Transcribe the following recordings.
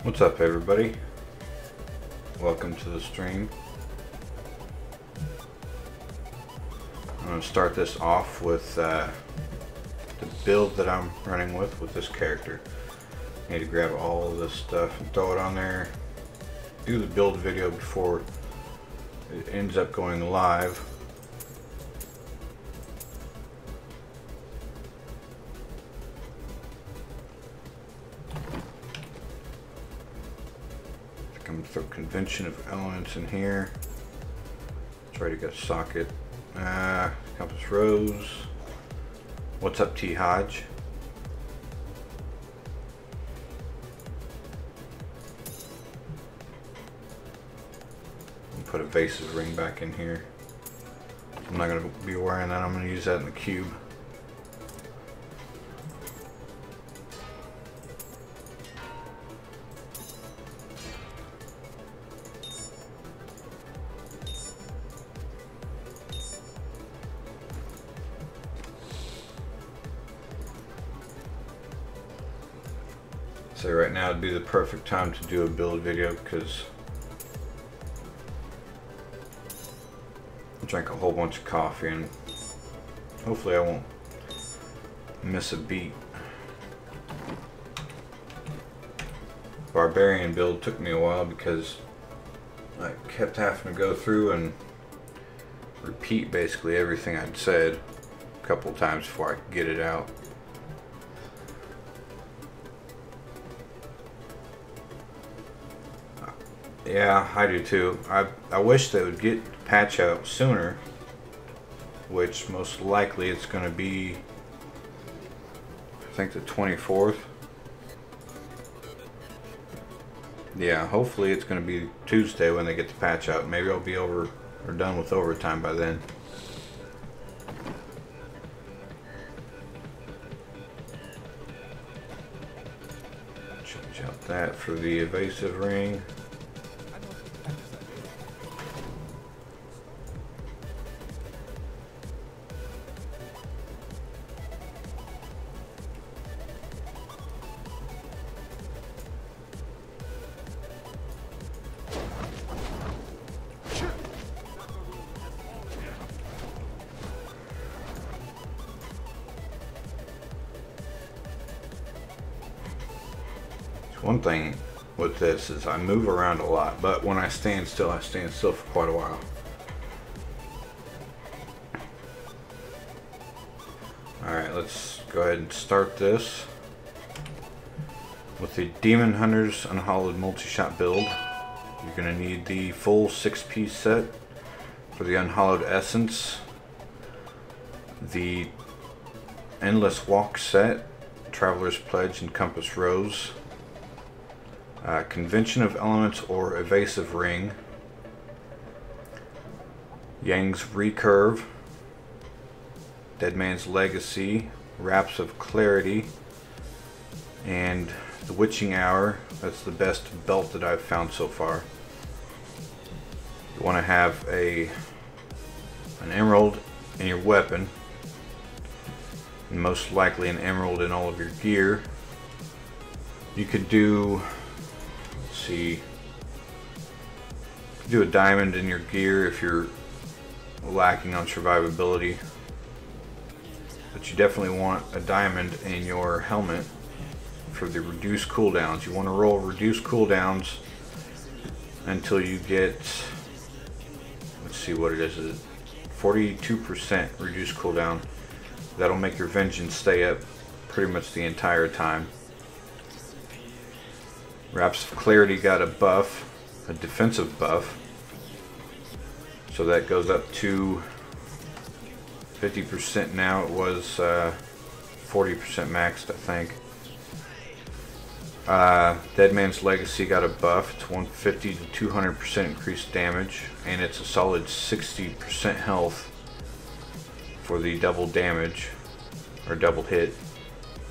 What's up, everybody? Welcome to the stream. I'm going to start this off with the build that I'm running with this character. I need to grab all of this stuff and throw it on there. Do the build video before it ends up going live. Throw convention of elements in here. Try to get a socket. Compass rose. What's up, T Hodge? Put a vases ring back in here. I'm not going to be wearing that. I'm going to use that in the cube. So right now would be the perfect time to do a build video because I drank a whole bunch of coffee and hopefully I won't miss a beat. Barbarian build took me a while because I kept having to go through and repeat basically everything I'd said a couple times before I could get it out. Yeah, I do too. I wish they would get the patch out sooner, which most likely it's going to be, I think, the 24th. Yeah, hopefully it's going to be Tuesday when they get the patch out. Maybe I'll be over or done with overtime by then. Change out that for the evasive ring. One thing with this is I move around a lot, but when I stand still for quite a while. Alright, let's go ahead and start this with the Demon Hunters Unhallowed Multi-Shot build. You're going to need the full 6-piece set for the Unhallowed Essence, the Endless Walk set, Traveler's Pledge and Compass Rose, Convention of Elements or Evasive Ring, Yang's Recurve, Dead Man's Legacy, Wraps of Clarity, and the Witching Hour. That's the best belt that I've found so far. You want to have an emerald in your weapon, and most likely an emerald in all of your gear. You could do, do a diamond in your gear if you're lacking on survivability, but you definitely want a diamond in your helmet for the reduced cooldowns. You want to roll reduced cooldowns until you get, let's see what it is, 42% reduced cooldown. That'll make your vengeance stay up pretty much the entire time. Wraps of Clarity got a buff, a defensive buff, so that goes up to 50% now. It was 40% maxed, I think. Dead Man's Legacy got a buff. It's 150 to 200% increased damage, and it's a solid 60% health for the double damage or double hit.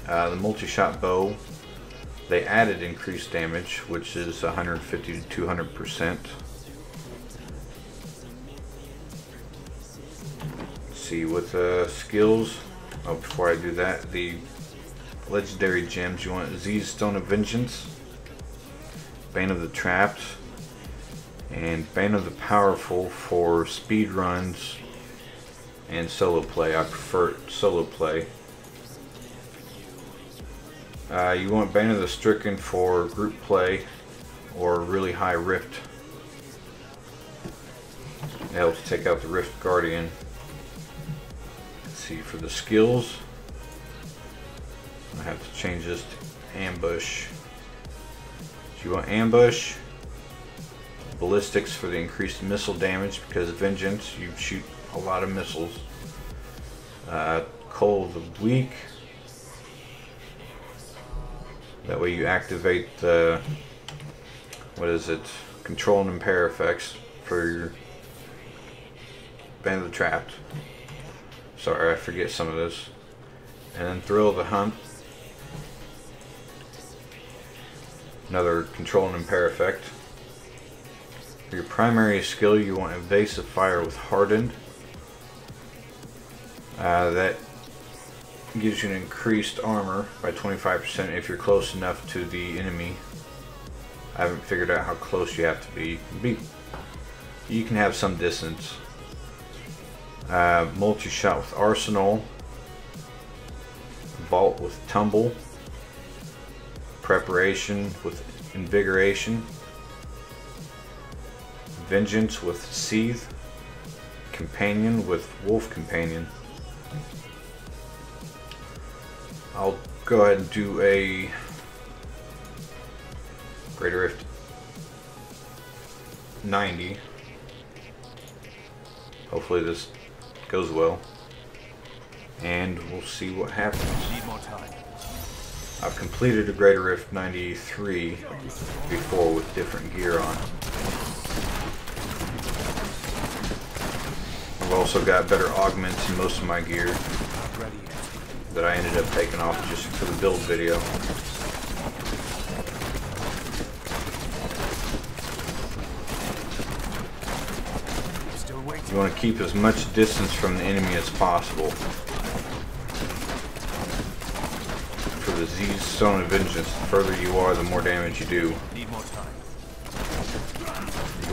The multi-shot bow, they added increased damage, which is 150 to 200%. Let's see, with skills, oh, before I do that, the legendary gems, you want Z's Stone of Vengeance. Bane of the Trapped, and Bane of the Powerful for speed runs and solo play. I prefer solo play. You want Bane of the Stricken for group play or really high Rift. It helps take out the Rift Guardian. Let's see, for the skills, I have to change this to Ambush. So you want Ambush, Ballistics for the increased missile damage, because Vengeance, you shoot a lot of missiles. Coal of the Weak, that way you activate the, what is it, control and impair effects for your Bane of the Trapped. Sorry, I forget some of this. And then Thrill of the Hunt, another control and impair effect. For your primary skill, you want Evasive Fire with Hardened. That gives you an increased armor by 25% if you're close enough to the enemy. I haven't figured out how close you have to be. You can have some distance. Multi-shot with Arsenal. Vault with Tumble. Preparation with Invigoration. Vengeance with Seethe. Companion with Wolf Companion. I'll go ahead and do a Greater Rift 90. Hopefully this goes well, and we'll see what happens. I've completed a Greater Rift 93 before with different gear on. I've also got better augments in most of my gear that I ended up taking off just for the build video. You want to keep as much distance from the enemy as possible. For the Z's Stone of Vengeance, the further you are, the more damage you do. You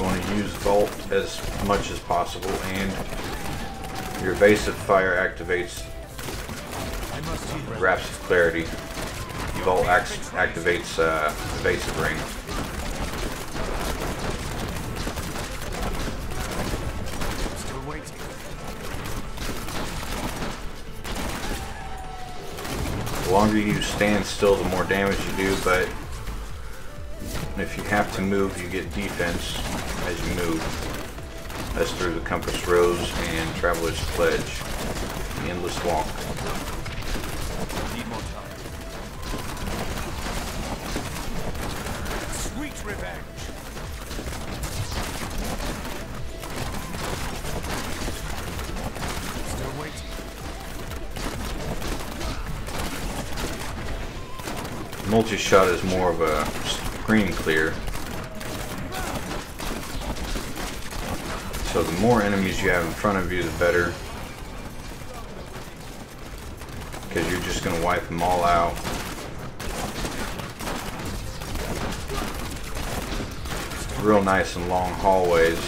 want to use Vault as much as possible, and your Evasive Fire activates Wraps of Clarity. Vault activates Evasive Ring. The longer you stand still, the more damage you do, but if you have to move, you get defense as you move. That's through the Compass Rose and Traveler's Pledge. The Endless Walk. Sweet revenge. Still waiting. Multi-shot is more of a screen clear. So the more enemies you have in front of you, the better. Because you're just going to wipe them all out. Real nice and long hallways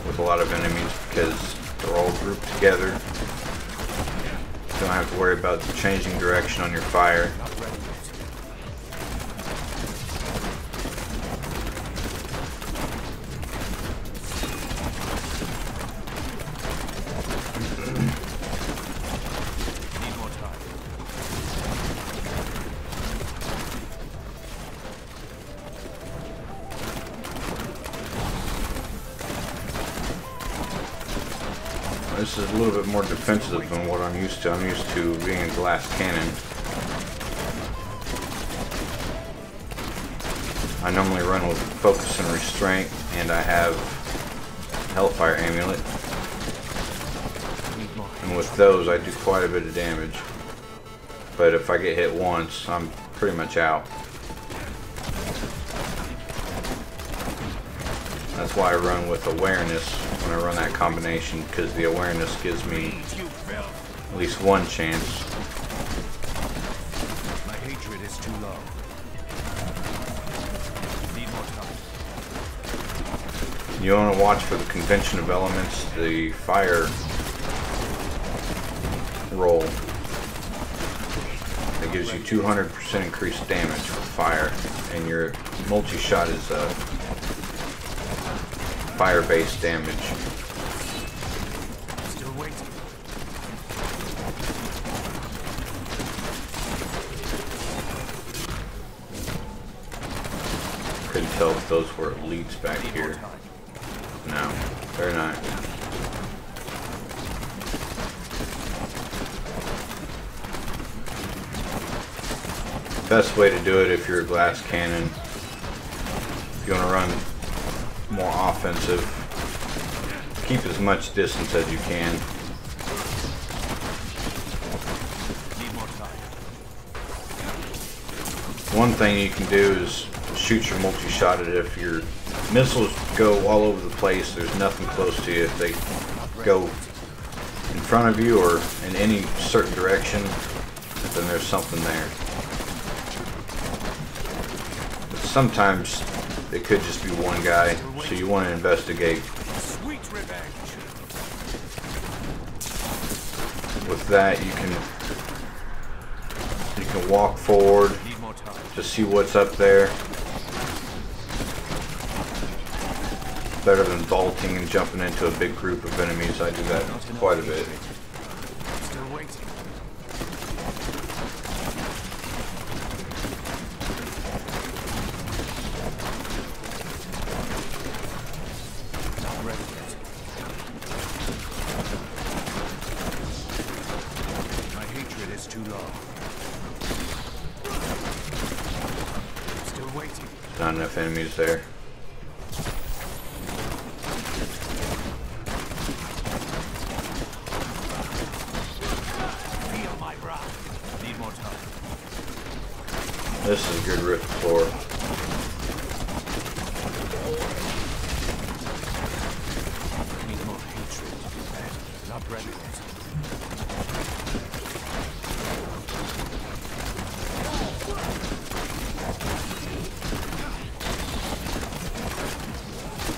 with a lot of enemies because they're all grouped together. You don't have to worry about changing direction on your fire. This is a little bit more defensive than what I'm used to. I'm used to being a glass cannon. I normally run with Focus and Restraint, and I have Hellfire Amulet. And with those, I do quite a bit of damage. But if I get hit once, I'm pretty much out. That's why I run with Awareness when I run that combination, because the Awareness gives me at least one chance. My hatred is too low. You want to watch for the convention of elements, the fire roll. That gives you 200% increased damage with fire, and your multi-shot is fire-based damage. Still waiting. Couldn't tell if those were elites back here. No, they're not. Best way to do it if you're a glass cannon, if you want to run more offensive, keep as much distance as you can. One thing you can do is shoot your multi-shot at it. If your missiles go all over the place, there's nothing close to you. If they go in front of you or in any certain direction, then there's something there. But sometimes it could just be one guy, so you want to investigate. With that, you can walk forward to see what's up there. Better than vaulting and jumping into a big group of enemies. I do that quite a bit. Still waiting. Not ready yet. My hatred is too low. Still waiting. There's not enough enemies there. This is a good rift floor. Need more hatred. Not ready yet.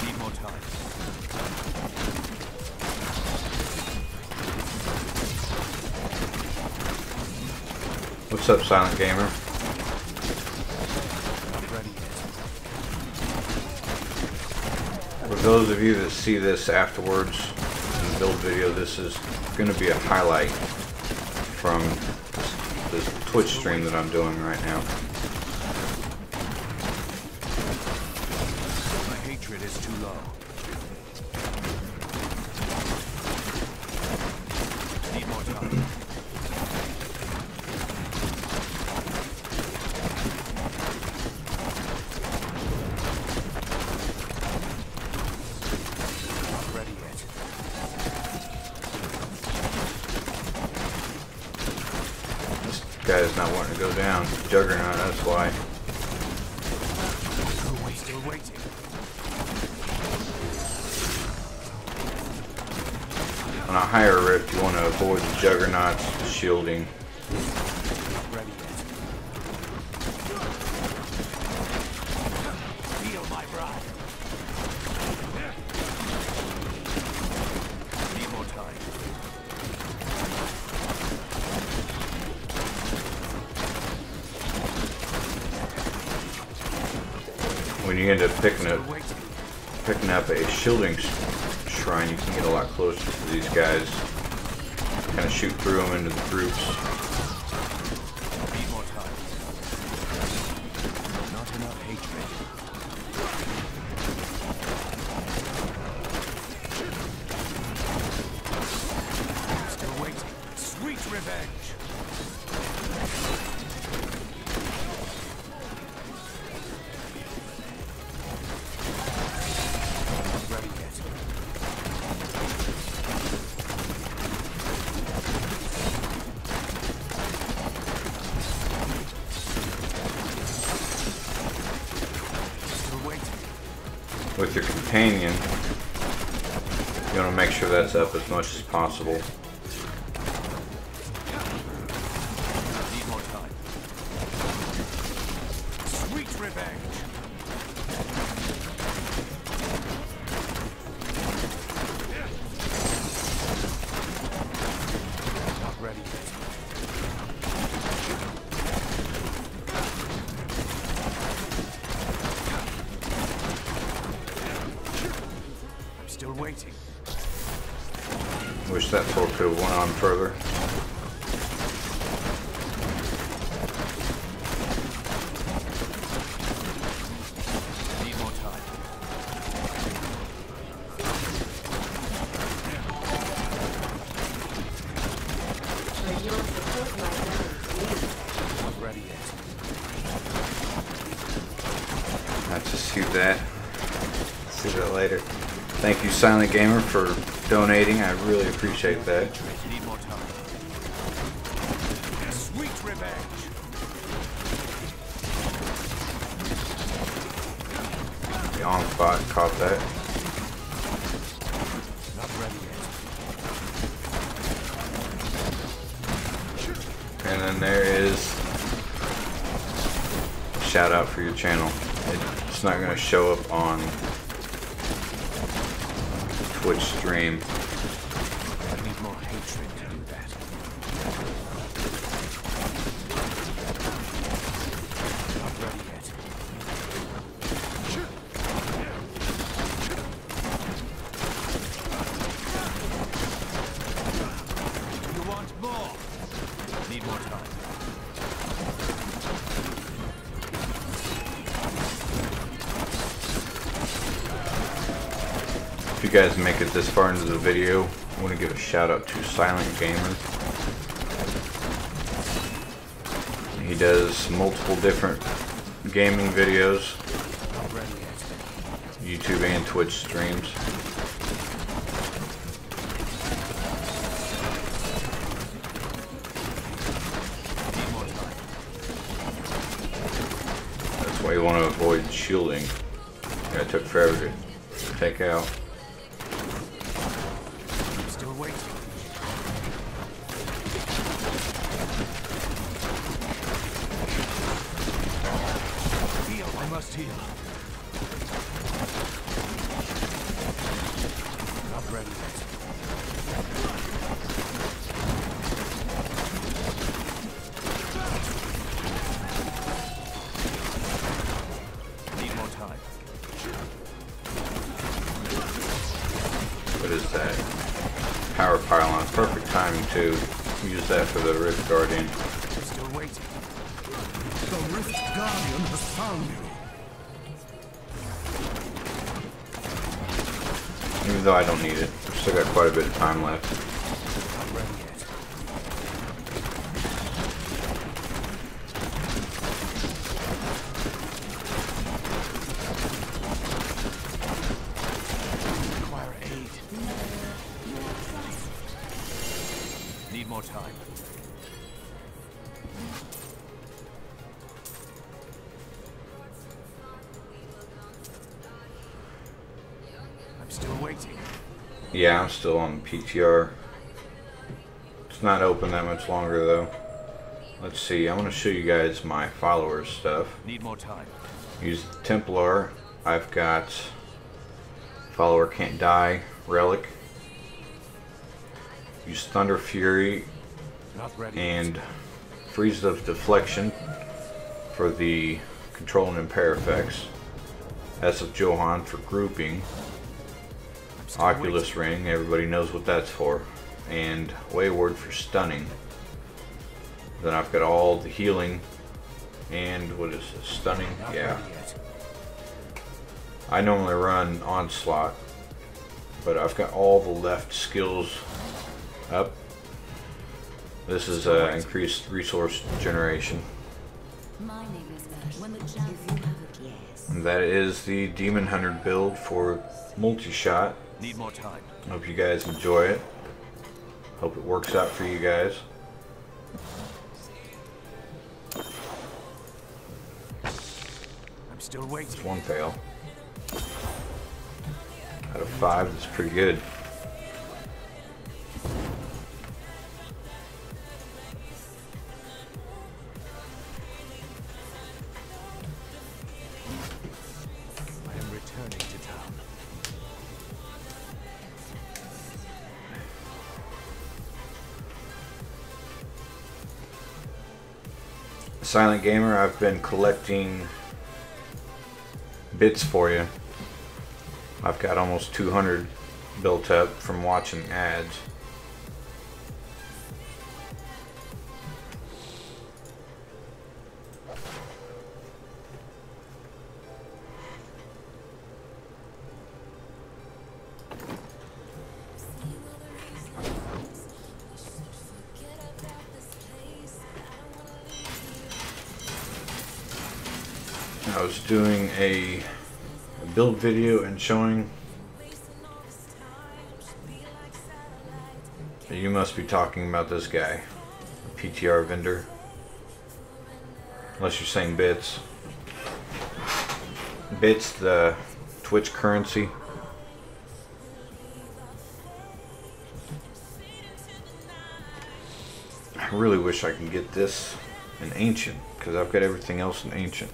Need more time. What's up, Silent Gamer? For those of you that see this afterwards in the build video, this is going to be a highlight from this Twitch stream that I'm doing right now. My hatred is too low. Need more time. Guy's not wanting to go down. Juggernaut, that's why. Still waiting. On a higher rift, you want to avoid the Juggernaut's shielding. Not ready yet. Feel my wrath. Need more time. When you end up picking up a shielding shrine, you can get a lot closer to these guys. Kind of shoot through them into the groups. Need more time. Not enough hatred. Still waiting. Sweet revenge. With your companion, you want to make sure that's up as much as possible. Need more time. Sweet revenge. Wish that sword could have went on further. Need more time. Not ready yet. I just see that. See that later. Thank you, Silent Gamer, for donating. I really appreciate that. Need more time. Sweet revenge. The on spot caught that. Not ready yet. And then there is a shout out for your channel. It's not going to show up on Twitch stream. I need more hatred to do that. Not ready yet. You want more? Need more time. If you guys make it this far into the video, I want to give a shout out to Silent Gamer. He does multiple different gaming videos, Not ready yet. YouTube and Twitch streams. Need more time. That's why you want to avoid shielding. Yeah, it took forever to take out. I'm still waiting. Heal. I must heal. Not ready yet. Need more time. What is that? Power pylon. Perfect timing too. Use that for the Rift Guardian. I'm still waiting. The Rift Guardian has found you. Even though I don't need it. I've still got quite a bit of time left. Not ready yet. Require aid. Need more time. I'm still waiting. Yeah, I'm still on PTR. It's not open that much longer though. Let's see, I'm going to show you guys my followers stuff. Need more time. Use Templar. I've got follower can't die, relic. Use Thunder Fury Not ready. and Freeze of Deflection for the control and impair effects. S of Johann for grouping. I'm still Oculus Ring, everybody knows what that's for. And Wayward for stunning. Then I've got all the healing and what is this? Stunning? waiting. Not Yeah. ready yet. I normally run Onslaught, but I've got all the left skills up. This is increased resource generation. My name is when the champ if you have it, yes. And that is the Demon Hunter build for multi-shot. Need more time. Hope you guys enjoy it. Hope it works out for you guys. I'm still waiting. It's one fail. Out of 5, that's pretty good. I am returning to town. Silent Gamer, I've been collecting bits for you. I've got almost 200 built up from watching ads. I was doing a build video and showing. You must be talking about this guy, a PTR vendor. Unless you're saying bits. Bits, the Twitch currency. I really wish I could get this in ancient, because I've got everything else in ancient.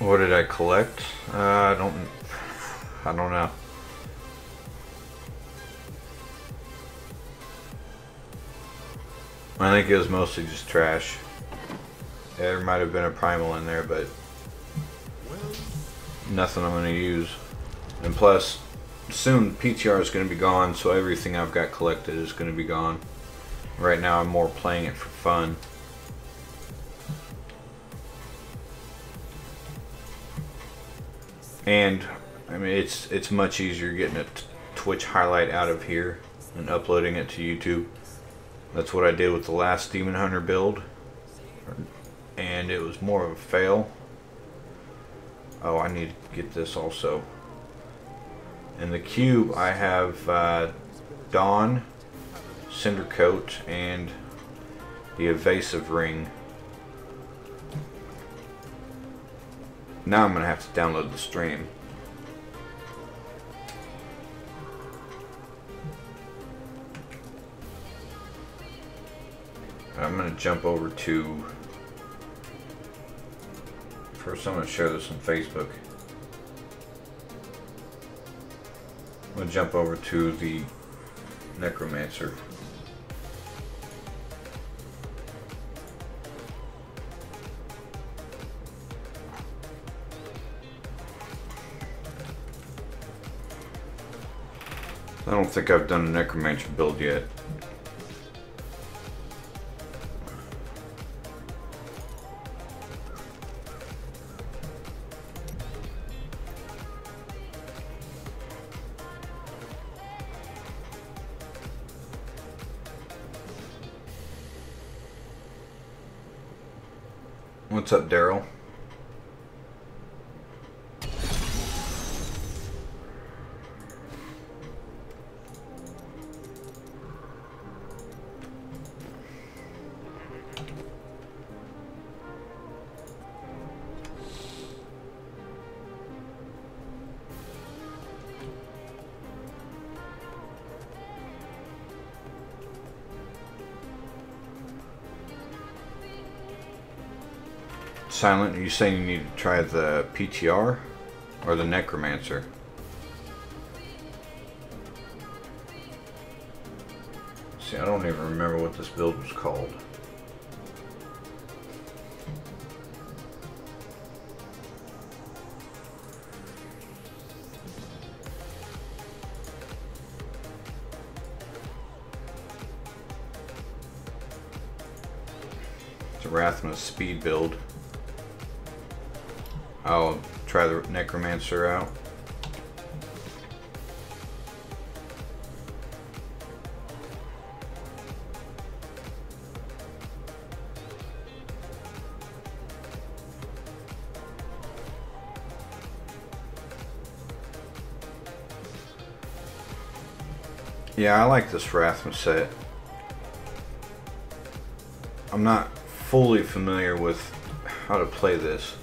What did I collect? I don't know. I think it was mostly just trash. There might have been a primal in there, but nothing I'm going to use. And plus, soon PTR is going to be gone, so everything I've got collected is going to be gone. Right now I'm more playing it for fun. And I mean, it's much easier getting a Twitch highlight out of here and uploading it to YouTube. That's what I did with the last Demon Hunter build, and it was more of a fail. Oh, I need to get this also. In the cube I have Dawn, Cinder Coat, and the Evasive Ring. Now I'm going to have to download the stream. I'm going to jump over to... First I'm going to share this on Facebook. I'm going to jump over to the Necromancer. I don't think I've done a Necromancer build yet. What's up, Daryl? Silent, are you saying you need to try the PTR or the Necromancer? See, I don't even remember what this build was called. It's a Wrathman's speed build. I'll try the Necromancer out. Yeah, I like this Wrathman set. I'm not fully familiar with how to play this.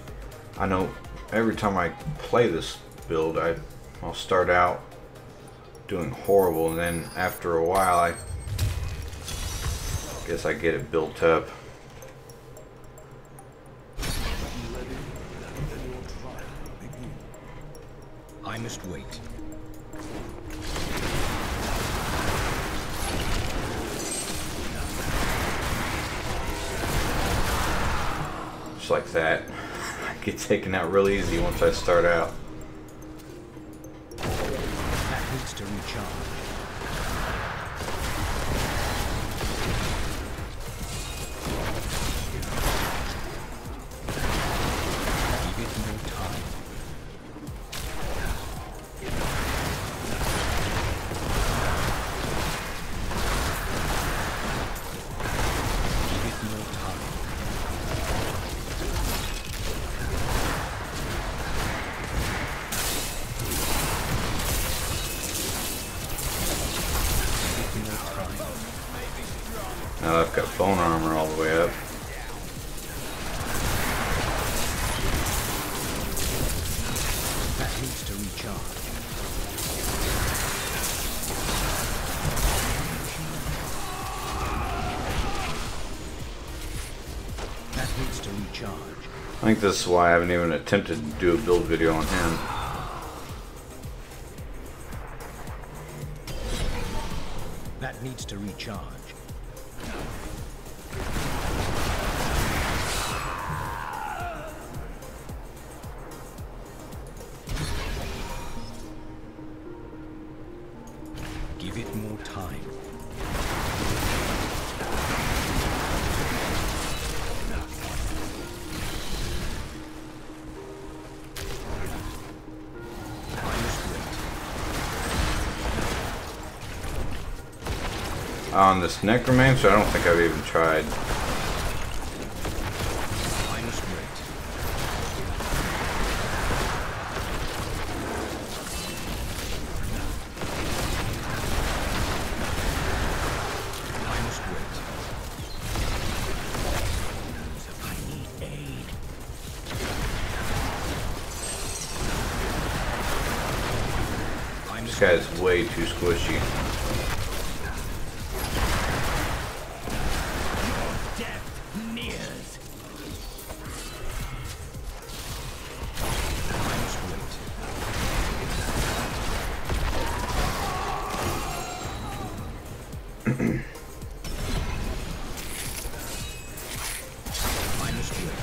I know every time I play this build, I'll start out doing horrible, and then after a while, I guess I get it built up. I must wait. Just like that. I get taken out real easy once I start out. recharge. Give it more time. Give it more time. Now I've got bone armor all the way up. That needs to recharge. That needs to recharge. I think this is why I haven't even attempted to do a build video on him. That needs to recharge. Give it more time. I must wait. On this Necromancer, I don't think I've even tried. I must wait. I must wait. I need aid. I This must guy's way too squishy. Death nears. I must wait. I must wait.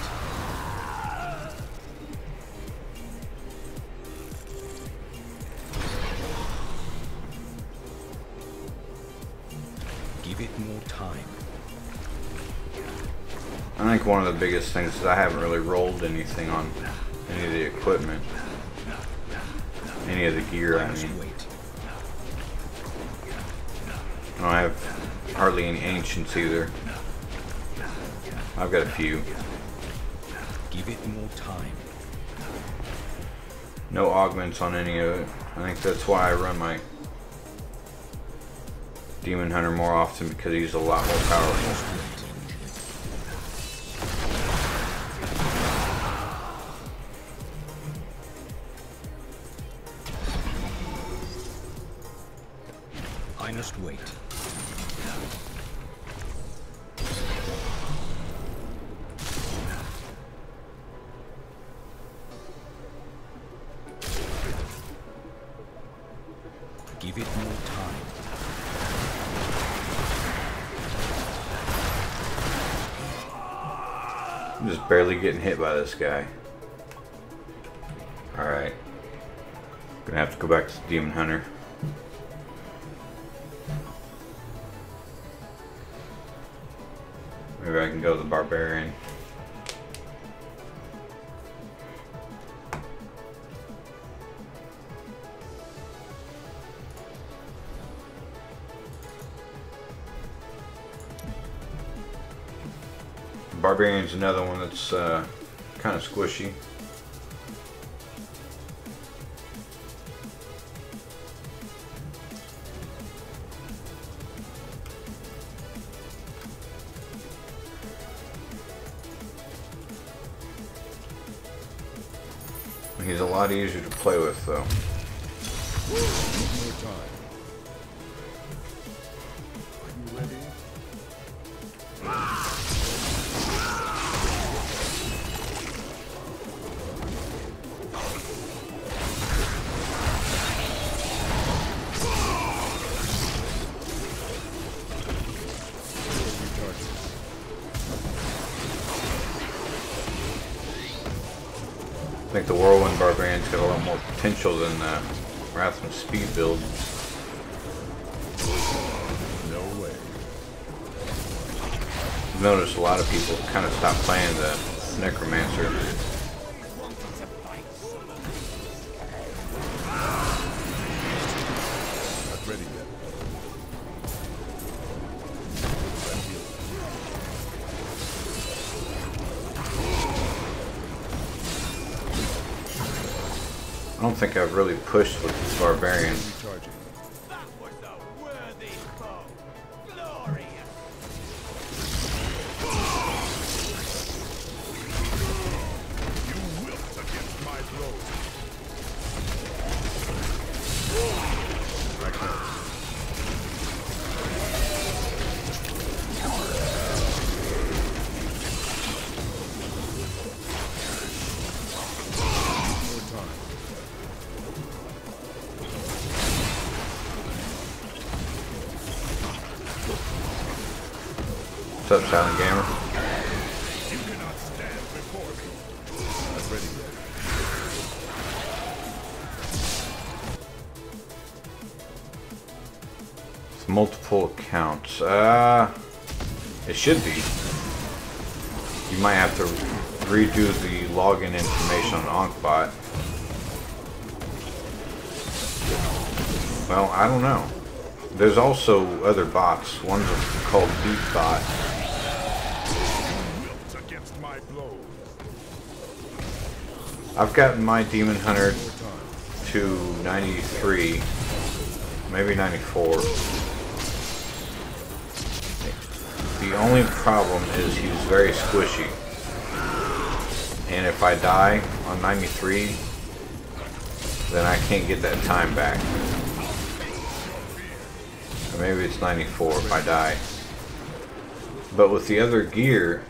Give it more time. I think one of the biggest things is I haven't really rolled anything on any of the equipment. Any of the gear, I I must mean. wait. I don't have hardly any ancients either. I've got a few. Give it more time. No augments on any of it. I think that's why I run my Demon Hunter more often, because he's a lot more powerful. I must wait. Give it more time. I'm just barely getting hit by this guy. Alright. Gonna have to go back to the Demon Hunter. Maybe I can go to the barbarian. Barbarian's another one that's kind of squishy. He's a lot easier to play with, though. I think the Whirlwind Barbarian's got a lot more potential than Wrathman's speed build. noticed a lot of people kind of stopped playing the Necromancer. Not ready yet. I don't think I've really pushed with this barbarian. Recharging. That was a worthy foe. Glorious. You wilt against my blow. Like that. More time. What's up, Silent Gamer? You cannot stand before me. Not ready yet. It's multiple accounts. It should be. You might have to redo the login information on Ankbot. Well, I don't know. There's also other bots. One's called Beatbot. Wilt against my blow. I've gotten my Demon Hunter More time. to 93, maybe 94. The only problem is he's very squishy. And if I die on 93, then I can't get that time back. Or maybe it's 94 if I die. But with the other gear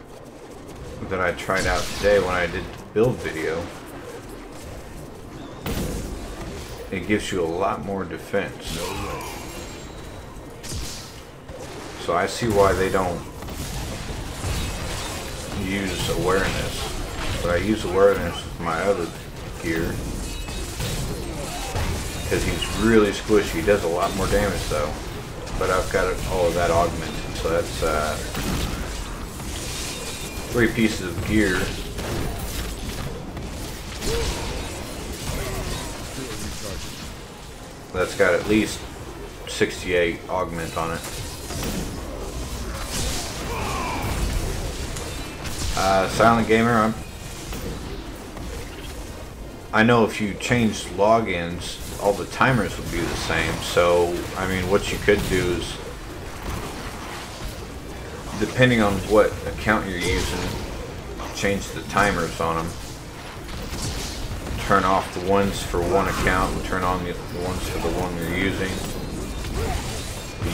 that I tried out today when I did the build video, it gives you a lot more defense. No way. So I see why they don't use awareness. But I use awareness with my other gear. Because he's really squishy. He does a lot more damage though. But I've got all of that augmented. So that's 3 pieces of gear. That's got at least 68 augment on it. Silent Gamer, I know if you changed logins, all the timers would be the same. So, I mean, what you could do is, depending on what account you're using, change the timers on them. Turn off the ones for one account and turn on the ones for the one you're using.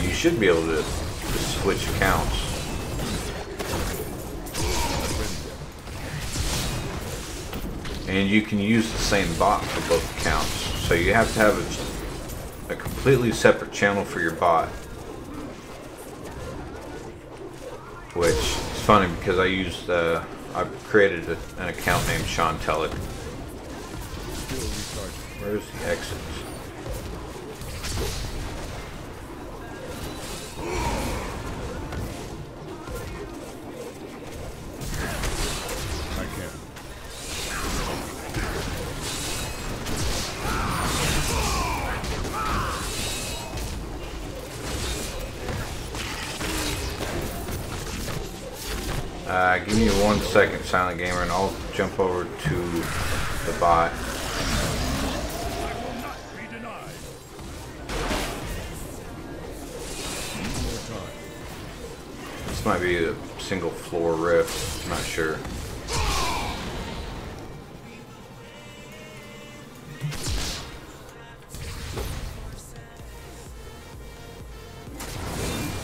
You should be able to switch accounts. And you can use the same bot for both accounts. So you have to have a completely separate channel for your bot. Which is funny because I used, I created an account named Shaun Tullock. Where's the exits? I can. Give me 1 second, Silent Gamer, and I'll jump over to the bot. Be denied. More time. This might be a single floor rift, I'm not sure.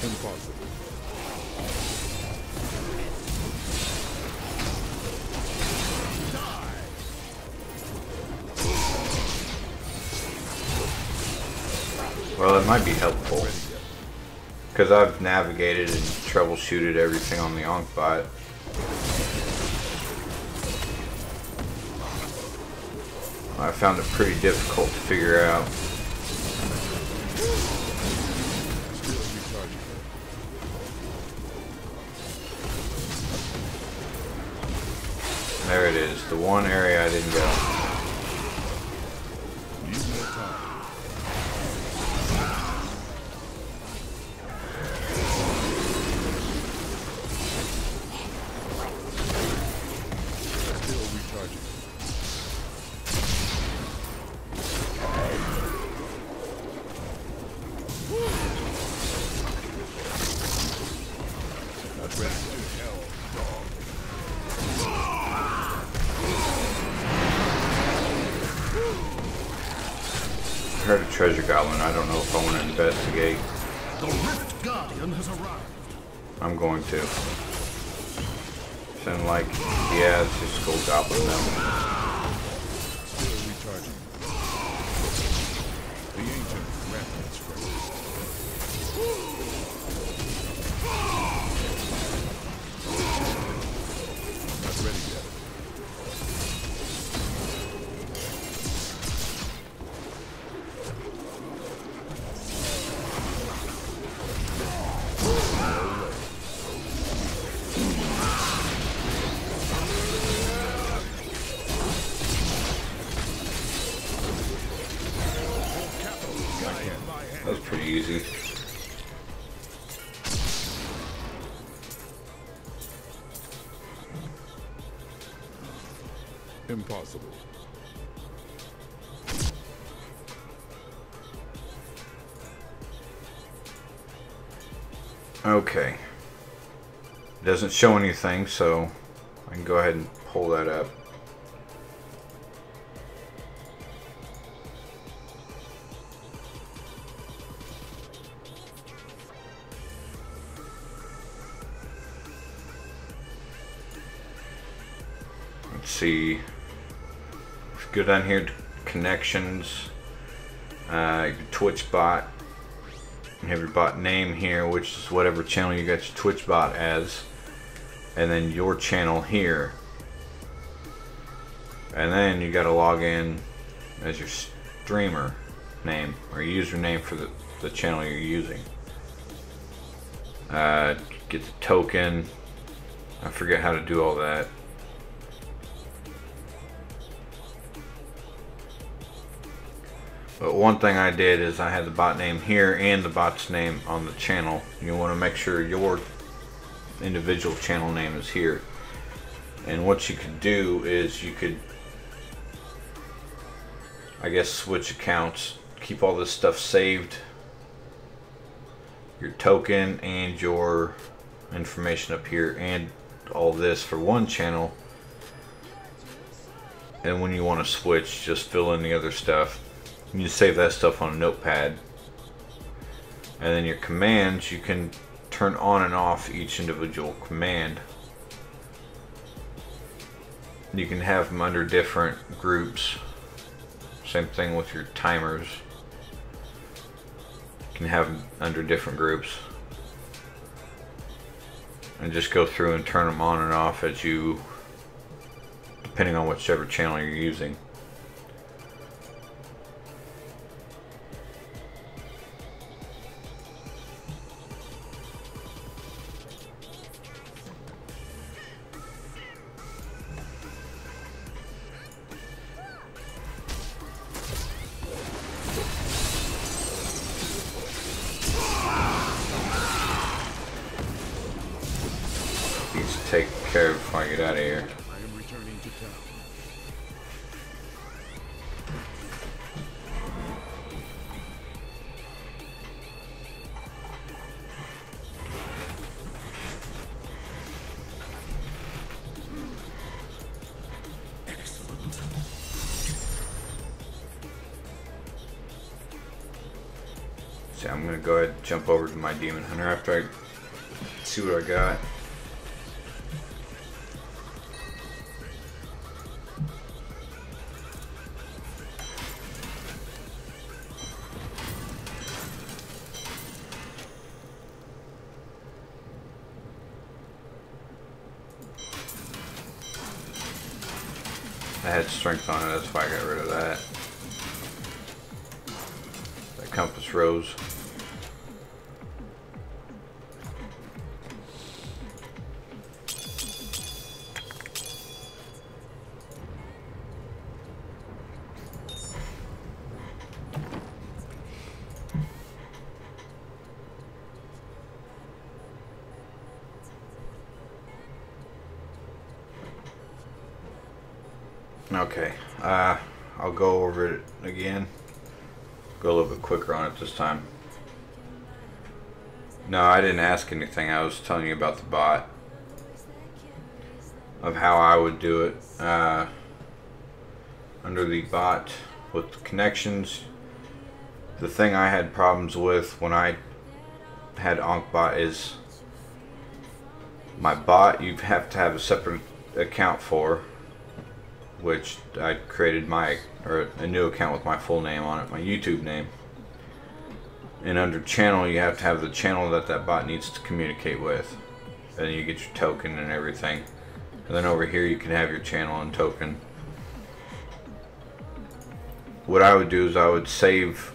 Impossible. Well, it might be helpful. Because I've navigated and troubleshooted everything on the Ankbot. I found it pretty difficult to figure out. Still recharging. There it is. The one area I didn't go. Need more time. Still recharging. Not ready to hell, dog. I heard a treasure goblin. I don't know if I want to investigate. The Rift Guardian has arrived. I'm going to. Sound like, yeah, it's just gold goblin now. Still recharging. The ancient rampant strength. Not ready yet. That was pretty easy. Impossible. Okay. It doesn't show anything, so I can go ahead and pull that up. Let's see. Let's go down here to connections. Your Twitch bot. You have your bot name here, which is whatever channel you got your Twitch bot as, and then your channel here, and then you got to log in as your streamer name or username for the channel you're using. Get the token. I forget how to do all that. But one thing I did is I had the bot name here and the bot's name on the channel. You want to make sure your individual channel name is here. And what you could do is you could, I guess, switch accounts, keep all this stuff saved, your token and your information up here and all this for one channel. And when you want to switch, just fill in the other stuff. You save that stuff on a notepad, and then your commands, you can turn on and off each individual command. You can have them under different groups. Same thing with your timers. You can have them under different groups, and just go through and turn them on and off as you, depending on whichever channel you're using. Take care before I get out of here. I am returning to town. So I'm gonna go ahead and jump over to my demon hunter after I see what I got. I had strength on it, that's why I got rid of that. That compass rose. Okay, I'll go over it again. Go a little bit quicker on it this time. No, I didn't ask anything. I was telling you about the bot. Of how I would do it. Under the bot with the connections, the thing I had problems with when I had OnkBot is my bot you have to have a separate account for, which I created a new account with my full name on it, my YouTube name. And under channel, you have to have the channel that bot needs to communicate with. Then you get your token and everything. And then over here you can have your channel and token. What I would do is I would save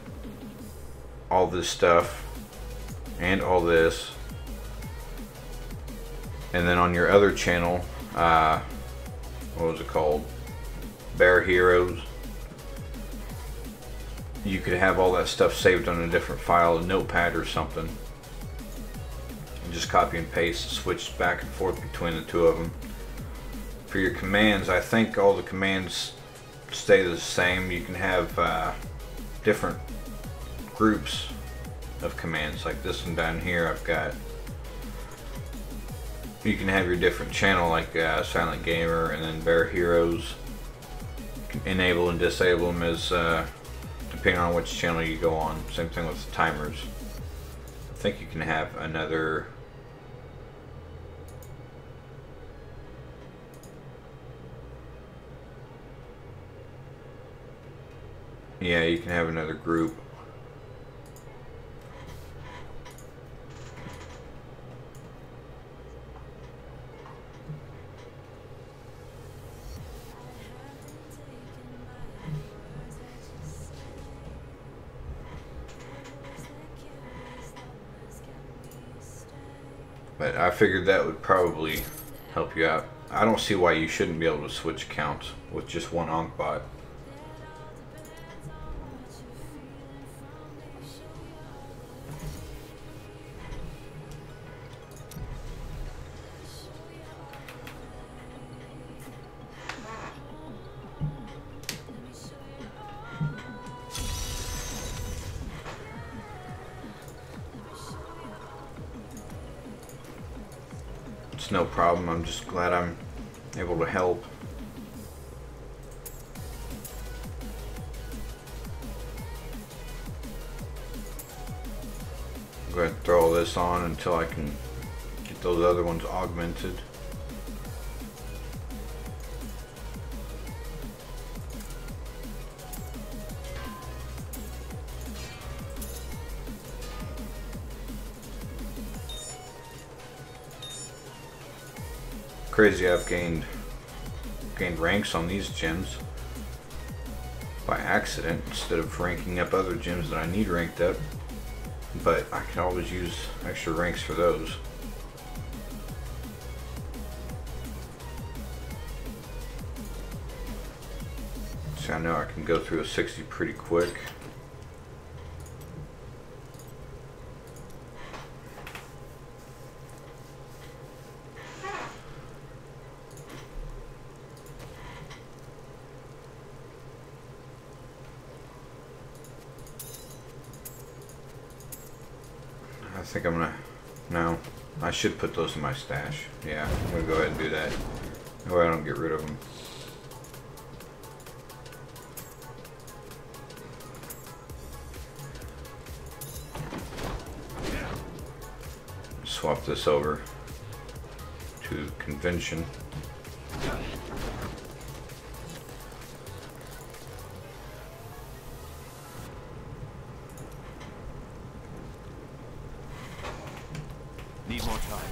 all this stuff and all this. And then on your other channel, what was it called? Bear Heroes. You could have all that stuff saved on a different file, a notepad or something. And just copy and paste, switch back and forth between the two of them. For your commands, I think all the commands stay the same. You can have different groups of commands, like this one down here. I've got. You can have your different channel, like Silent Gamer, and then Bear Heroes. You can enable and disable them as depending on which channel you go on. Same thing with the timers. I think you can have another. Yeah, you can have another group. But I figured that would probably help you out. I don't see why you shouldn't be able to switch accounts with just one OnkBot. No problem. I'm just glad I'm able to help. I'm going to throw all this on until I can get those other ones augmented. Crazy, I've gained ranks on these gems by accident instead of ranking up other gems that I need ranked up, but I can always use extra ranks for those. So I know I can go through a 60 pretty quick. I think I'm gonna, no, I should put those in my stash. Yeah, I'm gonna go ahead and do that. That way I don't get rid of them. Swap this over to convention. Need more time.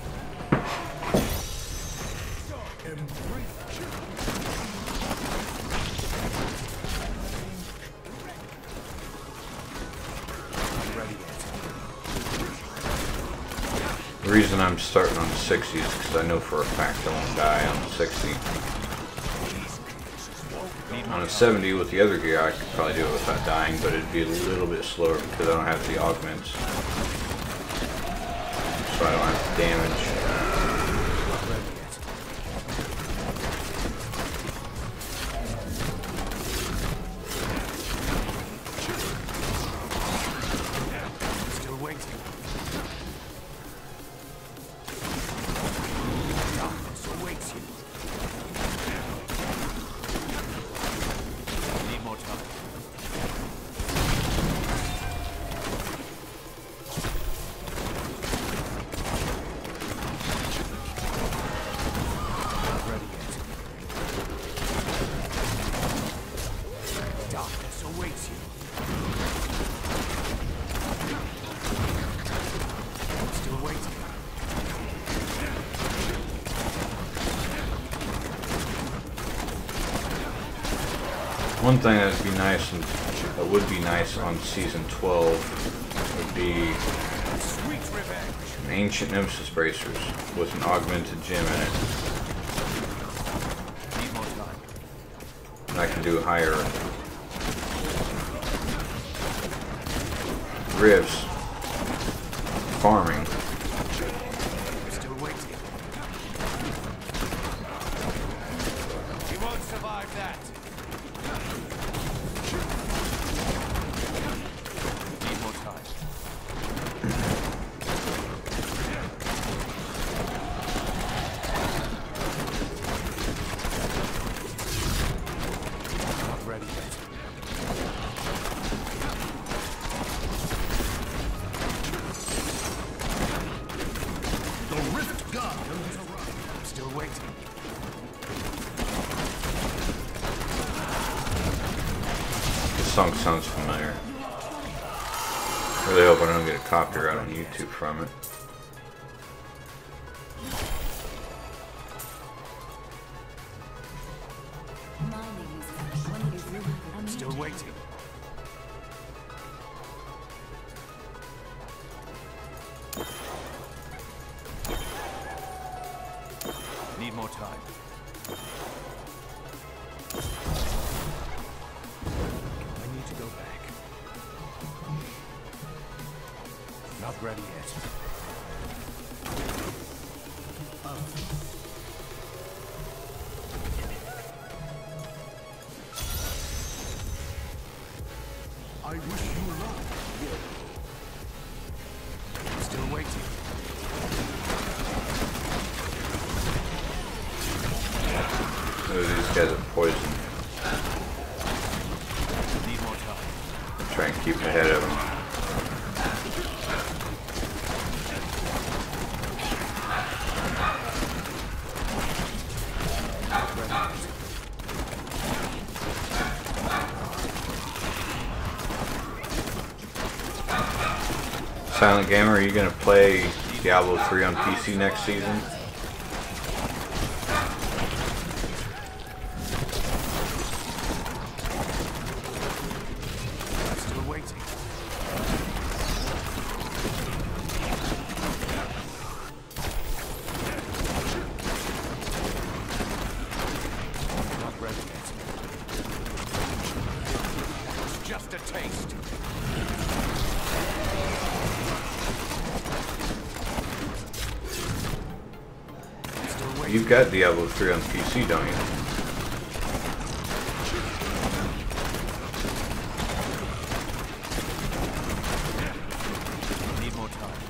The reason I'm starting on 60 is because I know for a fact I won't die on 60. On a 70 with the other gear I could probably do it without dying, but it'd be a little bit slower because I don't have the augments. So I don't have the damage. One thing that would be nice, and that would be nice on season 12, would be an ancient nemesis bracers with an augmented gem in it. And I can do higher rifts farming. Still waiting. You won't survive that. Need more time. Not ready yet. Still waiting. This song sounds familiar. Really hope I don't get a copyright on YouTube from it. My name is Ash. When you have a Still waiting. Need more time. I need to go back. Not ready yet. I wish you luck. Still waiting. Ooh, these guys are poison. Need more time. Try and keep ahead of them. Silent Gamer, are you going to play Diablo 3 on PC next season? Still waiting. Not ready yet. It's just a taste. You've got Diablo 3 on PC, don't you? Need more time.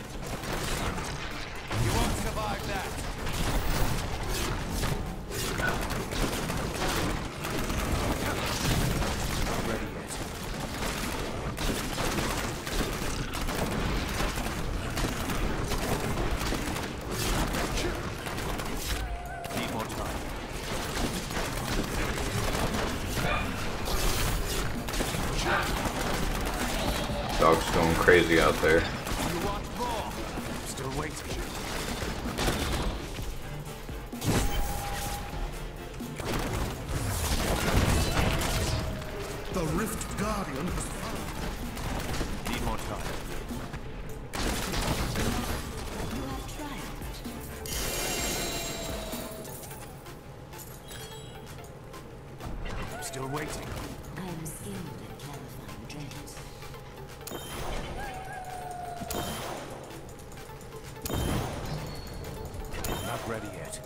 You won't survive that. Not ready yet. Need more time. Dog's going crazy out there. You want more? Still waiting. The Rift Guardian has found. Need more time. You have triumphed. I'm still waiting. I am skilled at clarifying dreams. Not ready yet.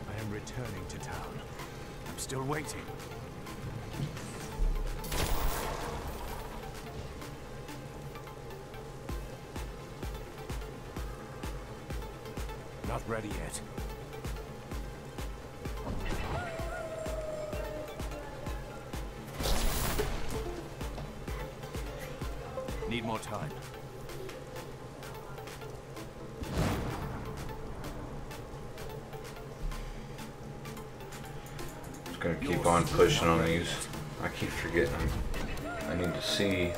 I am returning to town. I'm still waiting. Not ready yet. Need more time. Just gonna keep on pushing on these. I keep forgetting I need to see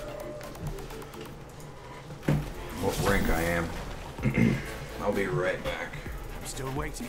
what rank I am. I'll be right back. I'm still waiting.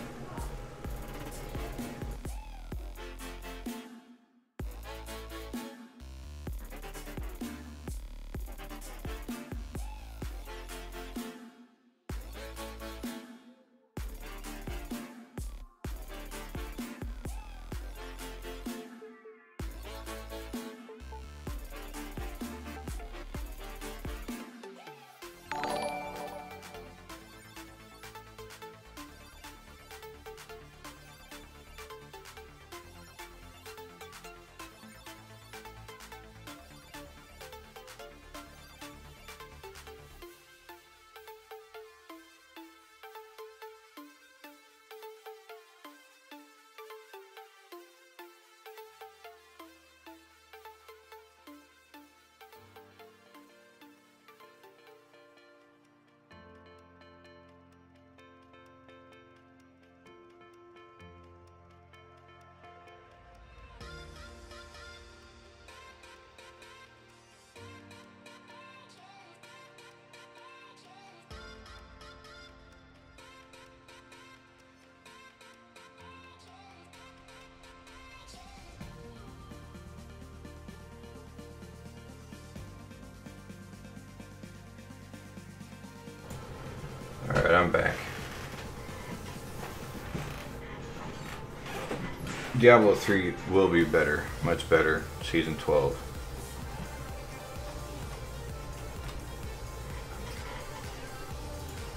Alright, I'm back. Diablo 3 will be better, much better, Season 12.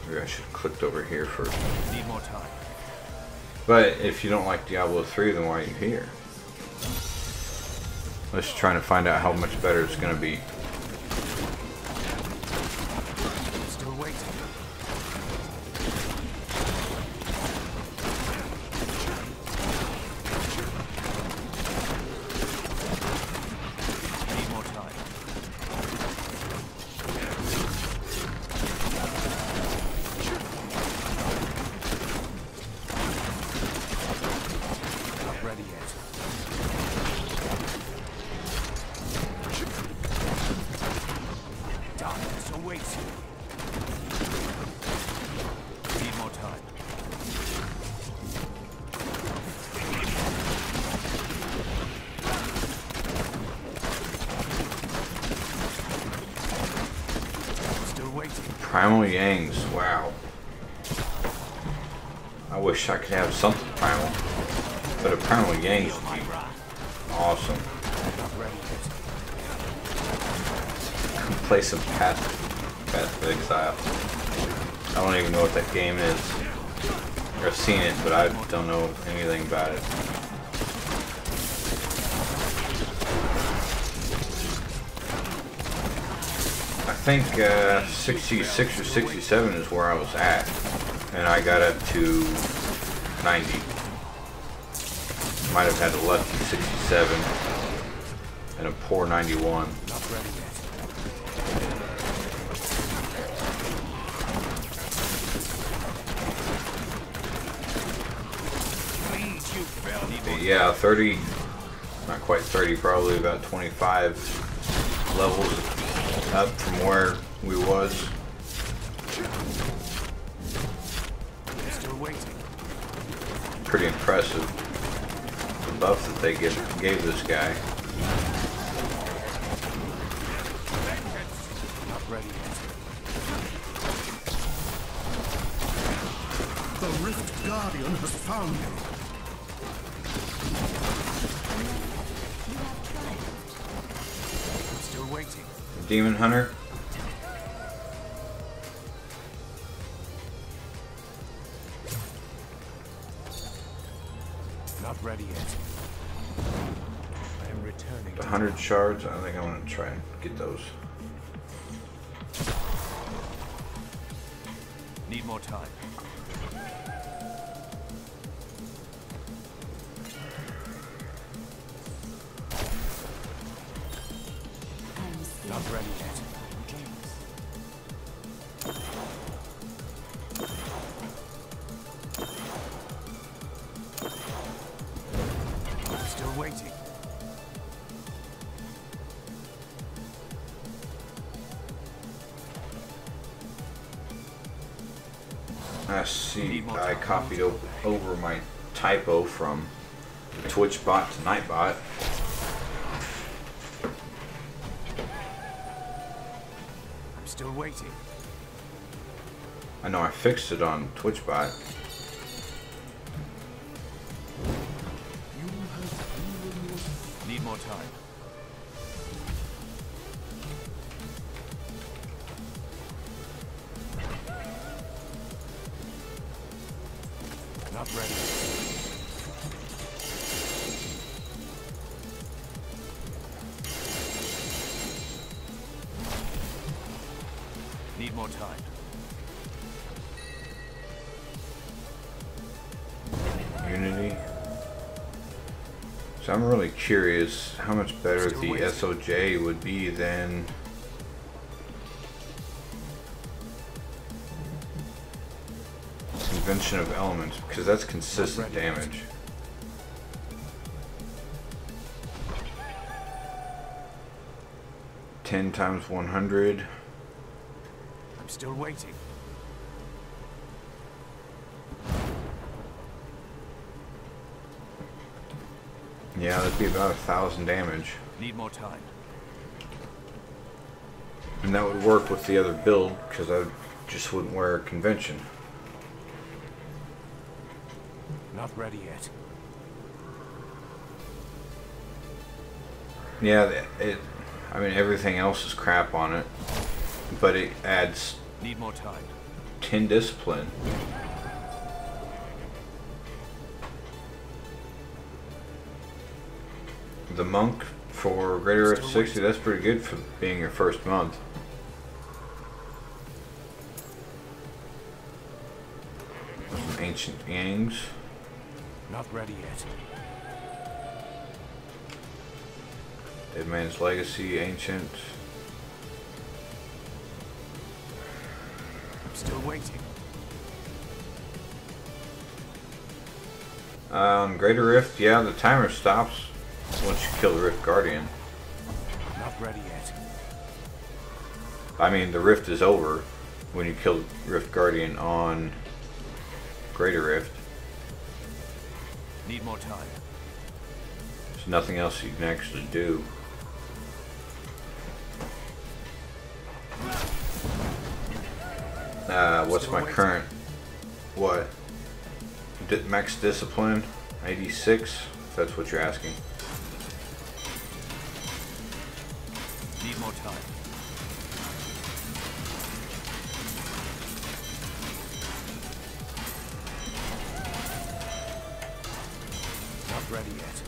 Maybe I should have clicked over here first. Need more time. But if you don't like Diablo 3, then why are you here? Let's just trying to find out how much better it's going to be. Still waiting. Need more time. Not ready yet. Darkness awaits you. Need more time. Still waiting. Primal Yangs, wow. I wish I could have something primal. But a Primal Yangs would be awesome. Not ready yet. Play some Path of Exile. I don't even know what that game is. I've seen it, but I don't know anything about it. I think 66 or 67 is where I was at, and I got up to 90. Might have had a lucky 67 and a poor 91. Not ready yet. Please, you fell. Need more Yeah, 30, not quite 30, probably about 25 levels up from where we was. Still waiting. Pretty impressive. The buff that they gave this guy. Not ready yet. The Rift Guardian has found you. Still waiting. Demon Hunter. Not ready yet. I am returning. 100 shards. I think I want to try and get those. Need more time. Not ready yet. Still waiting. I see. I copied over my typo from the Twitch bot to Nightbot. I'm still waiting. I know I fixed it on Twitch bot. Need more time. Not ready. Need more time. Unity. So I'm really curious how much better the SOJ would be than Convention of Elements, because that's consistent damage. Ten times 100. I'm still waiting. Yeah, that'd be about 1,000 damage. Need more time. And that would work with the other build, because I just wouldn't wear a convention. Not ready yet. Yeah, I mean, everything else is crap on it, but it adds Need more time. 10 discipline. The monk for greater F60, that's pretty good for being your first month. Some ancient gangs. Not ready yet. Dead Man's Legacy, ancient. I'm still waiting. Greater Rift, yeah, the timer stops once you kill the Rift Guardian. Not ready yet. I mean, the Rift is over when you kill Rift Guardian on Greater Rift. Need more time. There's nothing else you can actually do. What's my current, what? Max discipline? 86? If that's what you're asking. Need more time. Not ready yet.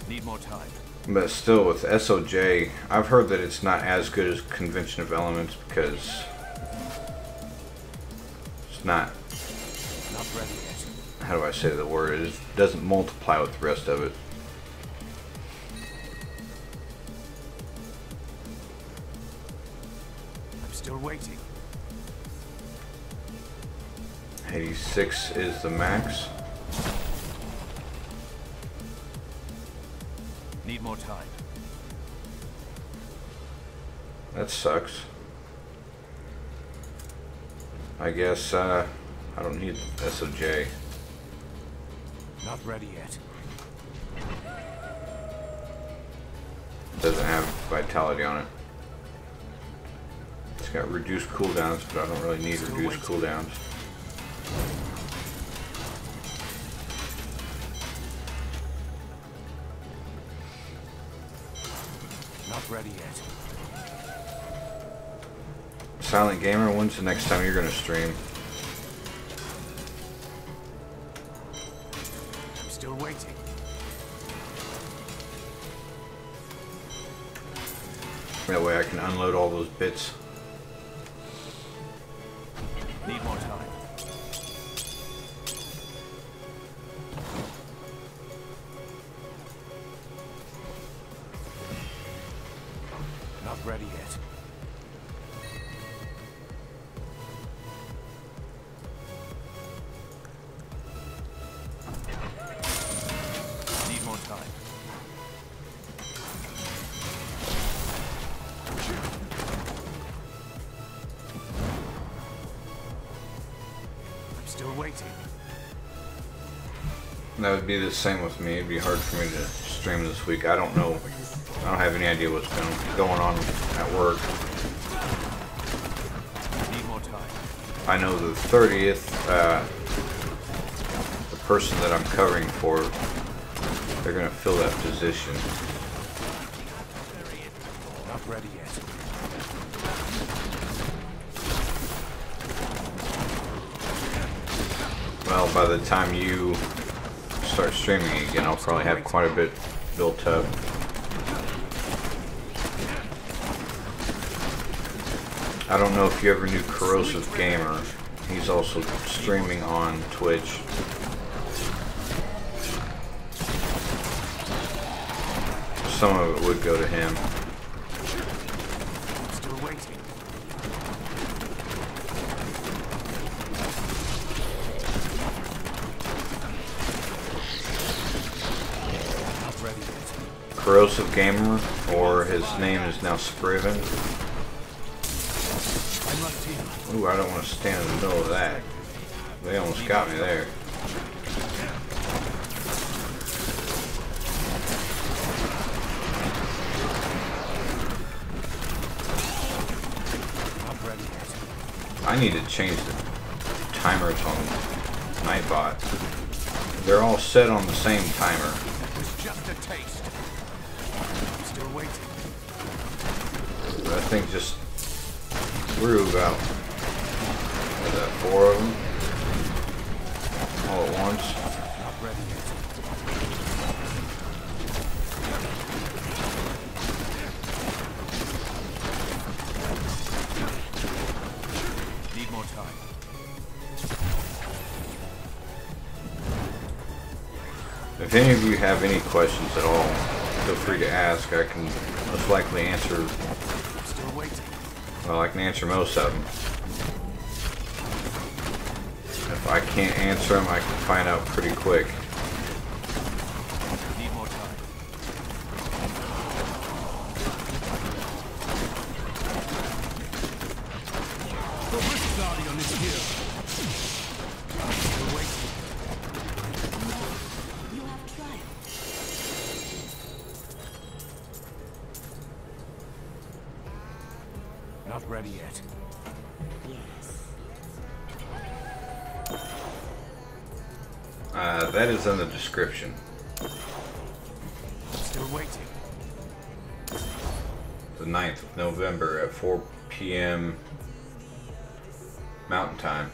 Need more time. But still, with SOJ, I've heard that it's not as good as Convention of Elements because it's not, Not ready yet. how do I say the word? It doesn't multiply with the rest of it. I'm still waiting. 86 is the max. Need more time. That sucks. I guess I don't need SOJ. Not ready yet. Doesn't have vitality on it. It's got reduced cooldowns, but I don't really need reduced cooldowns. Not ready yet. Silent Gamer, when's the next time you're gonna stream? I'm still waiting. That way I can unload all those bits. Need more time. Not ready yet. Need more time. That would be the same with me. It'd be hard for me to stream this week. I don't know. I don't have any idea what's going on at work. Need more time. I know the 30th, the person that I'm covering for, they're going to fill that position. Not ready yet. Well, by the time you start streaming again, I'll probably have quite a bit built up. I don't know if you ever knew Corrosive Gamer. He's also streaming on Twitch. Some of it would go to him. Still waiting. Not ready yet. Corrosive Gamer, or his name is now Spriven. I'm not here. Ooh, I don't want to stand in the middle of that. They almost got me there. Not ready yet. I need to change the timers on Nightbot. They're all set on the same timer. It's just a taste. Still waiting. That thing just threw about, what is that, 4 of them? All at once. Not ready yet. Need more time. If any of you have any questions at all, feel free to ask. I can most likely answer, Still waiting. well, I can answer most of them. If I can't answer them, I can find out pretty quick. Need more time. The risk guardian is here. Still waiting. You have tried. Not ready yet. That is in the description. Still waiting. The 9th of November at 4 p.m. Mountain Time.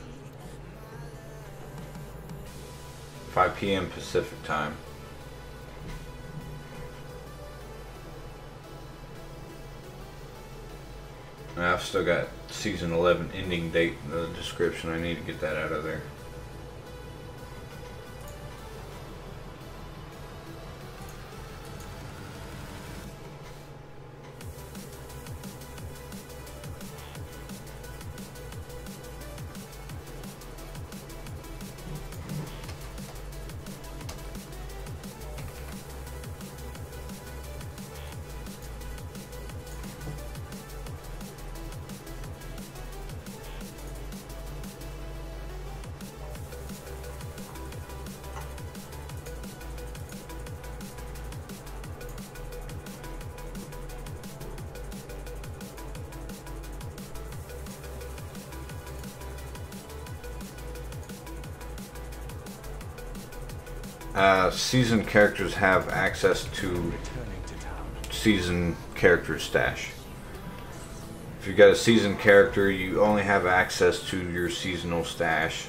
5 p.m. Pacific Time. And I've still got Season 11 ending date in the description. I need to get that out of there. Seasoned characters have access to seasoned character stash. If you've got a seasoned character, you only have access to your seasonal stash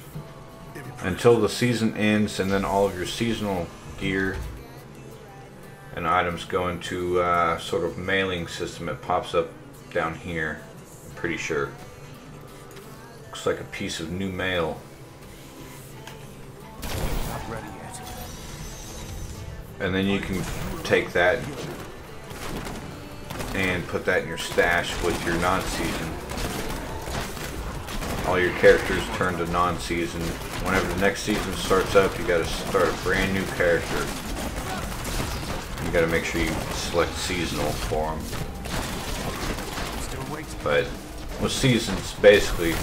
until the season ends, and then all of your seasonal gear and items go into sort of mailing system. It pops up down here, I'm pretty sure. Looks like a piece of new mail. Not ready yet. And then you can take that and put that in your stash with your non-season. All your characters turn to non-season. Whenever the next season starts up, you gotta start a brand new character. You gotta make sure you select seasonal for them. Still waiting. But Well, seasons basically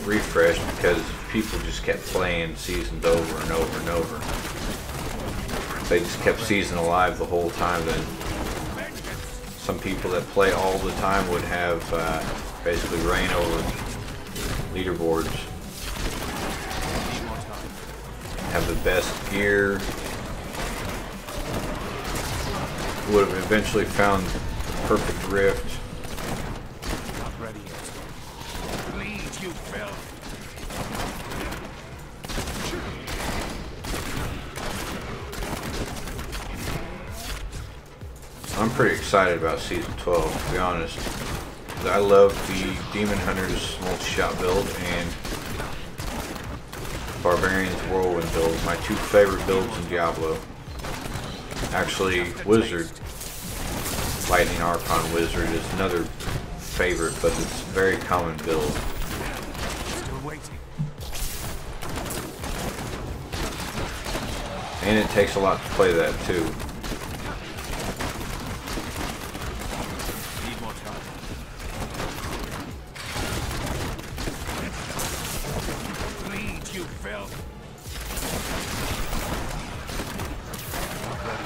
refreshed because people just kept playing seasons over and over and over. They just kept season alive the whole time. Then some people that play all the time would have basically reign over leaderboards, have the best gear, would have eventually found the perfect rift. Not ready yet. Bleed, you filth. I'm pretty excited about Season 12, to be honest. I love the Demon Hunter's multi-shot build and Barbarian's Whirlwind build, my two favorite builds in Diablo. Actually, Wizard, Lightning Archon Wizard is another favorite, but it's a very common build. Still waiting. And it takes a lot to play that too. Need more time. Bleed, you filth. Not ready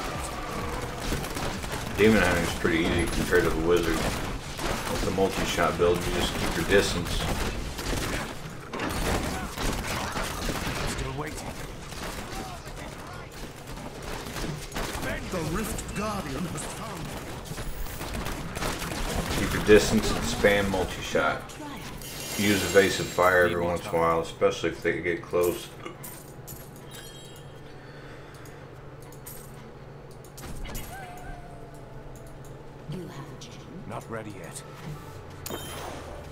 yet. Demon Hunter is pretty easy compared to the Wizard. With the multi-shot build, you just keep your distance. Still waiting. The Rift Guardian has found Keep your distance and spam multi-shot. Use evasive fire every once in a while, especially if they get close. You have a gem. Not ready yet.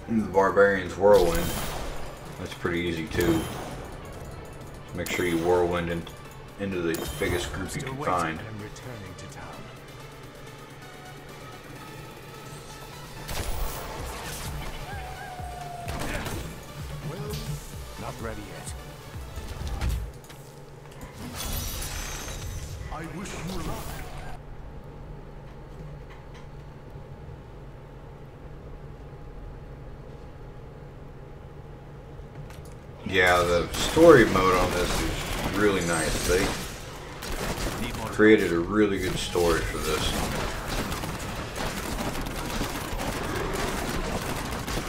The Barbarian's Whirlwind, that's pretty easy too. Make sure you whirlwind into the biggest group you Still can waiting. find. I'm returning to town. Well, not ready yet. I wish you luck. Yeah, the story mode on this is really nice. They created a really good story for this.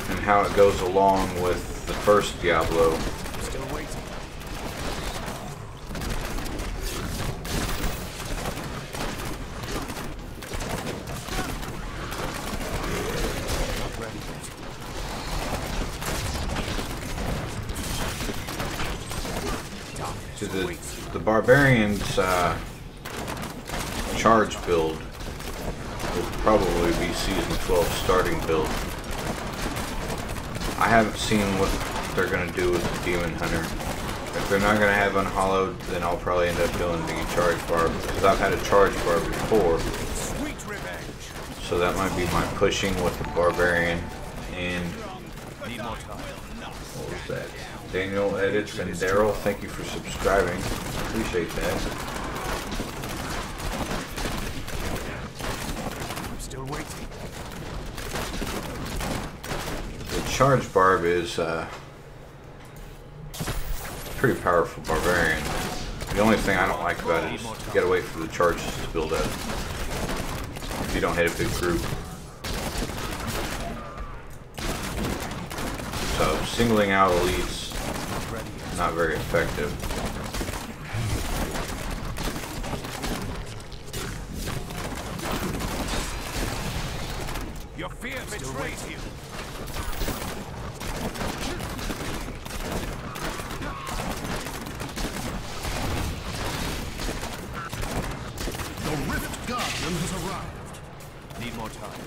And how it goes along with the first Diablo. Still waiting. Not ready yet. To the Barbarian's charge build will probably be Season 12 starting build. I haven't seen what they're going to do with the Demon Hunter. If they're not going to have Unhallowed, then I'll probably end up doing the charge barb, because I've had a charge barb before. Sweet revenge. So that might be my pushing with the Barbarian. And Need more time. what was that? Daniel Edits and Daryl, thank you for subscribing. Appreciate that. I'm still waiting. The charge barb is pretty powerful Barbarian. The only thing I don't like about it is you gotta wait for the charges to build up if you don't hit a big group. So singling out elites, not very effective. Your fear betrays you. The Rift Guardian has arrived. Need more time.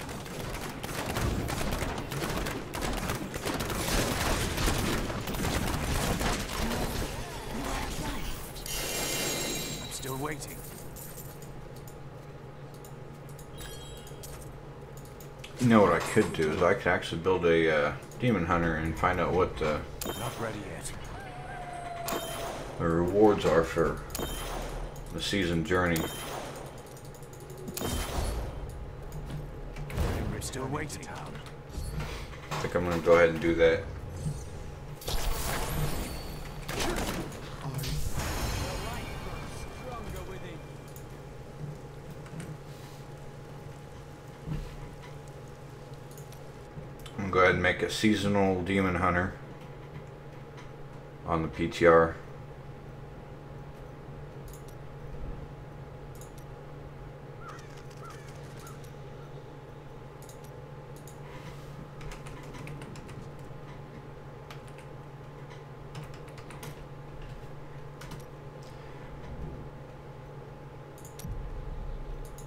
I'm still waiting. You know what I could do is I could actually build a Demon Hunter and find out what the Not ready yet. rewards are for the season journey. I'm still waiting. I think I'm going to go ahead and do that. I'm going to go ahead and make a seasonal demon hunter on the PTR.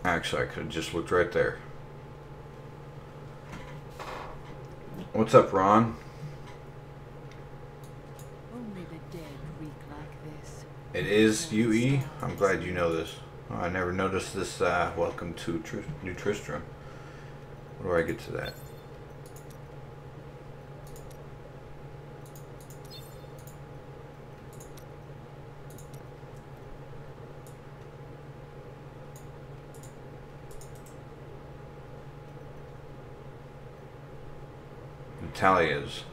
Actually, I could have just looked right there. What's up, Ron? Only the dead reek like this. It is UE. I'm glad you know this. Oh, I never noticed this. Welcome to New Tristram. Where do I get to that? Natalia's.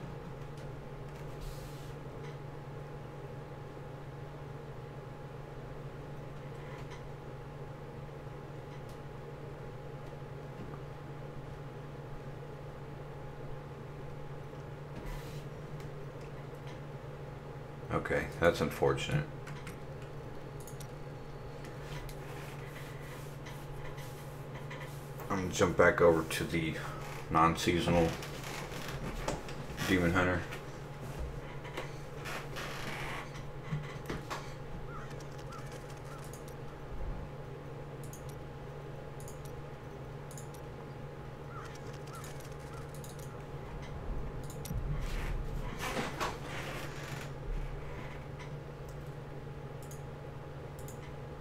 Okay, that's unfortunate. I'm gonna jump back over to the non-seasonal Demon Hunter.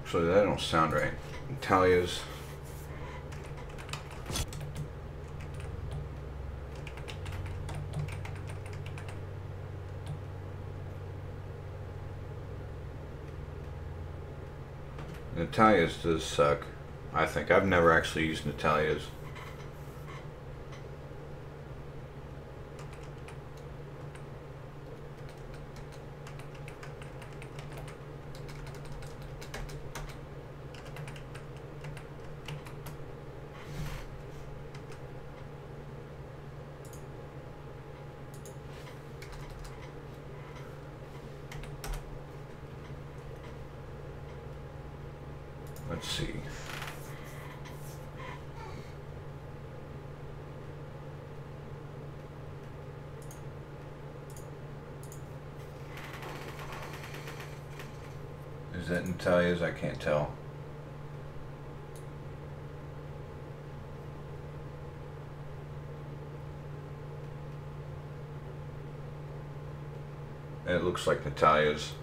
Actually, that don't sound right. Natalia's. Natalia's does suck, I think. I've never actually used Natalia's. Let's see. Is that Natalia's? I can't tell. It looks like Natalia's.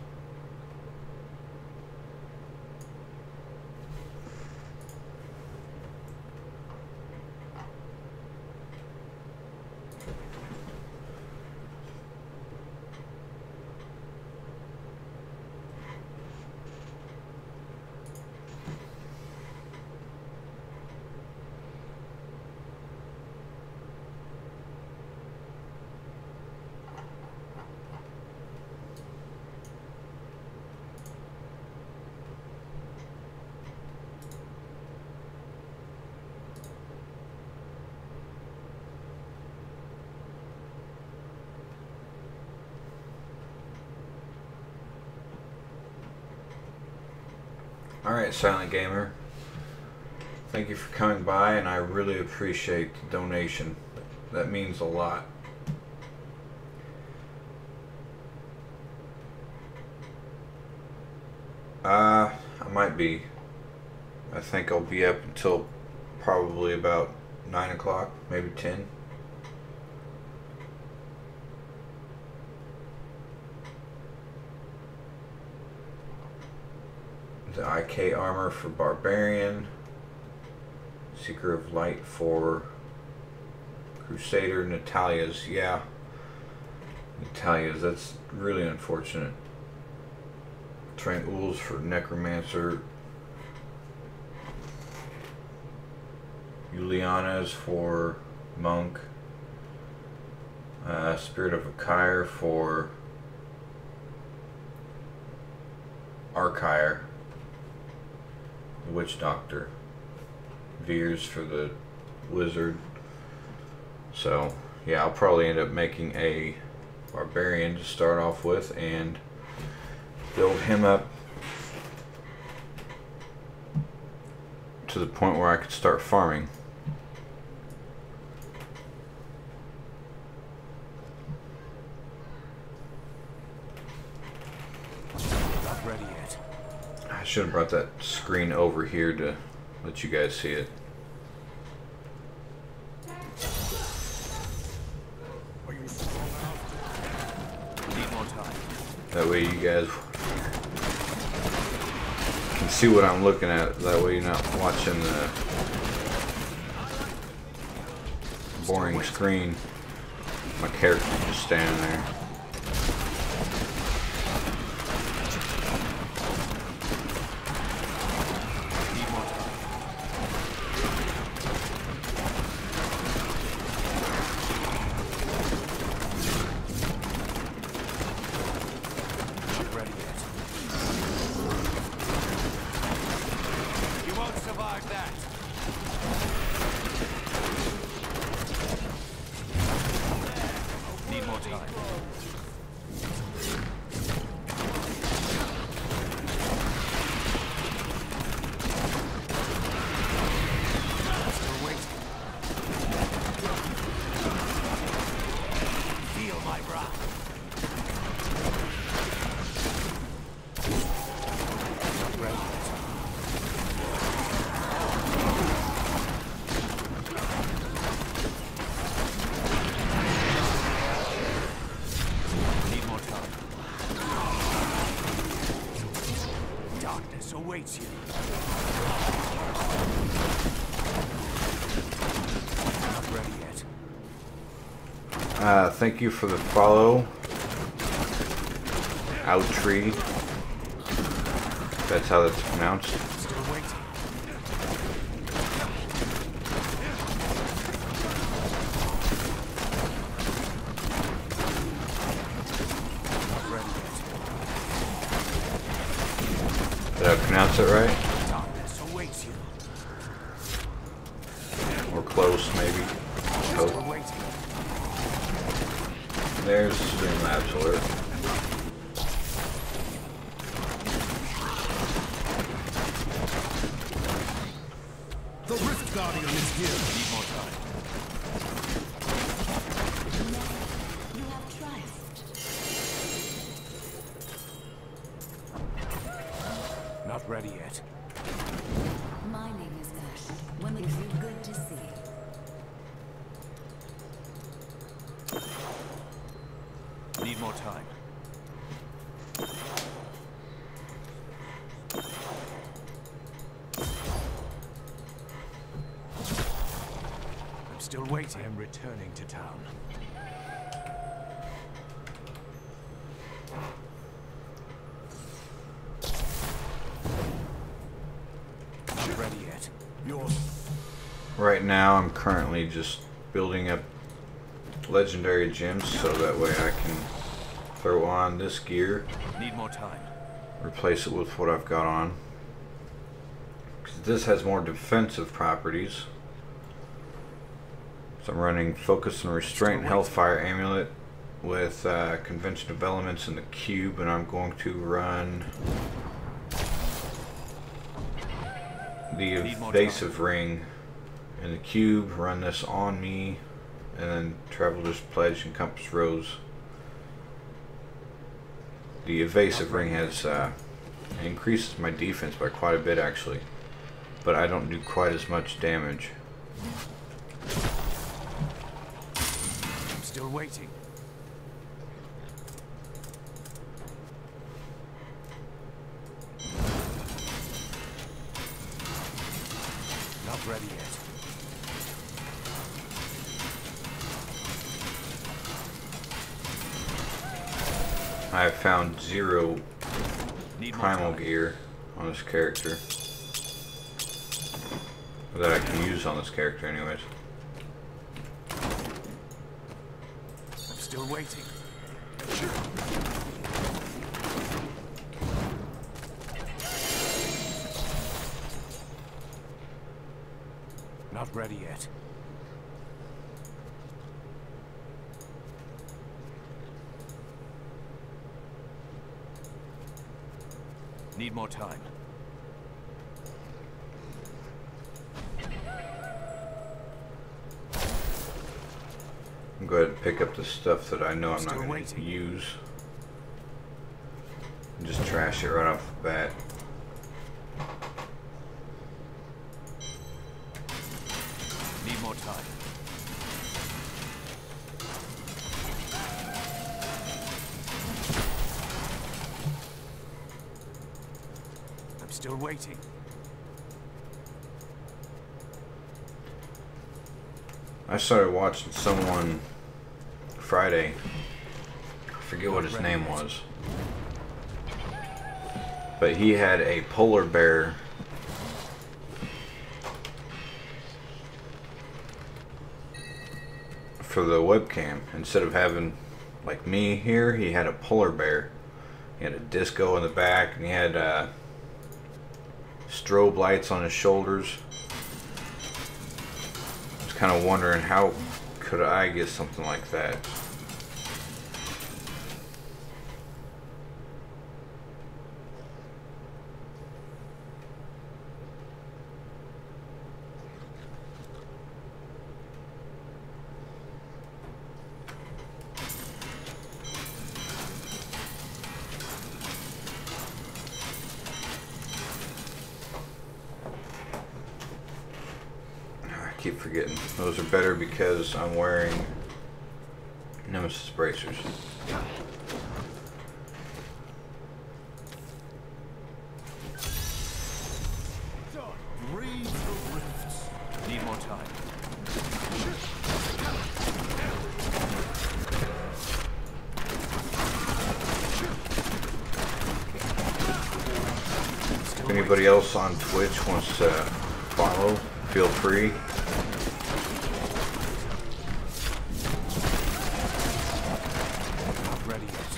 Alright, Silent Gamer. Thank you for coming by, and I really appreciate the donation. That means a lot. I might be. I think I'll be up until probably about 9 o'clock, maybe 10. The IK armor for barbarian, Seeker of Light for crusader, Natalia's. Yeah, Natalia's. That's really unfortunate. Train Ools for necromancer, Juliana's for monk, Spirit of Akire for Archire, the Witch Doctor, Veers for the Wizard. So yeah, I'll probably end up making a barbarian to start off with and build him up to the point where I could start farming. Not ready yet. I should have brought that screen over here to let you guys see it. Are you strong enough? Need more time. That way you guys can see what I'm looking at. That way you're not watching the boring screen. My character just standing there. Awaits you. Not ready yet. Thank you for the follow. Outree. That's how that's pronounced. Still waiting. Not ready yet. Did I pronounce it right? Darkness awaits you. Or close, maybe. Still Oh, waiting. there's the Streamlabs alert. The Rift Guardian is here. Need more time. You have triumphed. Not ready yet. My name is Ash. One that is good to see. Need more time. I'm still waiting. I am returning to town. Not ready yet. Yours. Right now I'm currently just building up legendary gems so that way I can throw on this gear, Need more time. replace it with what I've got on. 'Cause this has more defensive properties. So I'm running Focus and Restraint Hellfire Amulet with Convention of Elements in the cube, and I'm going to run the Evasive Ring in the cube, run this on me, and then Traveler's Pledge and Compass Rose. The Evasive Ring has increases my defense by quite a bit actually, but I don't do quite as much damage. I'm still waiting. Not ready yet. I have found 0 Need more primal time. gear on this character. That I can use on this character anyways. I'm still waiting. Not ready yet. Need more time. I'm going to pick up the stuff that I know I'm not Still going to waiting. use. And just trash it right off the bat. Need more time. I'm still waiting. I started watching someone Friday. I forget what his name was. But he had a polar bear for the webcam. Instead of having, like me here, he had a polar bear. He had a disco in the back, and he had strobe lights on his shoulders. I was kind of wondering, how could I get something like that? I keep forgetting. Those are better because I'm wearing Nemesis bracers. Breathe the rifts. Need more time. If anybody else on Twitch wants to follow, feel free. Not ready yet.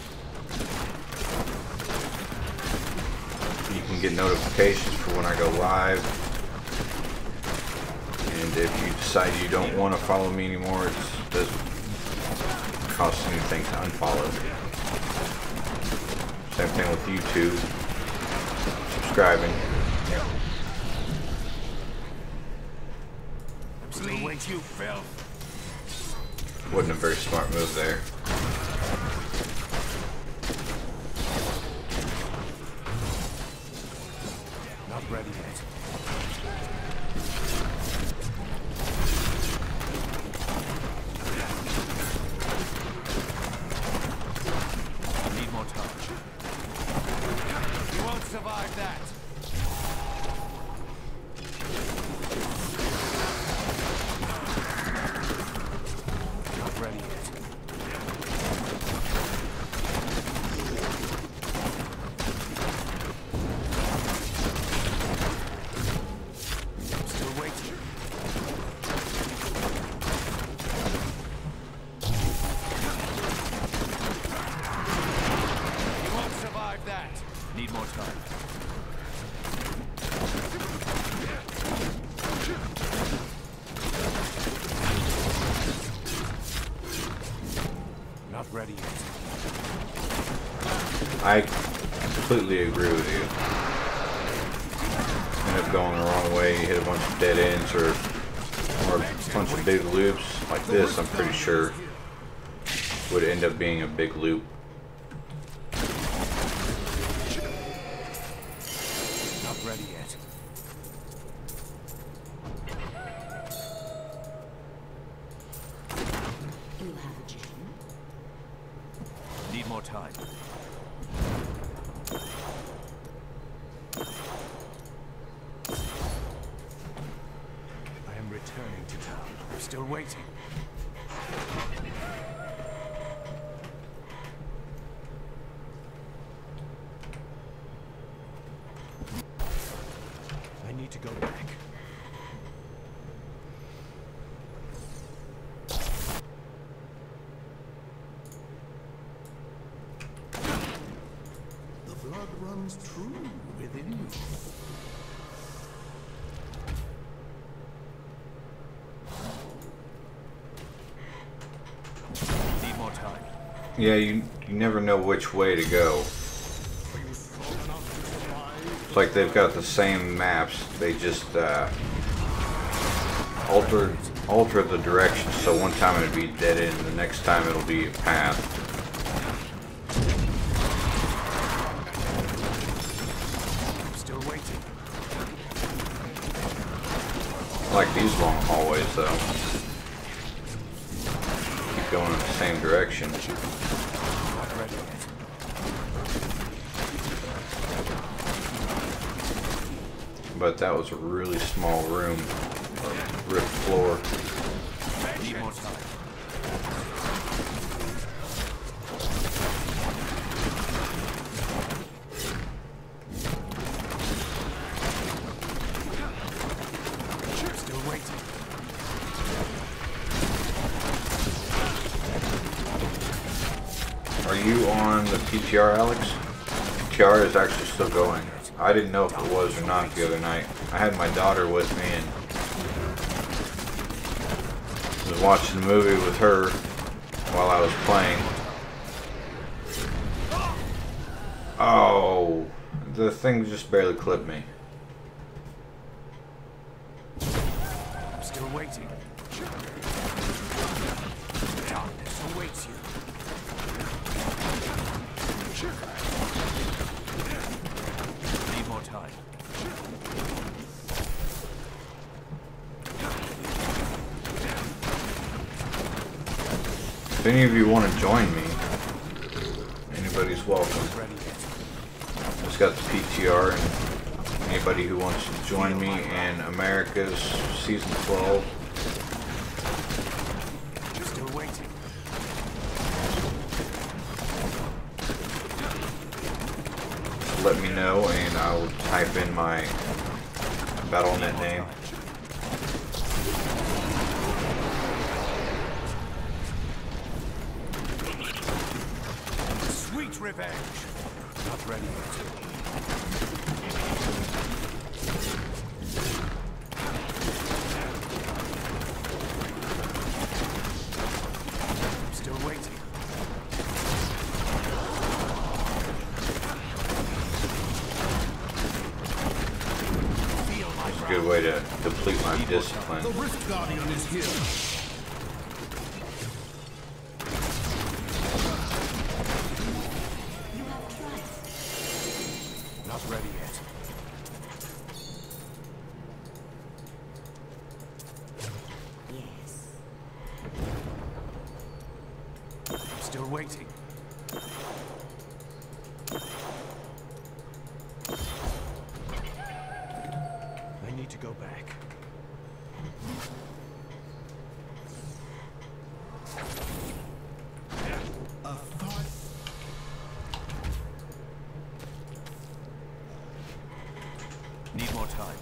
You can get notifications for when I go live. And if you decide you don't want to follow me anymore, it doesn't cost anything to unfollow. Same thing with YouTube. Subscribing. I'm still waiting. You filth. Wasn't a very smart move there. Not ready yet. Need more time. You won't survive that. Not ready yet. I'm still waiting. You won't survive that. Need more time. Not ready yet. I completely agree with you. End up going the wrong way, you hit a bunch of dead ends or a bunch of big loops like this. I'm pretty sure would end up being a big loop. Not ready yet. You have a gem. Need more time. I am returning to town. I'm still waiting. I need to go back. sounds true within you. Need more time. Yeah, you never know which way to go. Are you strong enough to survive? It's like they've got the same maps. They just alter the direction. So one time it'll be dead end, the next time it'll be a path. Still waiting. I like these long hallways though. Keep going in the same direction. Not ready yet. But that was a really small room, or rift floor. Need more time. Still waiting. Are you on the PTR, Alex? PTR is actually still going. I didn't know if it was or not the other night. I had my daughter with me and was watching the movie with her while I was playing. Oh, the thing just barely clipped me. Still waiting. Darkness awaits you. Need more time. If any of you want to join me, anybody's welcome. Ready yet. Just got the PTR, and anybody who wants to join me in America's Season 12, Still waiting. let me know and I'll type in my Battle.net name. Sweet revenge. Not ready yet. Still waiting. Feel my It's a good way to deplete my discipline. The Rift Guardian is here. Not ready yet. Yes. Still waiting. I need to go back. A thought. Need more time.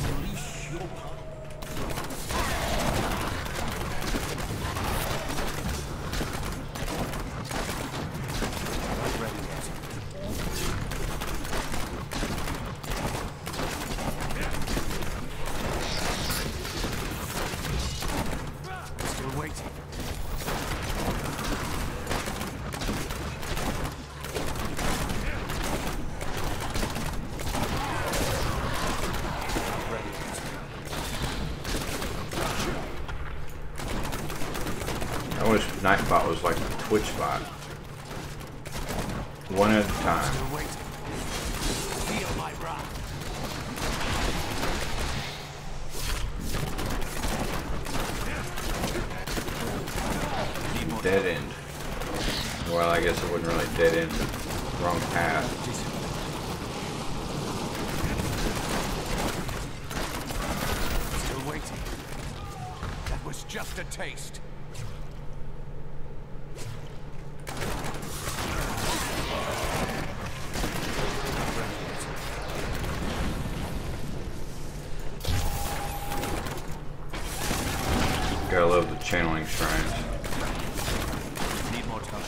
Unleash your power. Not ready yet. Still waiting. Not ready yet. I wish Nightbot was like the Twitch bot. One at a time. Still waiting. Feel my wrath. Need more Dead end. Well, I guess it wouldn't really dead end, but wrong path. Still waiting. That was just a taste. Gotta love the channeling shrines. Need more time.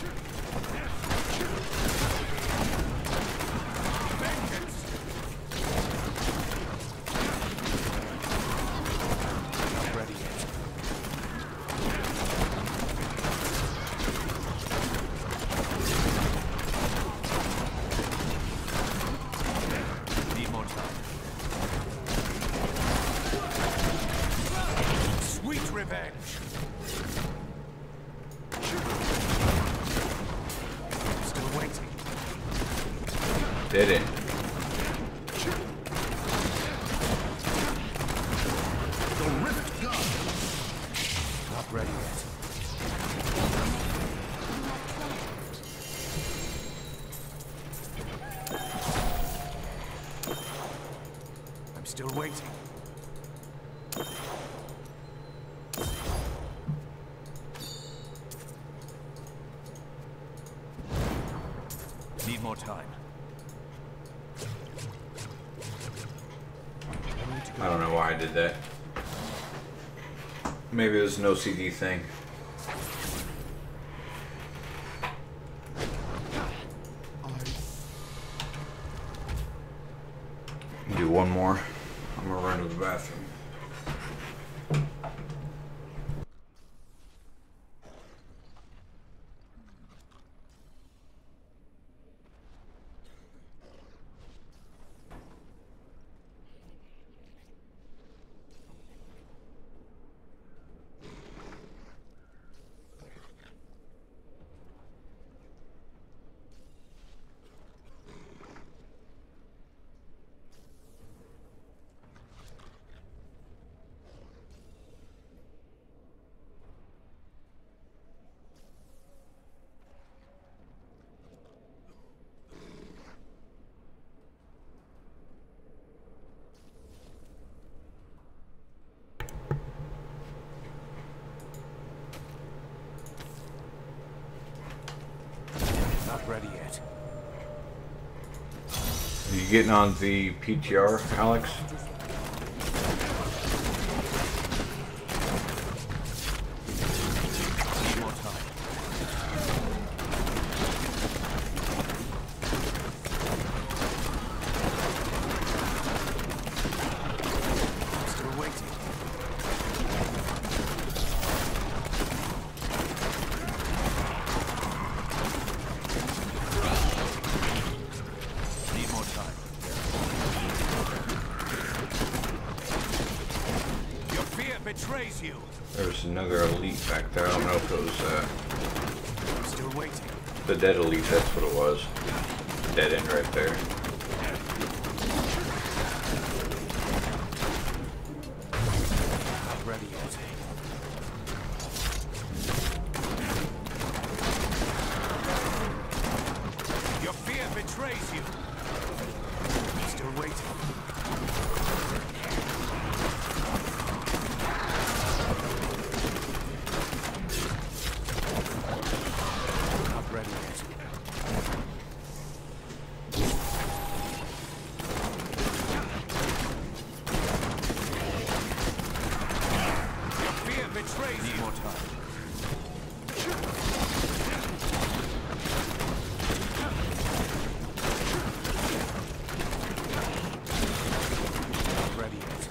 revenge. Still waiting. Didn't. The Rift God. Not ready yet. I'm still waiting. Need more time. I don't know why I did that. Maybe it was an OCD thing. Do one more. I'm gonna run to the bathroom. Not ready yet. Are you getting on the PTR, Alex? Need more time. Still waiting. Need more time. Your fear betrays you. There's another elite back there. I don't know if it was I'm still waiting. the dead elite. That's what it was. Dead end right there. Not ready yet. Your fear betrays you. Still waiting. Not ready yet. Your fear betrays you. Need more time. Not ready yet.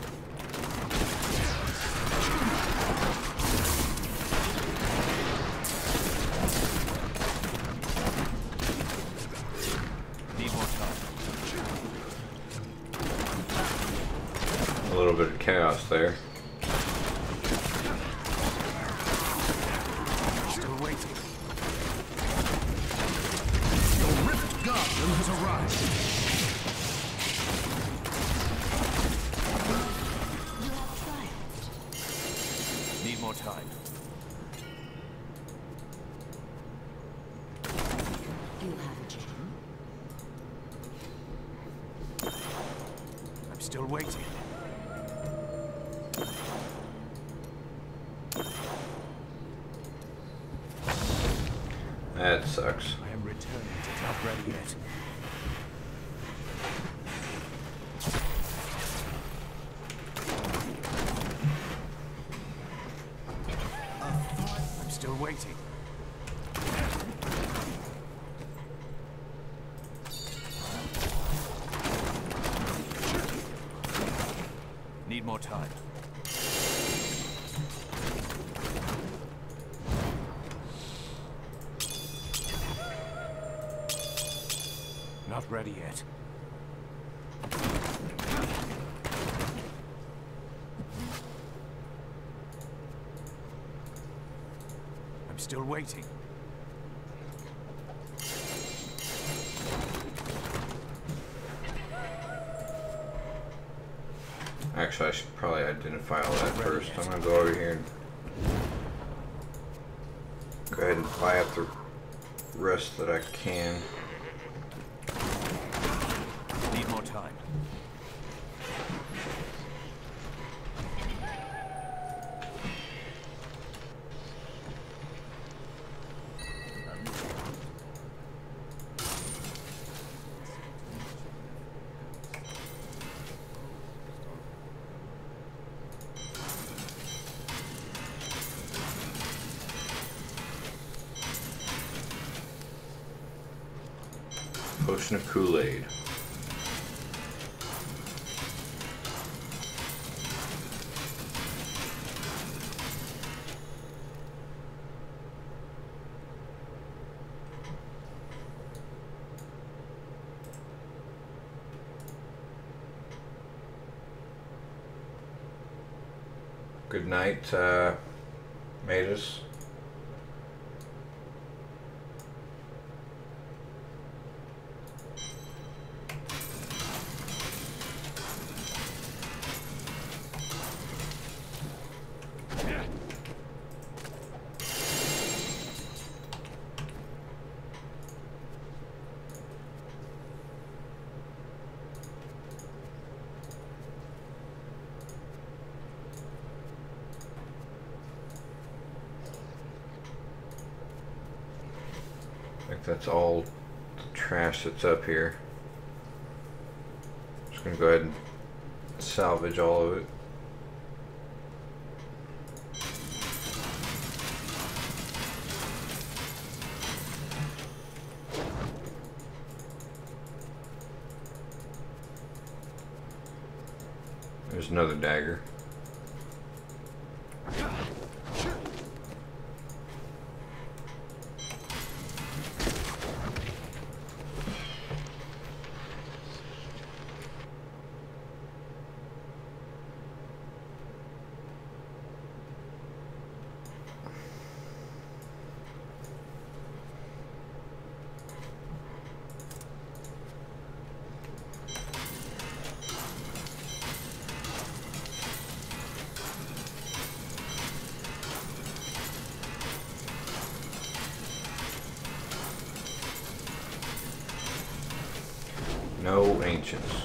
Need more time. A little bit of chaos there. Still waiting. The Rift Goblin has arrived. You have triumphed. Need more time. You have a gem. I'm still waiting. That sucks. I am returning to not ready yet. I'm still waiting. Need more time. Not ready yet. I'm still waiting. Actually, I should probably identify all that first. I'm gonna go over here and go ahead and buy up the rest that I can. Need more time. Potion of Kool-Aid. Good night, Matus. I think that's all the trash that's up here. Just gonna go ahead and salvage all of it. There's another dagger. No ancients.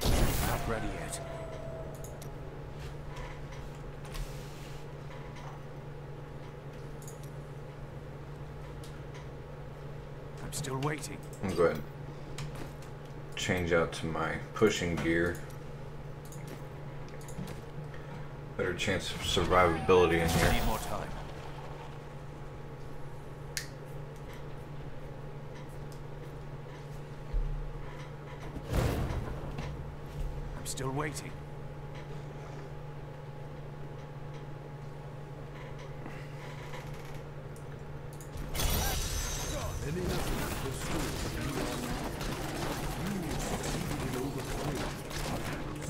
Not ready yet. I'm still waiting. I'm going to go ahead and change out to my pushing gear. Better chance of survivability in here. Need more time. I'm still waiting.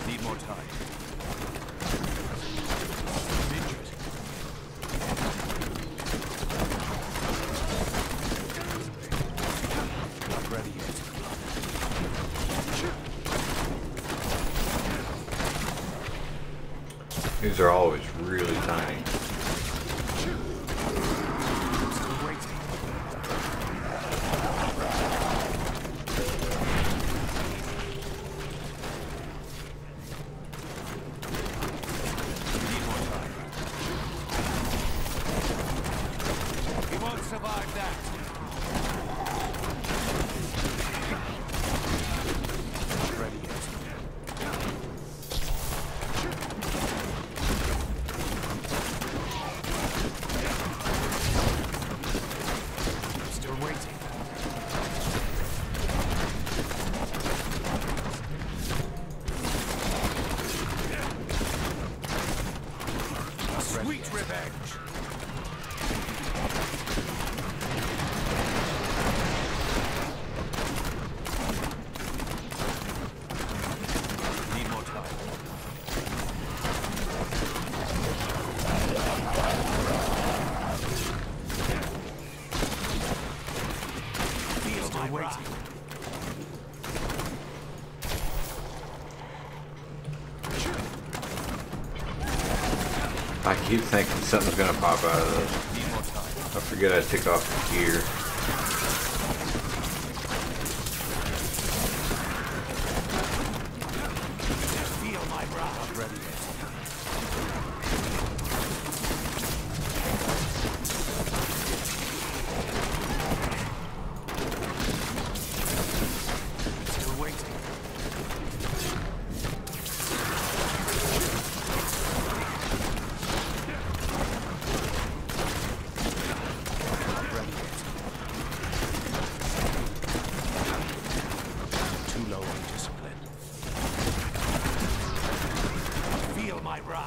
Need more time. Injured. Not ready yet. These are always really tiny. Still waiting. Need more time. We won't survive that. Not ready yet. I keep thinking something's gonna pop out of this. I forget I took off the gear. Feel my wrath. Ready. Still waiting.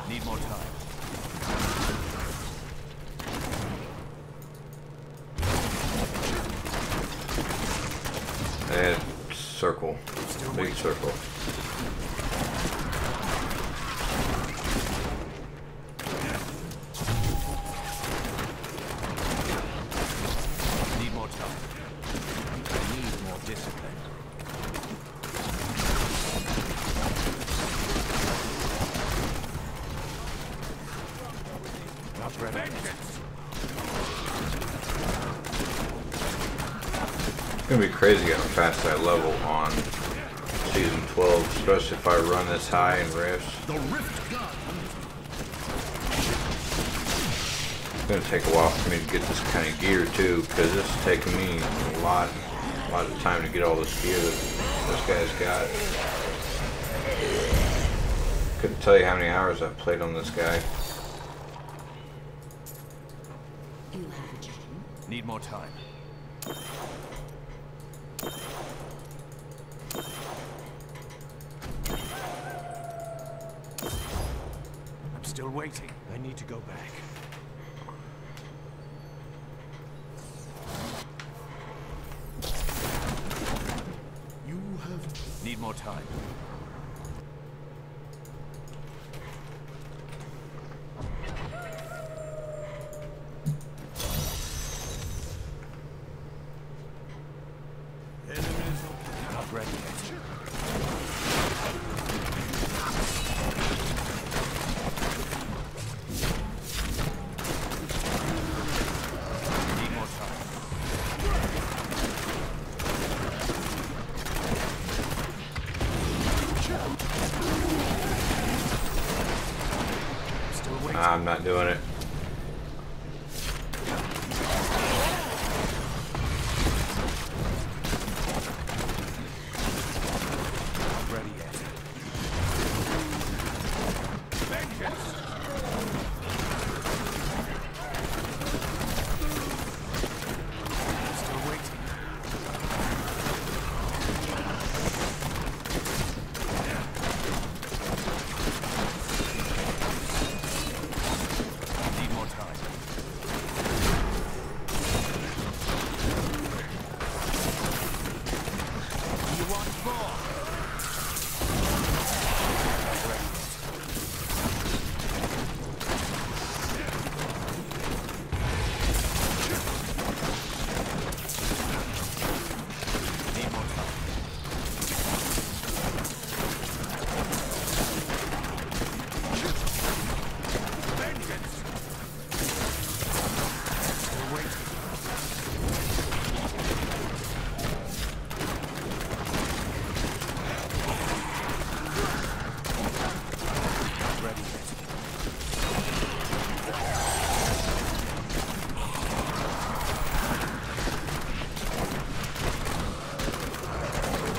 Need more time. And circle. Big circle. Need more time. I need more discipline. It's gonna be crazy how fast I level on season 12, especially if I run this high in rifts. It's gonna take a while for me to get this kind of gear too, because this is taking me a lot of time to get all this gear that this guy's got. Couldn't tell you how many hours I've played on this guy. Need more time. I'm still waiting. I need to go back. You have... Need more time. Not ready yet. Need more time. Still waiting. I'm not doing it.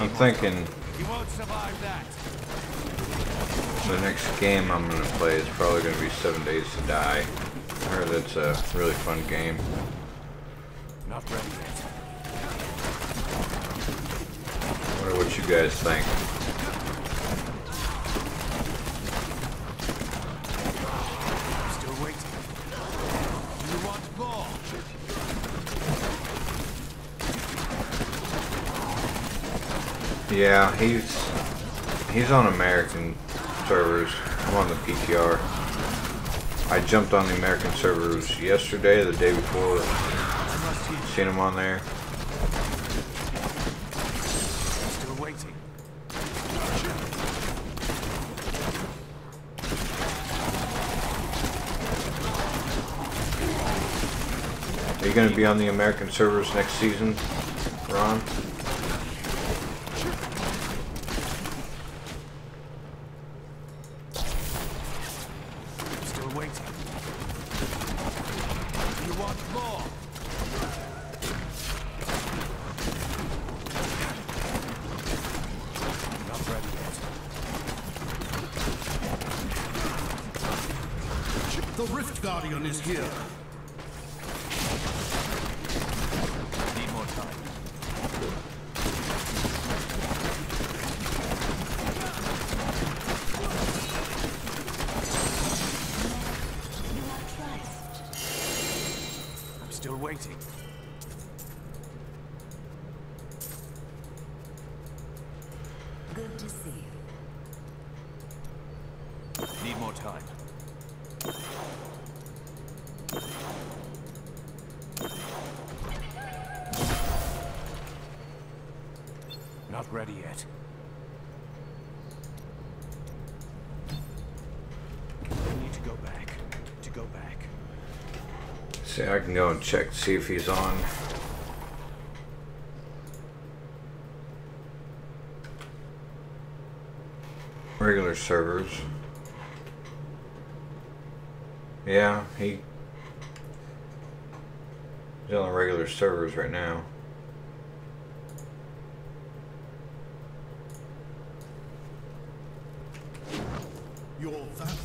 I'm thinking You won't survive that. the next game I'm going to play is probably going to be 7 Days to Die. I heard it's a really fun game. Not ready yet. I wonder what you guys think. Still waiting. You want more? Yeah, he's on American servers. I'm on the PTR. I jumped on the American servers yesterday, the day before. Seen him on there. Still waiting. you going to be on the American servers next season, Ron? Still waiting. You want more? Not ready yet. The Rift Guardian is here. Need more time. I'm still waiting. Good to see you. Need more time. Not ready yet. I need to go back. To go back. See, I can go and check to see if he's on. Regular servers. Yeah, he's on regular servers right now. You're that.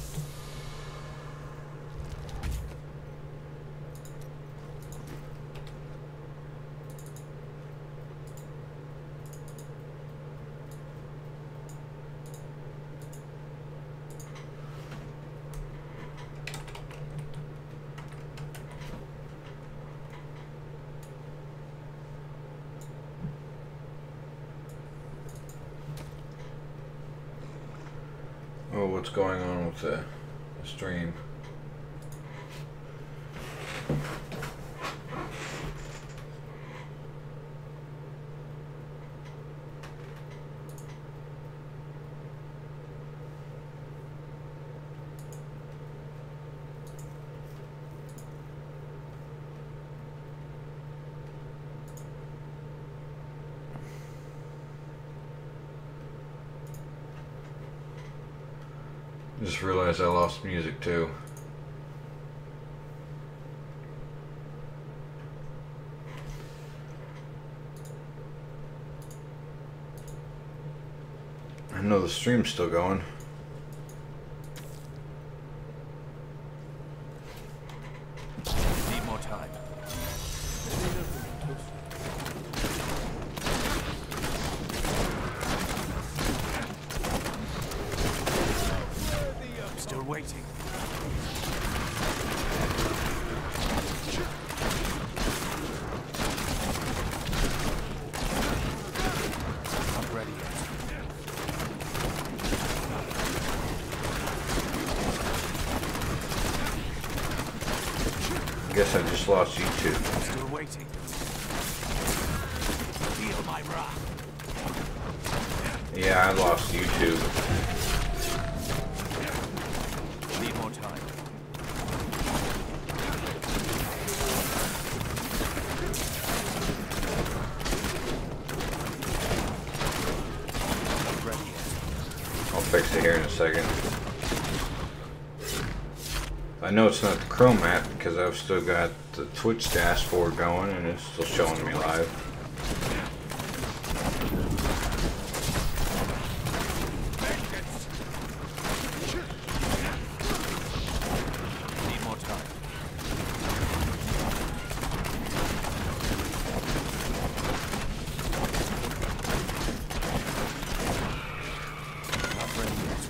Oh, what's going on with the stream? Just realized I lost music too. I know the stream's still going. Need more time. I'm still waiting. Not ready yet. Guess I just lost YouTube. I'm still waiting. Feel my wrath. Yeah, I lost YouTube. Need more time. Not ready yet. I'll fix it here in a second. I know it's not the Chrome app because I've still got the Twitch dashboard going and it's still showing me live. Need more time. Not ready yet.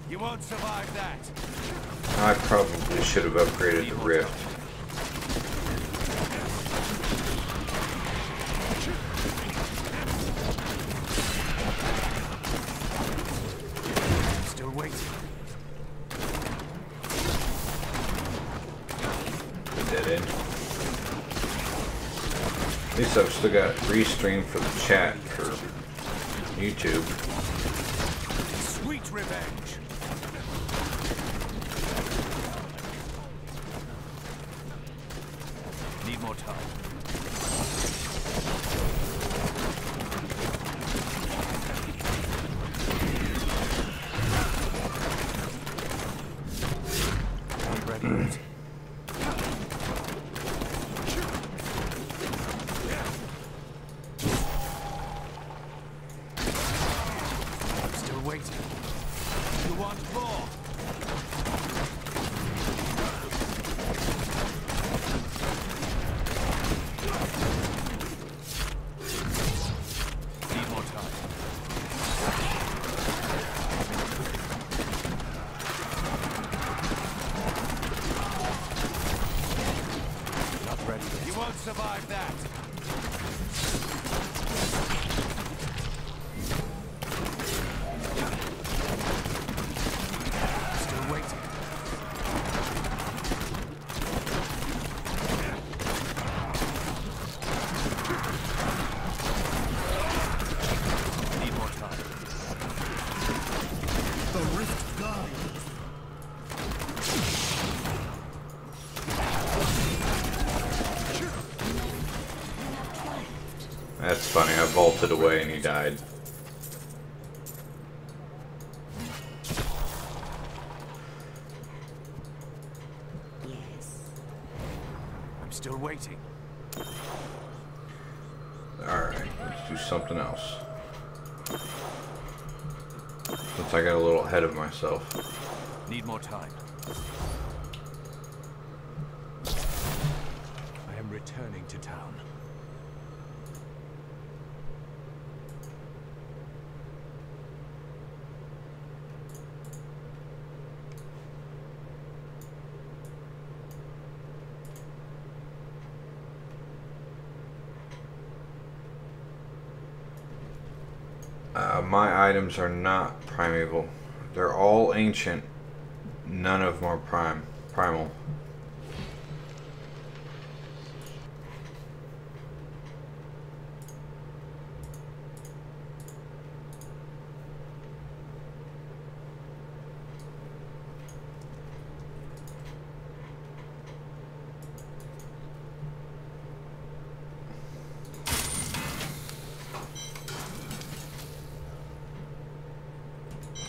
You won't survive that. I probably should have upgraded the Rift. Still waiting. Dead end. At least I've still got restream for the chat for YouTube. Sweet revenge. Need more time. Ready. I'm still waiting. You want more? Need more time. Not ready yet. You won't survive that. Still waiting. Need more time. The rift guide. That's funny. I vaulted away and he died. Yes. I'm still waiting. Alright, let's do something else. Since I got a little ahead of myself. Need more time. I am returning to town. My items are not primeval. They're all ancient. None of them are primal.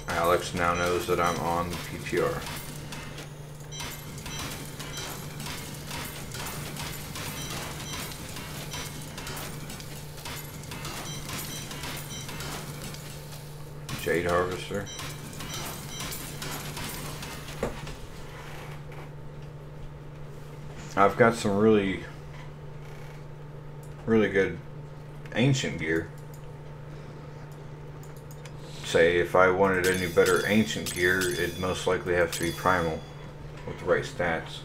Alex now knows that I'm on the PTR. Jade Harvester. I've got some really good ancient gear. Say if I wanted any better ancient gear, it'd most likely have to be primal with the right stats.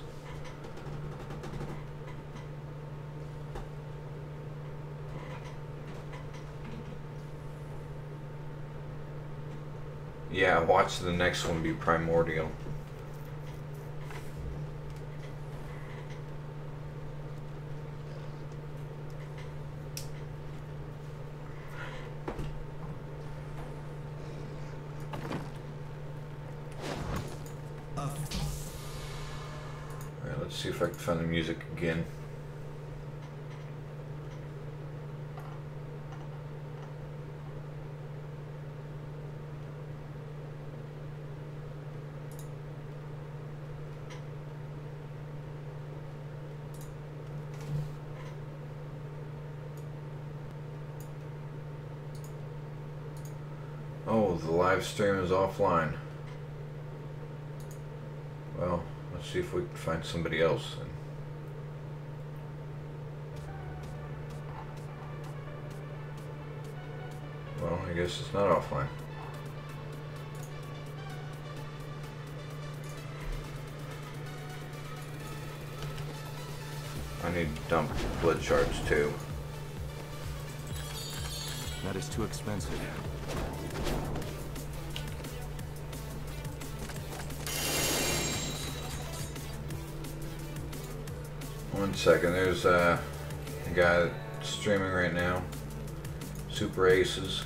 Yeah, watch the next one be primordial. Alright, let's see if I can find the music again. Oh, the live stream is offline. Well, let's see if we can find somebody else then. Well, I guess it's not offline. I need to dump blood shards too. That is too expensive. One second, there's a guy that's streaming right now. Super Aces.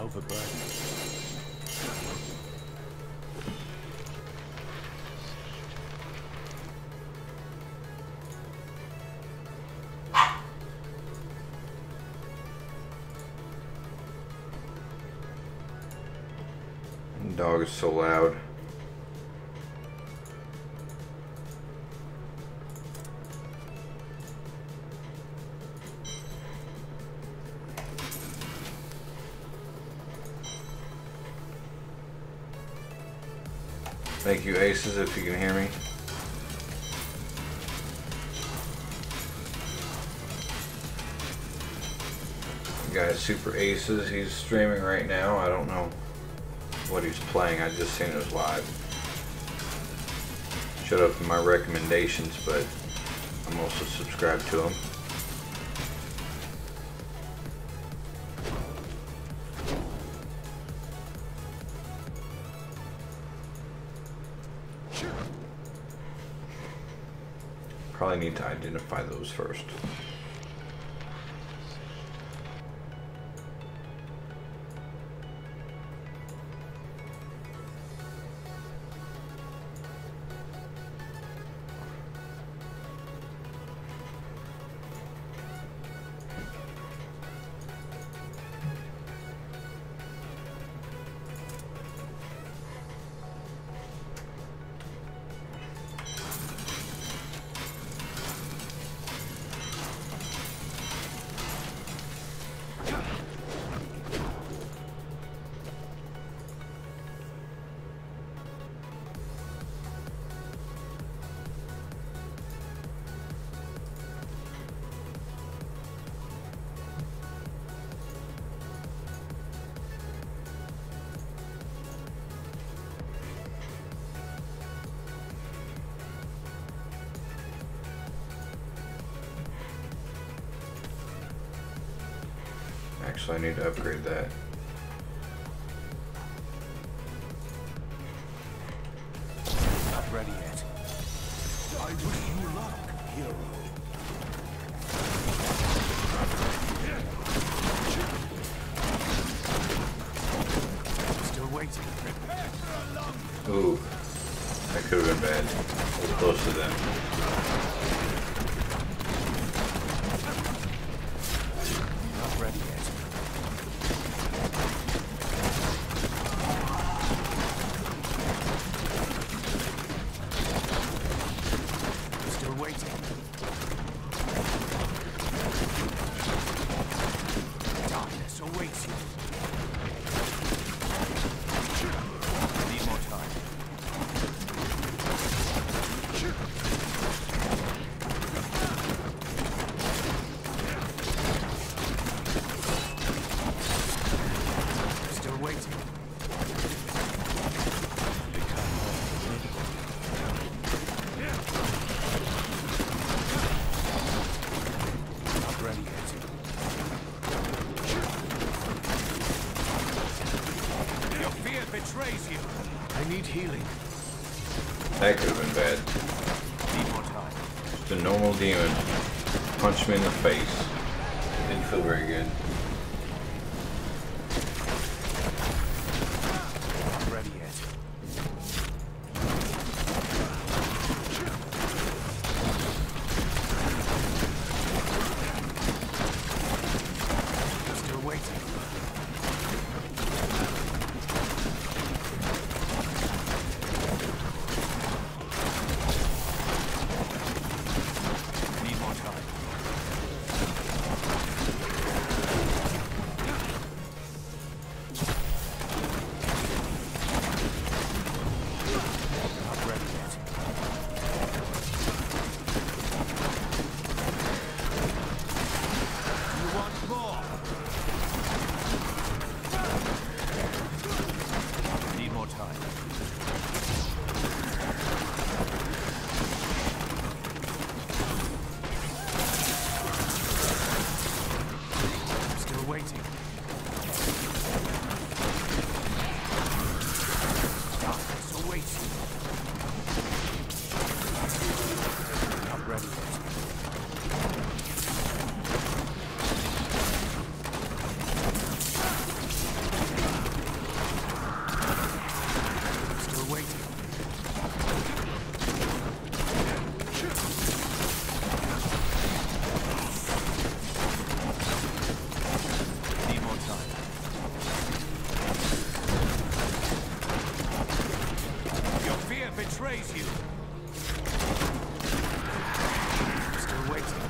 overburdened. The dog is so loud. Thank you, Aces, if you can hear me. The guy is Super Aces. He's streaming right now. I don't know what he's playing. I just seen it was live. Showed up in my recommendations, but I'm also subscribed to him. Probably need to identify those first. Actually, I need to upgrade that. Not ready yet. I wish you luck, hero. Still waiting. Prepare for a long... Ooh, that could have been bad. We're close to them. Not ready yet. Still waiting. Darkness awaits you. Need more time. Still waiting. Not ready yet. Your fear betrays you. I need healing. That could have been bad. Need more time. Just a normal demon. Punched me in the face. Didn't feel very good. Not ready yet. Still waiting. Need more time. betrays you. Still waiting.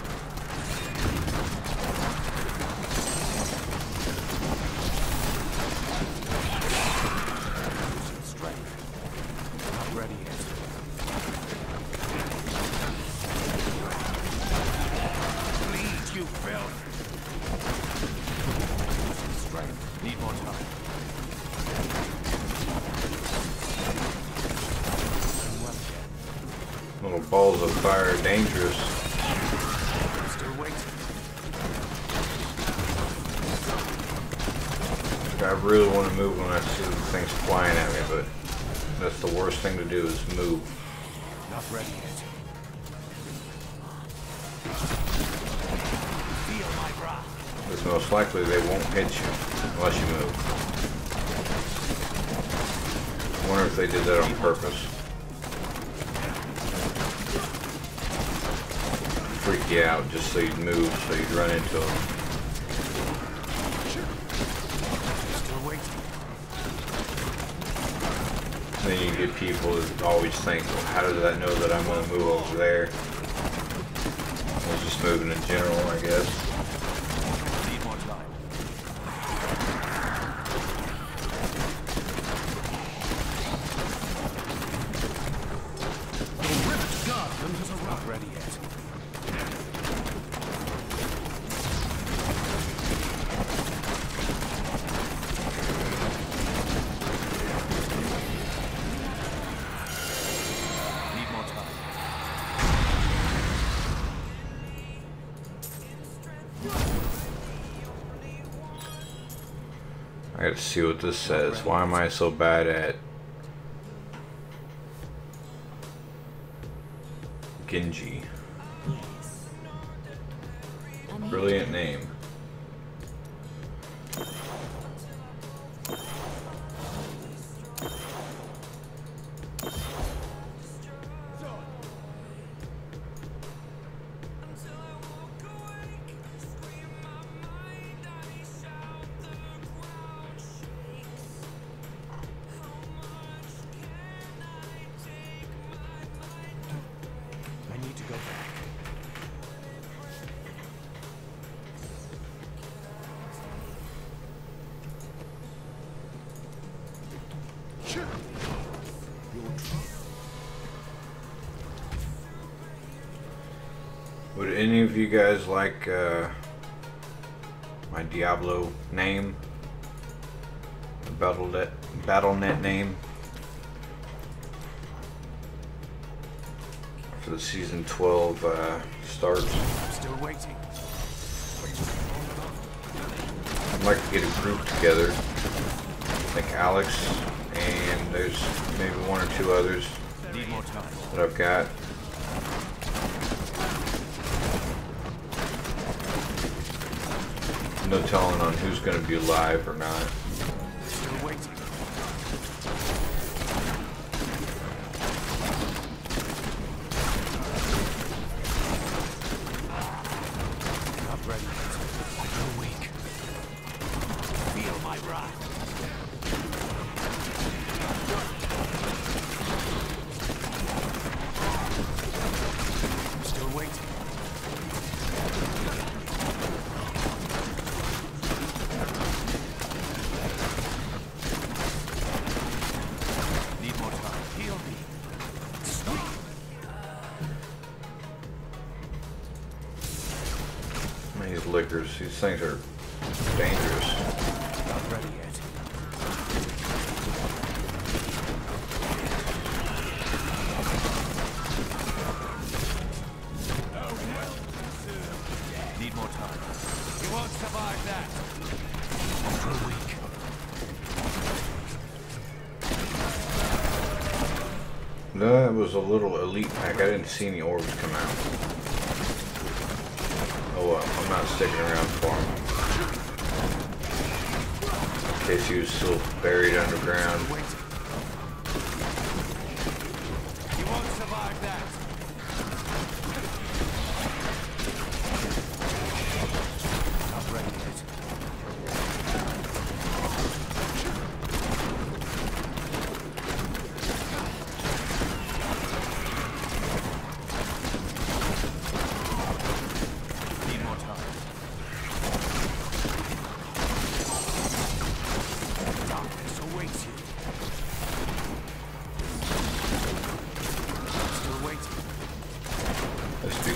Strength. Not ready yet. Bleed, you filth. Strength. Need more time. Little balls of fire are dangerous. Still waiting. I really want to move when I see the things flying at me, but that's the worst thing to do is move. Not ready yet. Feel my wrath. Because most likely they won't hit you unless you move. I wonder if they did that on purpose. Freak you out just so you'd move, so you'd run into them. Still waiting. And then you get people that always think, well, how does that know that I'm going to move over there? I was just moving in general, I guess. Need more time. The rift garden has arrived. Not ready yet. Need more time. I gotta see what this says. Why am I so bad at Genji? Brilliant name. I need to go back. Would any of you guys like my Diablo name? The Battle.net name? For the season 12 starts. I'm still waiting. I'd like to get a group together. Like Alex, and there's maybe one or two others Need more time. that I've got. No telling on who's going to be live or not. Still waiting. Not ready yet. I feel weak. Feel my wrath. I'm still waiting. Need more time. Heal me. These liquors, these things are dangerous. Not ready yet. Need more time. You won't survive that. For a week. That was a little elite pack. I didn't see any orbs come out. Oh well, I'm not sticking around for him. In case he was still buried underground. Waiting. You won't survive that. Not ready yet.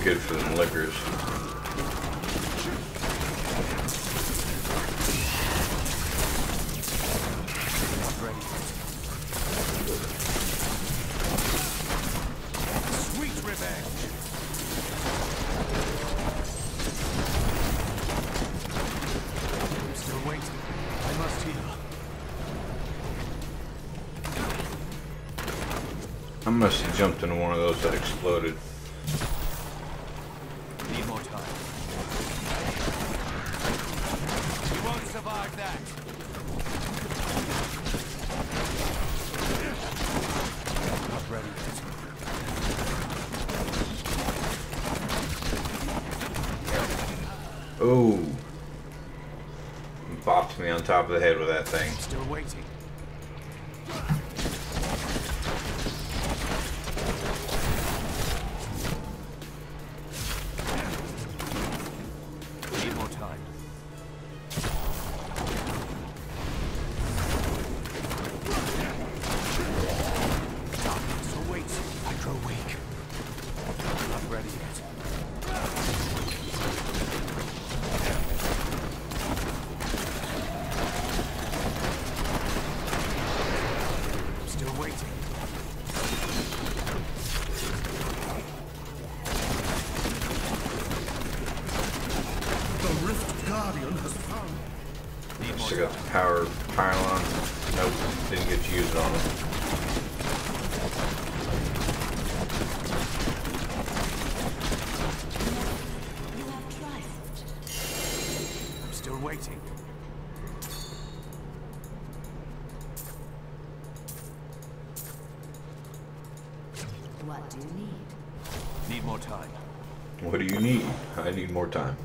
good for them liquors. Sweet revenge. I'm still waiting. I must heal. I must have jumped into one of those that exploded. Need more time. You won't survive that. Not ready yet. Oh, bopped me on top of the head with that thing. Still waiting. Need more time. So wait. I grow weak. Not ready yet. Still waiting. The Rift Guardian has found. Need more Still got time. the power pylon. Nope, didn't get to use it on him. You have triumphed. I'm still waiting. What do you need? Need more time. What do you need? I need more time.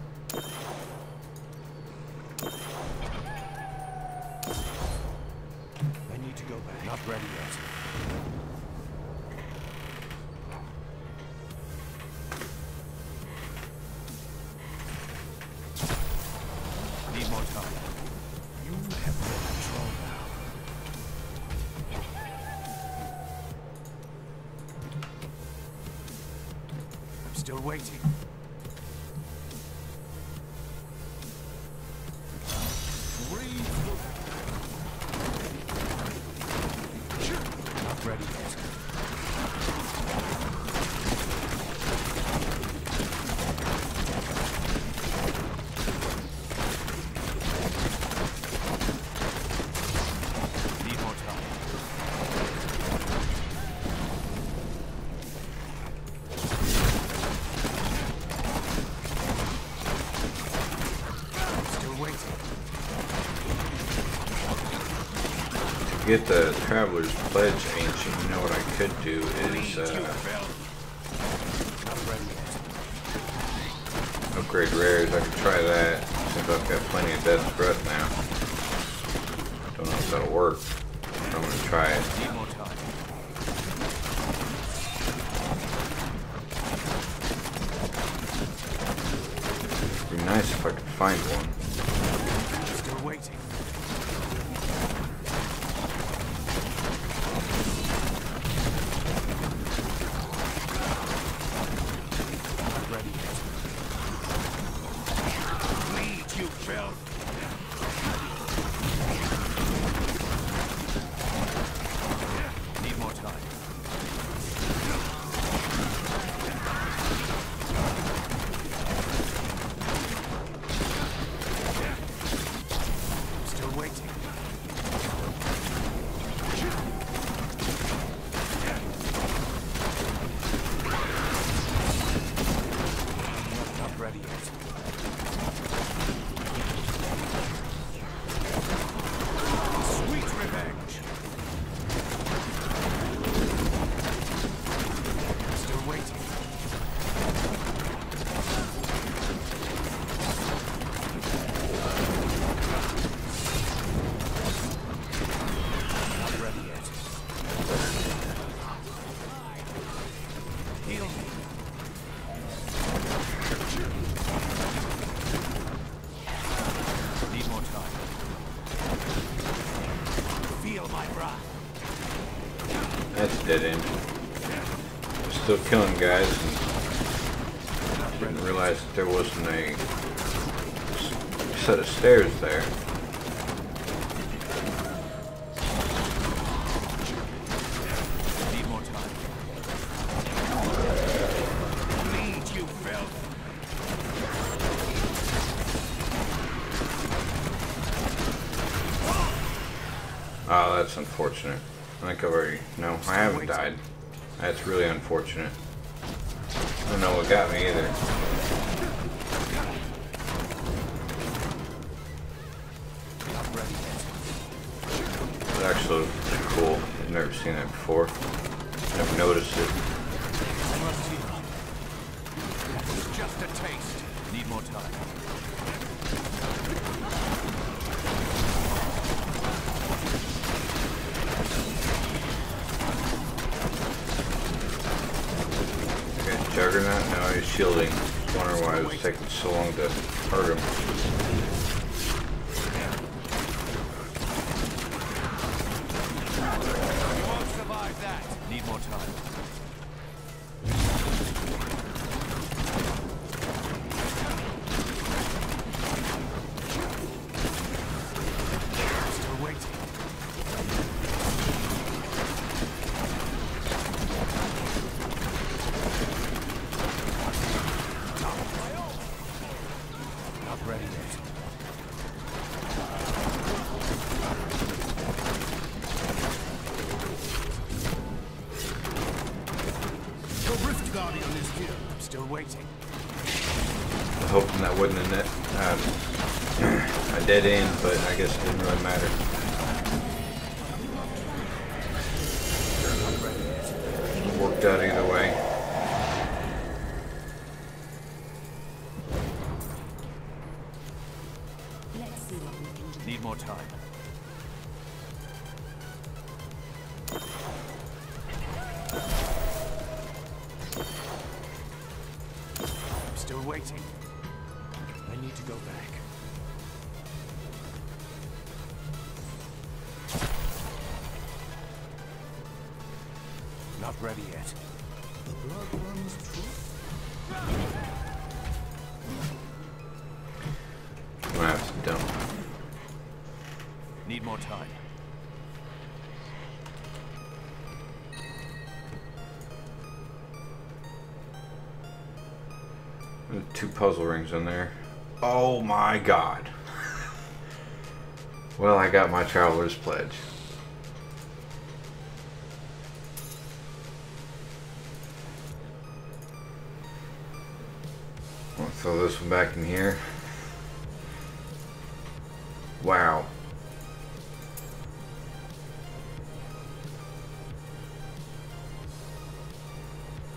I need to go back. Not ready yet. Need more time. You have no control now. I'm still waiting. Not ready yet. Need more time. Still waiting. To get the Traveler's Pledge Ancient, you know what I could do is Not ready yet. upgrade rares. I could try that since I've got plenty of Death's Breath now. Don't know if that'll work. I'm gonna try it. Need more time. It'd be nice if I could find one. Still waiting. Not ready yet. Bleed, you filth! Need more time. Still waiting. Not ready yet. Sweet revenge. Still waiting. Not ready yet. Heal me. Need more time. Feel my wrath. That's a dead end. Still killing guys and Didn't realize that there wasn't a set of stairs there. Need more time. Lead, you filth. Oh, that's unfortunate. I think I've already... No, I haven't died. That's really unfortunate. I don't know what got me either. Not ready yet. It's actually pretty cool. I've never seen that before. Never noticed it. I must heal. That's just a taste. Need more time. Juggernaut, now he's shielding. Wondering why it was taking so long to hurt him. You won't survive that. Need more time. Still waiting. Ready yet. The Rift Guardian is here. I'm still waiting. I was hoping that wasn't a dead end, but I guess it didn't really matter. It worked out either way. Need more time. I'm still waiting. I need to go back. Not ready yet. The blood runs true. I'm gonna have to dump. Need more time. There's 2 puzzle rings in there. Oh my god. Well, I got my Traveler's Pledge. I'll throw this one back in here. Wow.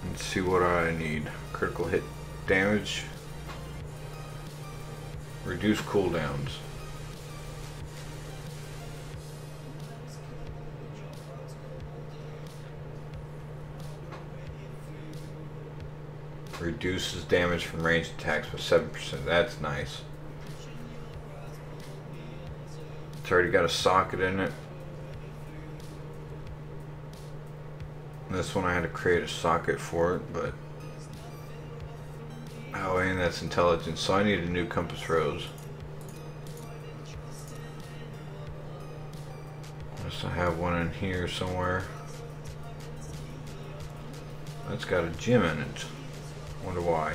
Let's see what I need. Critical hit damage. Reduce cooldowns. Reduces damage from ranged attacks by 7%. That's nice. It's already got a socket in it. This one I had to create a socket for it, but oh, and that's intelligence, so I need a new compass rose. Unless I have one in here somewhere. That's got a gem in it. Wonder why.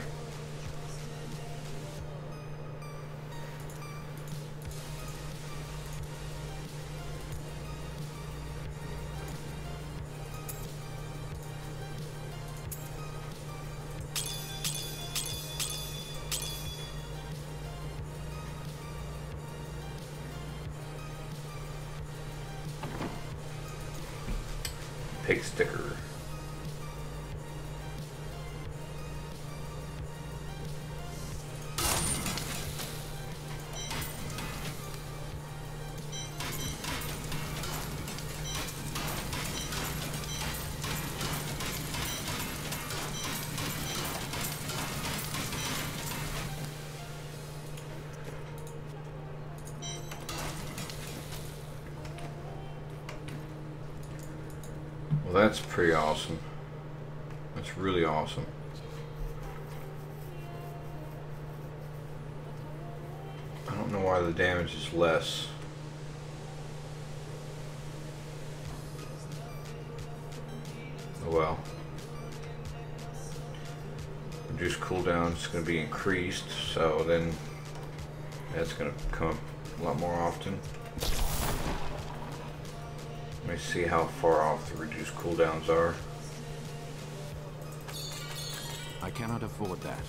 Pig sticker. Well, that's pretty awesome. That's really awesome. more, the damage is less. Oh well. Reduced cooldown is going to be increased, so then that's going to come up a lot more often. Let me see how far off the reduced cooldowns are. I cannot afford that.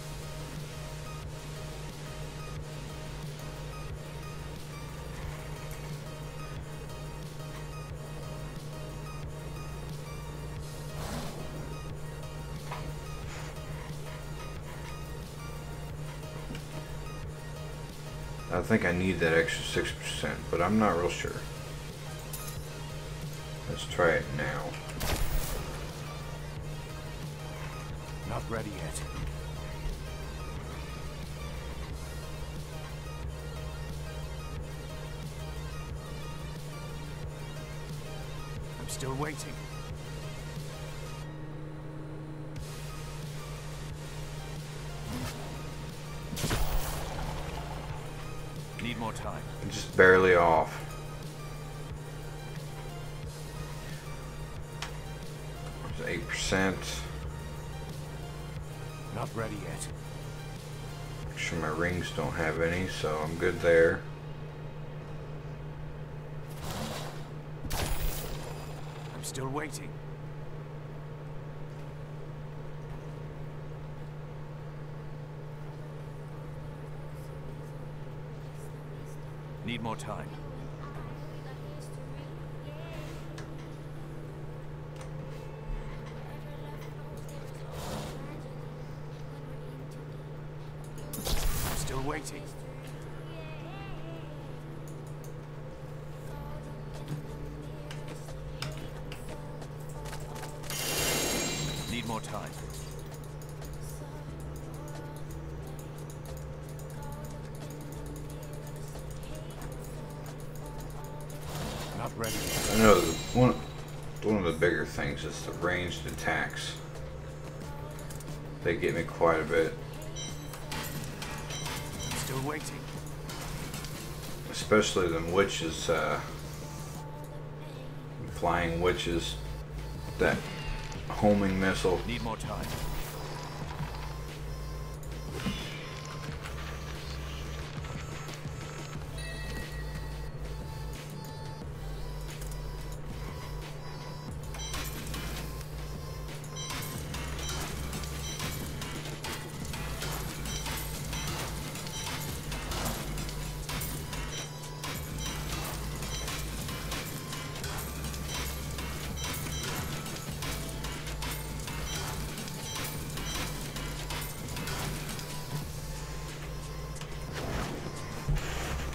I think I need that extra 6%, but I'm not real sure. Let's try it now. Not ready yet. I'm still waiting. Need more time. I'm just barely off. There's 8%. Not ready yet. Make sure my rings don't have any, so I'm good there. I'm still waiting. Need more time. I'm still waiting. Need more time. Not ready. I know one of the bigger things is the ranged attacks. They get me quite a bit. I'm still waiting. Especially them witches, flying witches, that homing missile. Need more time.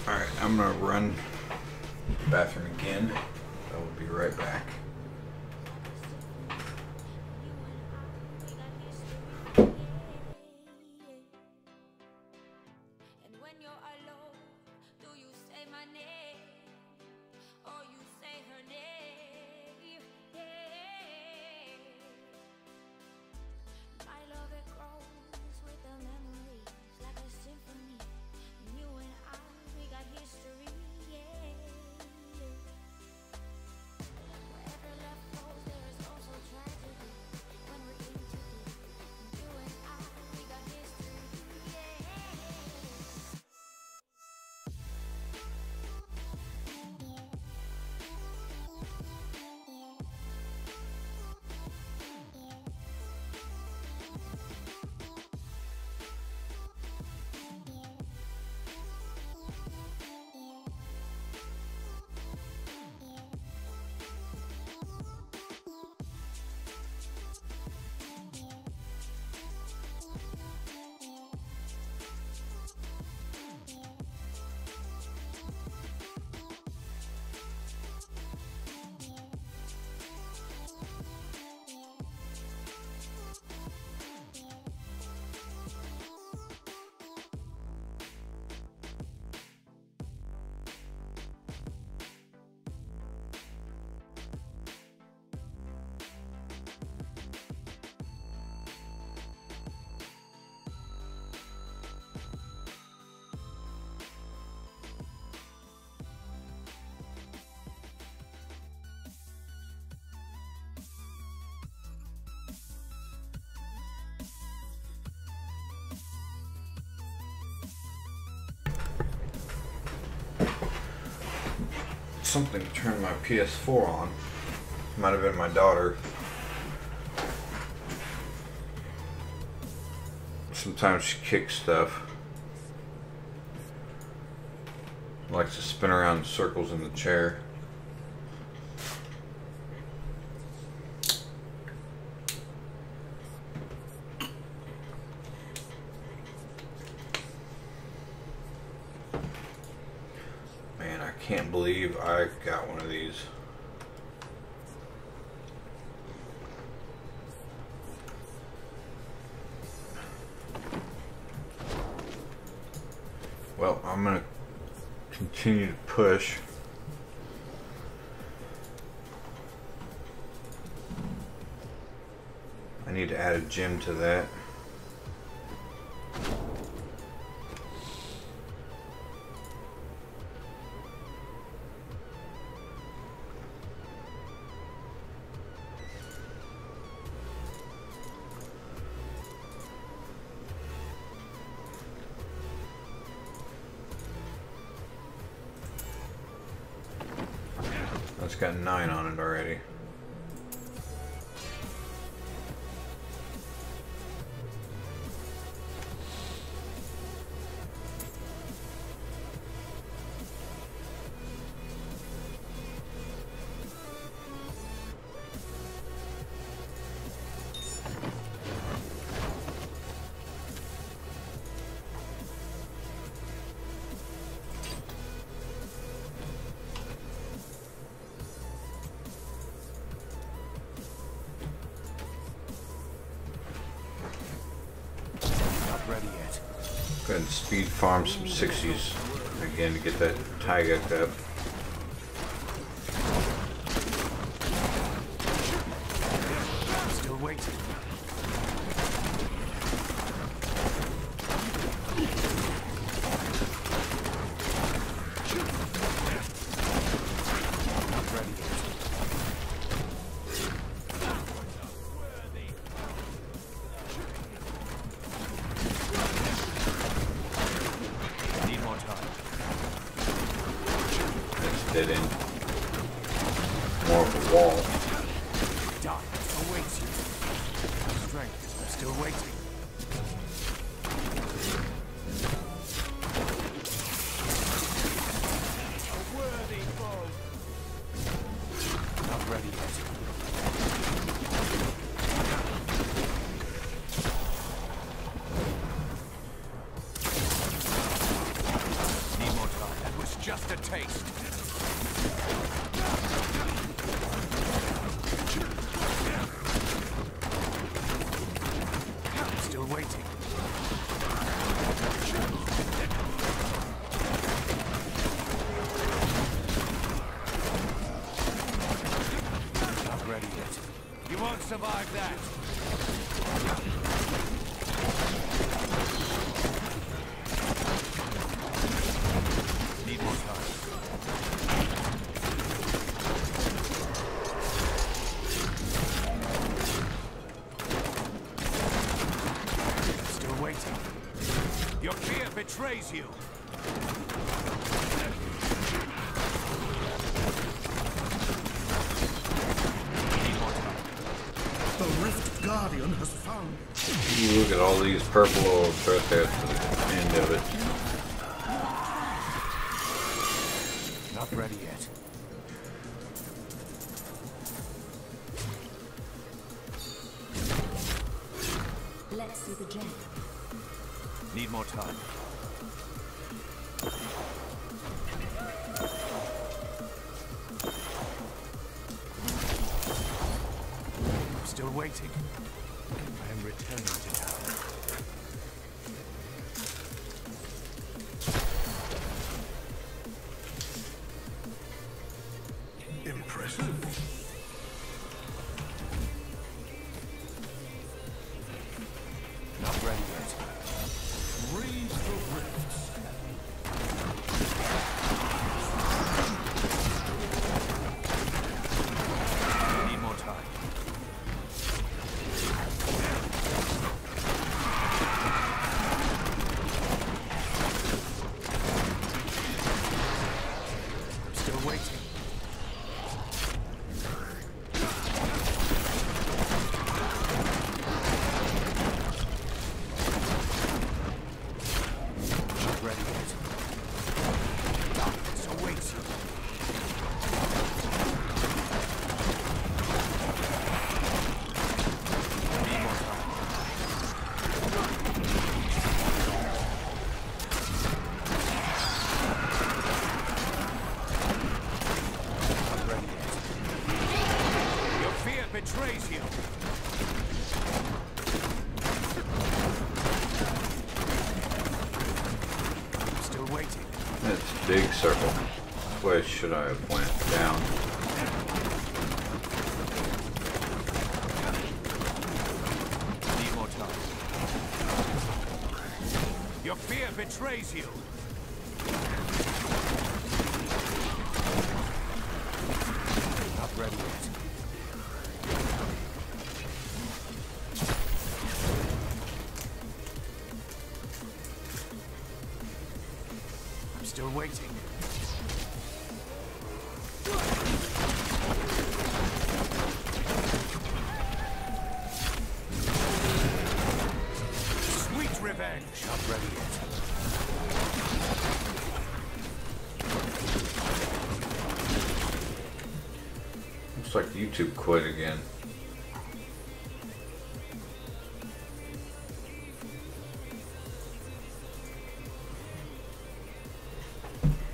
Alright, I'm gonna run to the bathroom again. I will be right back. something turned my PS4 on. Might have been my daughter. Sometimes she kicks stuff. Likes to spin around in circles in the chair. Man, I can't believe I got one of these. Well, I'm gonna continue to push. I need to add a gym to that. It's got 9 on it already. Go ahead and speed farm some 60s again to get that Taiga up. Still waiting. Not ready yet. Need more time. That's dead end. More of a wall. Die awaits you. Strength. I'm still waiting. A worthy foe. Not ready yet. Need more time. That was just a taste. Still waiting. Not ready yet. You won't survive that. Need more time. Still waiting. Your fear betrays you. Need more time. The Rift Guardian has found it. Ooh, look at all these purple orbs right there to the end of it. Not ready yet. Let's see the gem. Need more time. I'm still waiting. I am returning to town. Impressive. Not ready yet. Raise the rifts. Need more time. betrays you. I'm still waiting. It's a big circle. Which way should I have went? Down. Need more time. Your fear betrays you. Not ready yet. I'm still waiting. Sweet revenge. Not ready yet. Looks like YouTube quit again.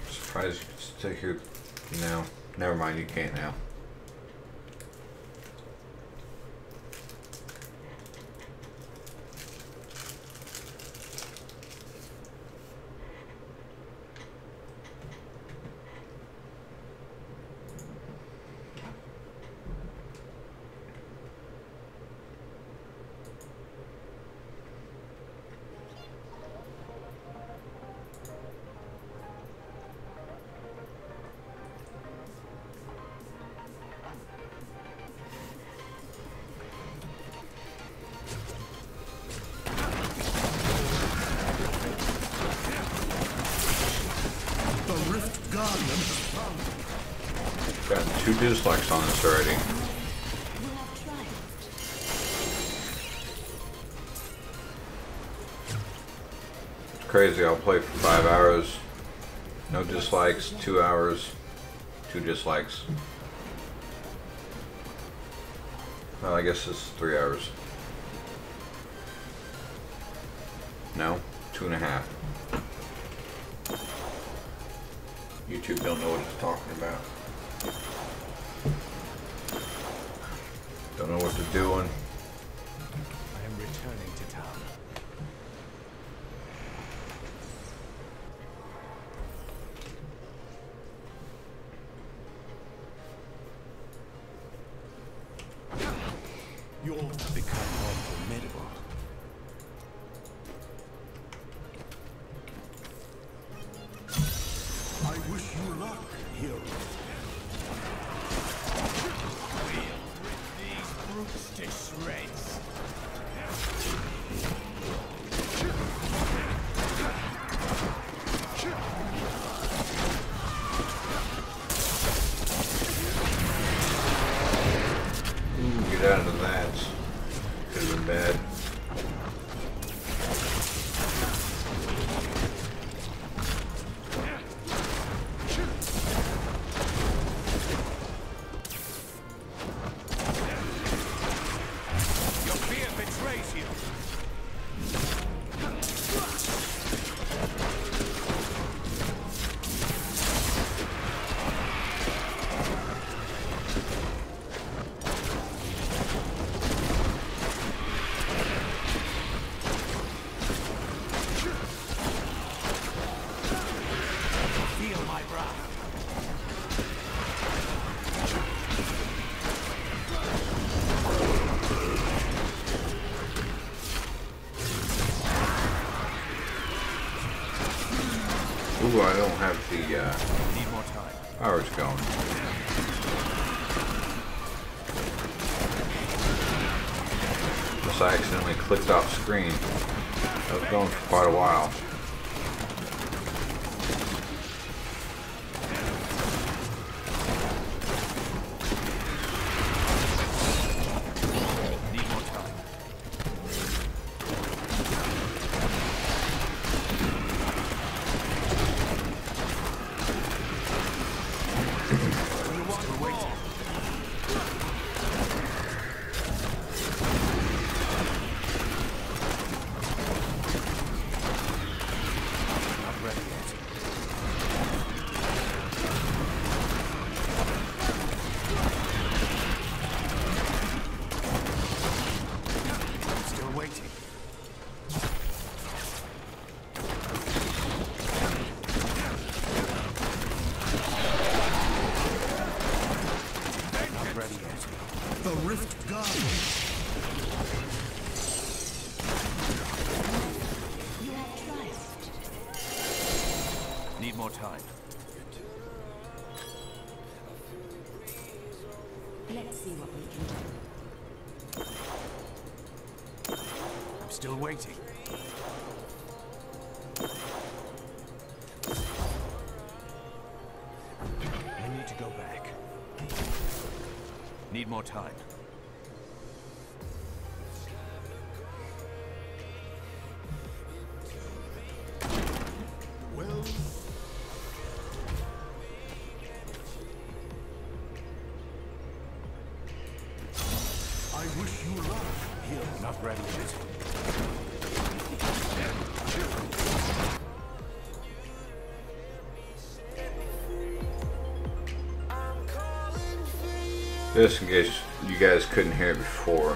Surprised you could stay here now. Never mind, you can't now. Got 2 dislikes on this already. It's crazy, I'll play for 5 hours. No dislikes, 2 hours, 2 dislikes. Well, I guess it's 3 hours. No, 2.5. YouTube don't know what it's talking about. Don't know what they're doing. I am returning to town. You'll become more formidable. I wish you luck, hero. These brutes to shreds. Get out of that. Could have been bad. Your fear betrays you. Feel my wrath. Ooh, I don't have the Need more time. powers going. Unless I accidentally clicked off screen. I was going for quite a while. Need more time. Still waiting. ready yet. The rift god. You are trust. Need more time. Let's see what we can do. I'm still waiting. I need to go back. Need more time. Well, I wish you luck. Here, not ready yet. Just in case you guys couldn't hear it before.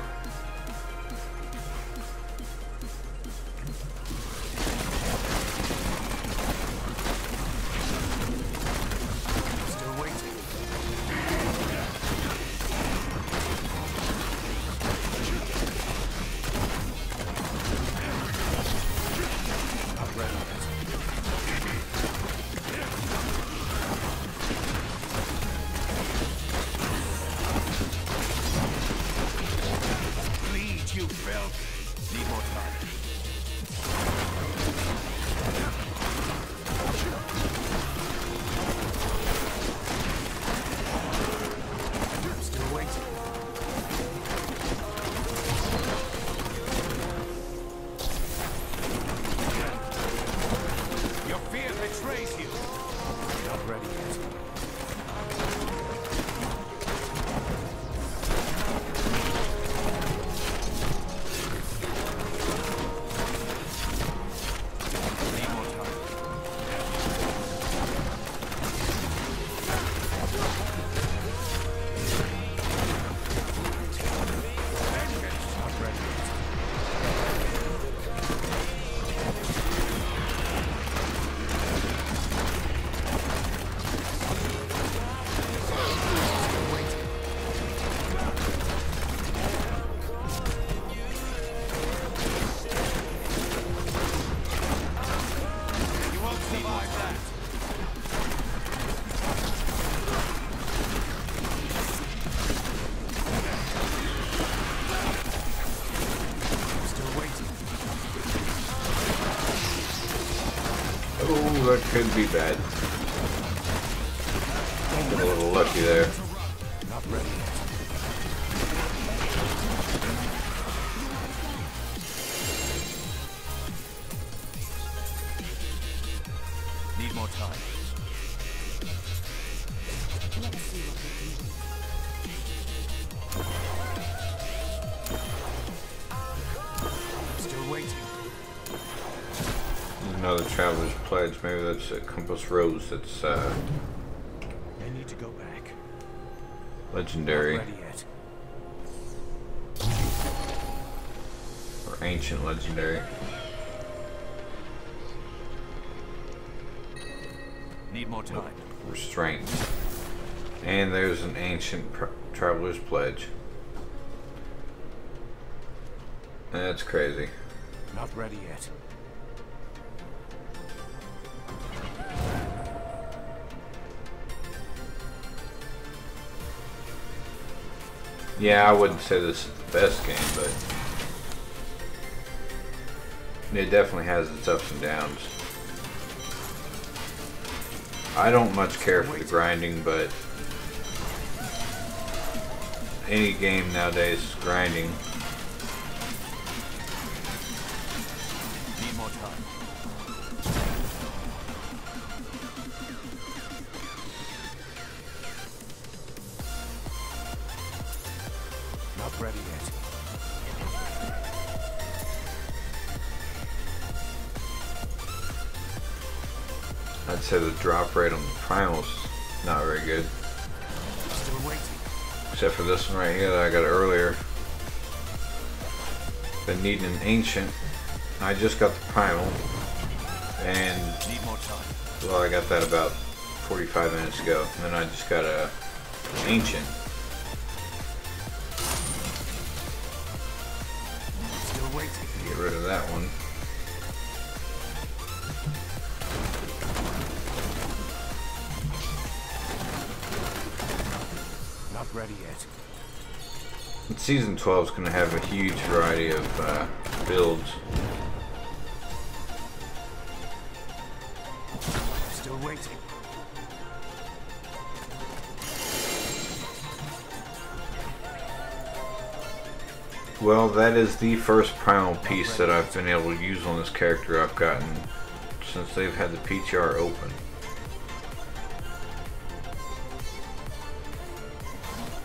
Still waiting. Not ready yet. Bleed, you filth. Need more time. I'm still waiting. Your fear betrays you. Not ready yet. Need more time. Vengeance. Not ready yet. Still waiting. You won't survive that. Still waiting. Oh, that could be bad. Got a little lucky there. Not ready yet. Need more time. Let's see what we can do. Still waiting. Another Traveler's Pledge. Maybe that's a Compass Rose. That's I need to go back. legendary Not ready yet. or ancient legendary. Need more time. Restraint. And there's an ancient Traveler's Pledge. That's crazy. Not ready yet. Yeah, I wouldn't say this is the best game, but it definitely has its ups and downs. I don't much care for the grinding, but any game nowadays is grinding. Need more time. Not ready yet. I'd say the drop rate on the primals not very good. Still waiting. Except for this one right here that I got earlier. Been needing an ancient. I just got the primal. And Need more time. well, I got that about 45 minutes ago. And then I just got a ancient. that one. Not ready yet. And Season 12 is going to have a huge variety of builds. Still waiting. Well, that is the first primal piece that I've been able to use on this character I've gotten since they've had the PTR open.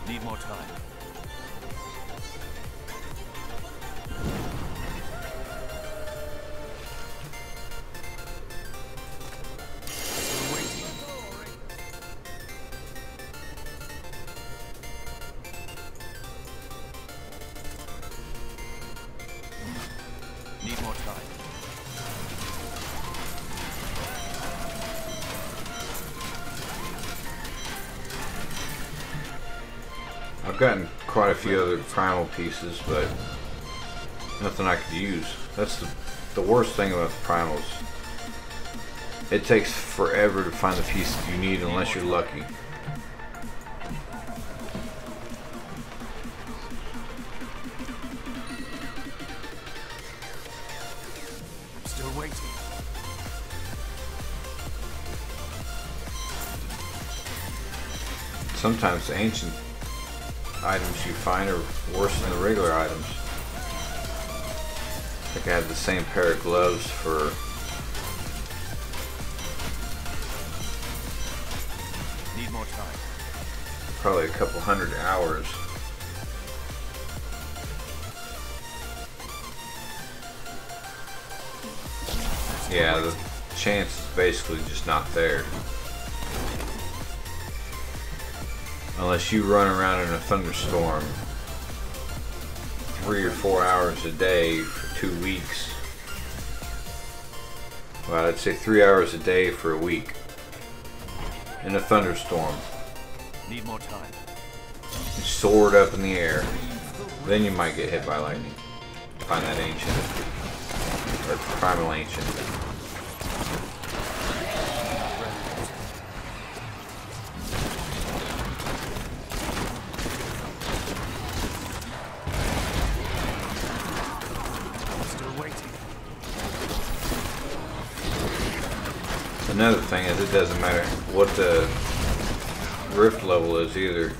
Need more time. Still waiting. Need more time. I've gotten quite a few other primal pieces, but nothing I could use. That's the worst thing about the primals. It takes forever to find the piece that you need unless you're lucky. Still waiting. Sometimes the ancient items you find are worse than the regular items. I think I had the same pair of gloves for Need more time. probably a couple hundred hours. Yeah, the chance is basically just not there. Unless you run around in a thunderstorm 3 or 4 hours a day for 2 weeks. Well, I'd say 3 hours a day for a week in a thunderstorm. Need more time. You soared up in the air. Then you might get hit by lightning. Find that ancient. Or primal ancient. Another thing is, it doesn't matter what the rift level is either.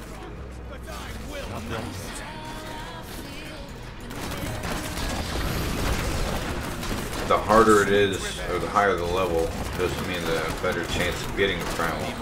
The harder it is, or the higher the level, doesn't mean the better chance of getting a primal.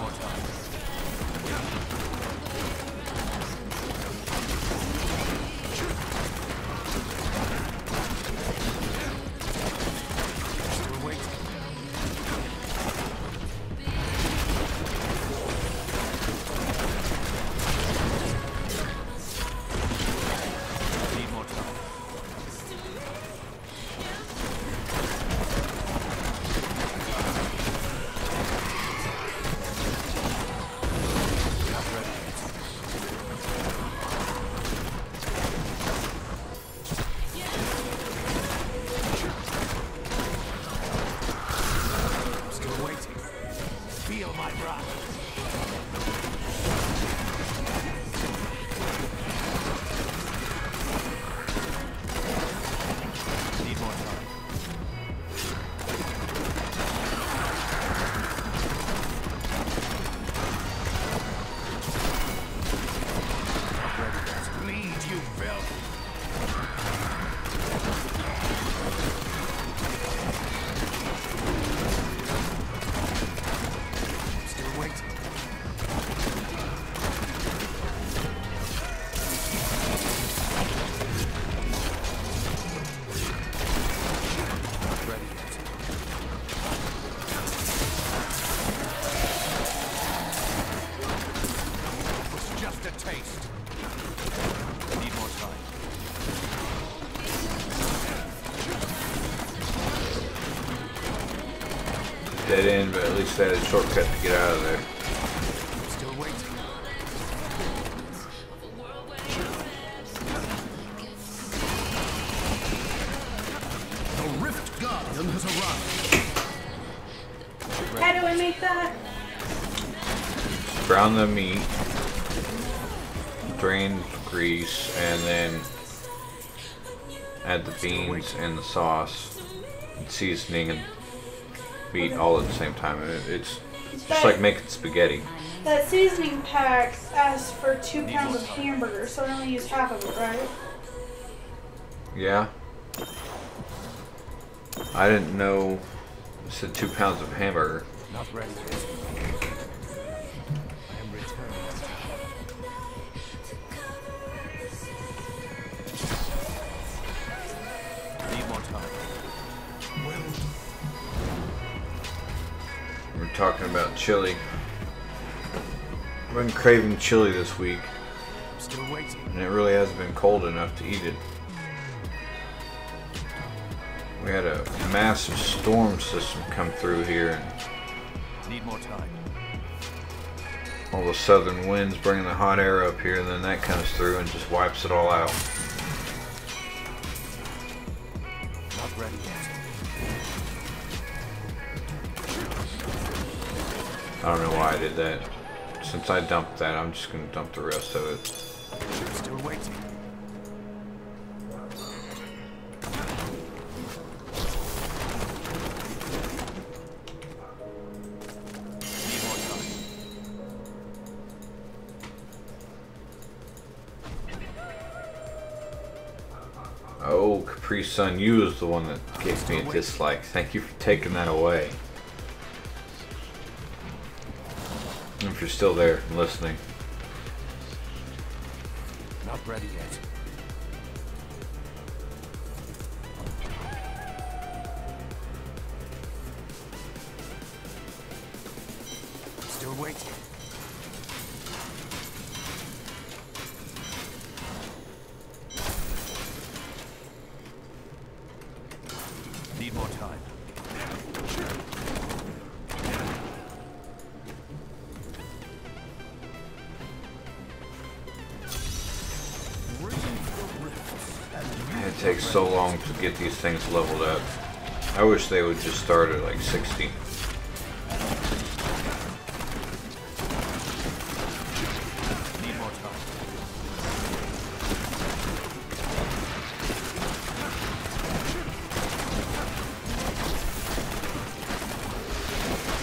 Dead end, but at least I had a shortcut to get out of there. Still waiting. Ascen has arrived. How do I make that? Brown the meat, drain the grease, and then add the beans and the sauce, and seasoning and meat all at the same time. It's just like making spaghetti. That seasoning pack asks for 2 pounds of hamburger, so I only use half of it, right? Yeah. I didn't know it said 2 pounds of hamburger. Not ready yet. I am returning. Need more time. We're talking about chili. I've been craving chili this week, I'm still waiting. and it really hasn't been cold enough to eat it. We had a massive storm system come through here, and Need more time. all the southern winds bringing the hot air up here, and then that comes through and just wipes it all out. Not ready yet. I don't know why I did that. Since I dumped that, I'm just going to dump the rest of it. I'm still waiting. Need more time. Oh, Capri Sun, you was the one that gave me a dislike. Thank you for taking that away. If you're still there and listening. Not ready yet. I'm still waiting. Need more time. It takes so long to get these things leveled up. I wish they would just start at like 60. Need more time.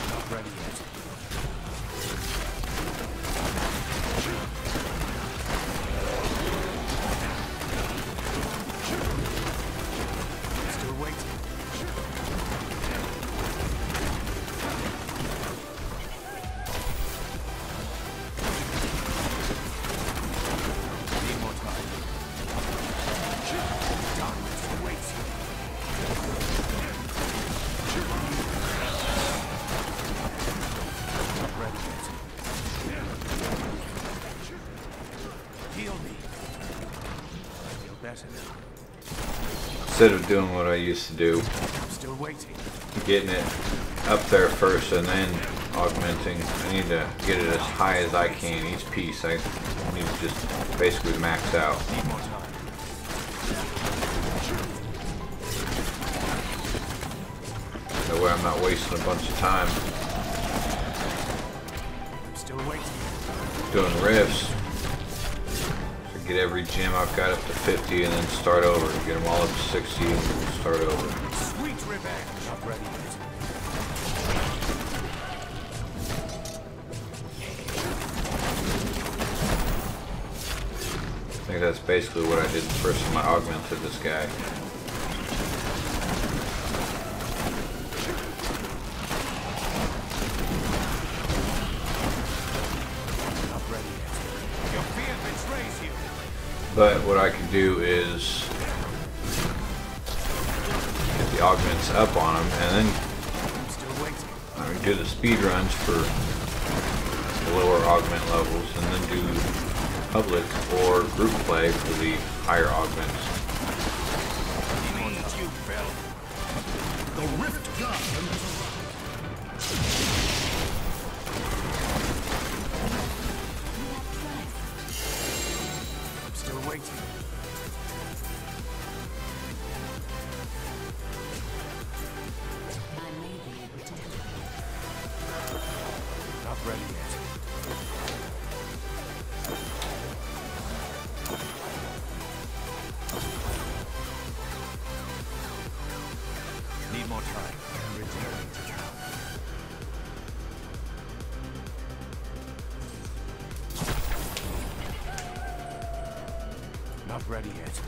Not ready yet. Still waiting. Need more time. Darkness awaits you. Not ready yet. Heal me. I feel better now. Instead of doing what I used to do, I'm still waiting. getting it up there first and then augmenting, I need to get it as high as I can each piece. I need to just basically max out. Need more time. That way I'm not wasting a bunch of time I'm still waiting. doing rifts. So get every gem I've got up to 50 and then start over. Get them all up to 60 and then start over. Sweet revenge. Not ready yet. I think that's basically what I did the first time I augmented this guy. Not ready yet. Your fear betrays you. But what I can do is get the augments up on them and then I'm still waiting. I can do the speed runs for the lower augment levels and then do public or group play for the higher augments. Need you, Phil. The Rift God I'm still waiting. more time. I'm returning to town. Not ready yet.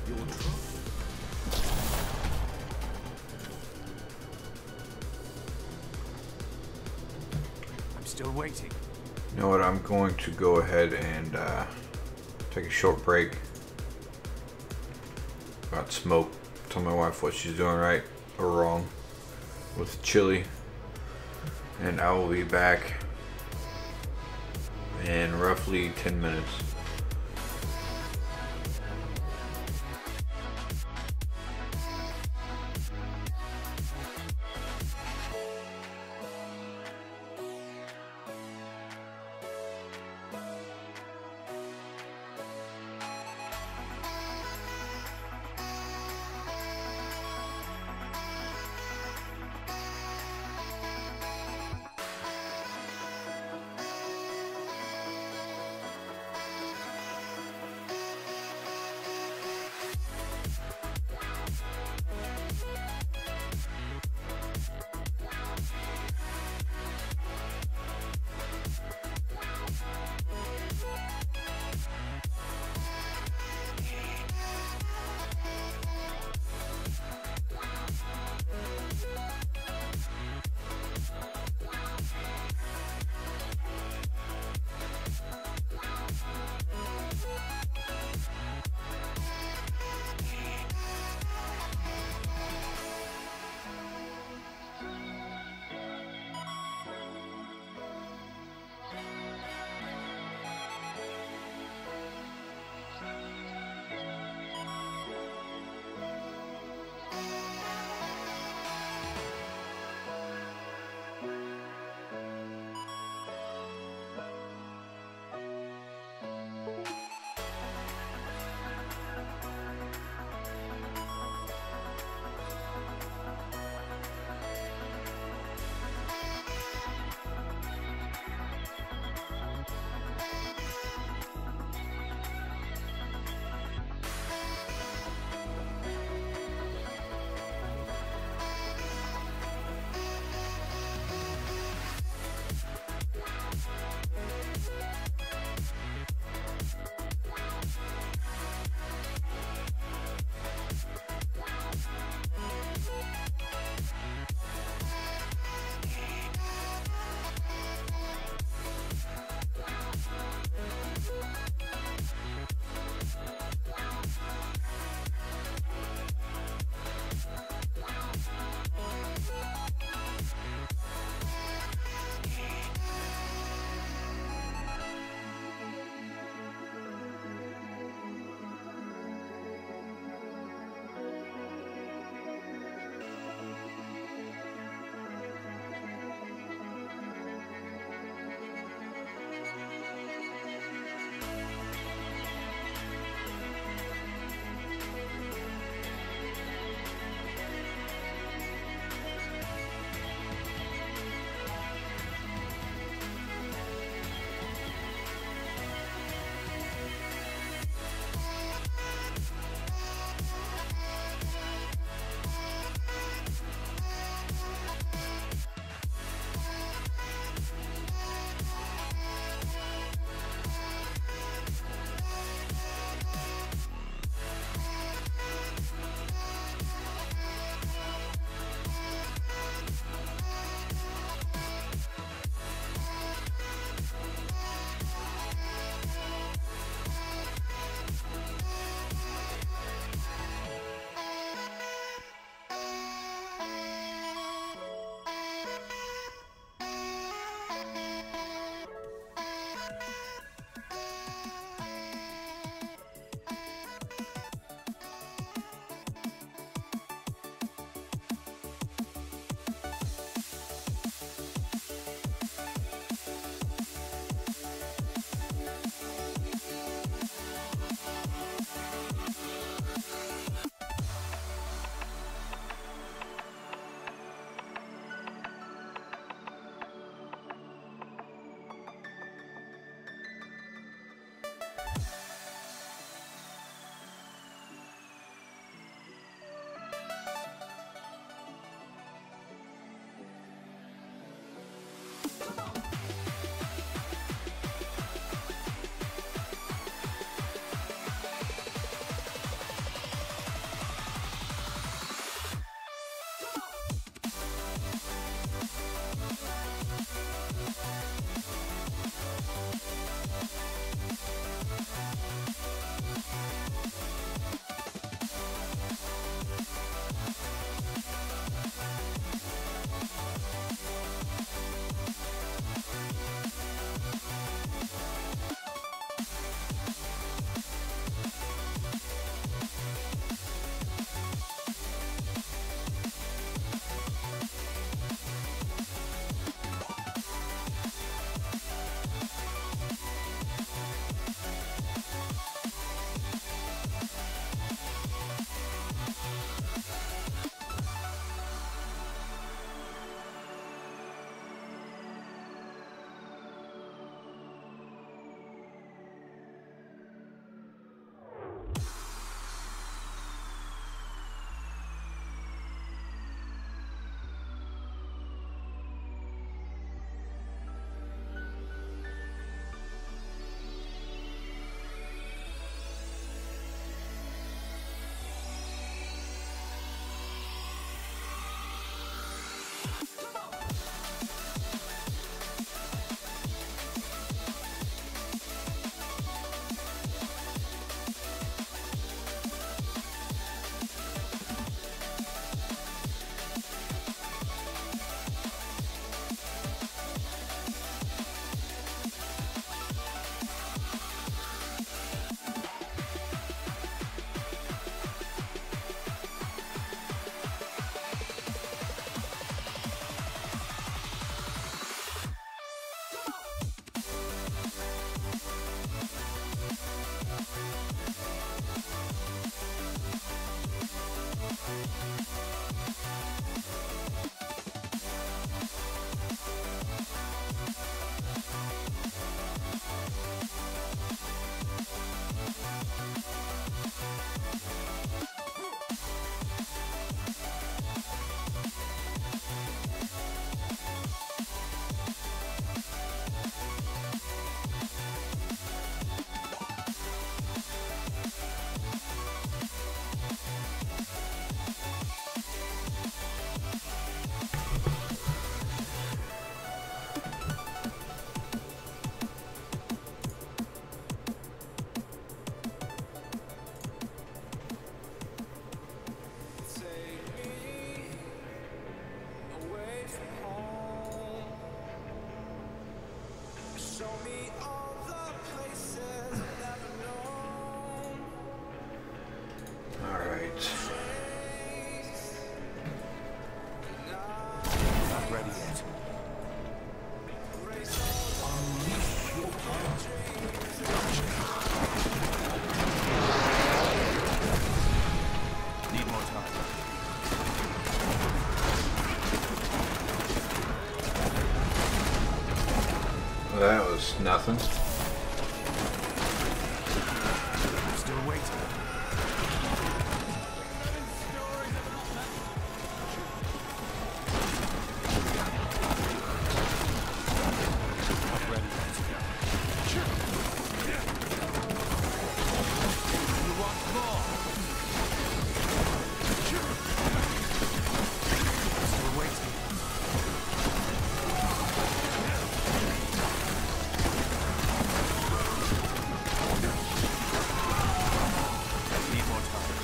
Your trouble. I'm still waiting. You know what? I'm going to go ahead and take a short break. Got smoke. Tell my wife what she's doing right or wrong with chili, and I will be back in roughly 10 minutes. Just nothing. Still waiting. Not ready yet. You want more? Still waiting. Need more time.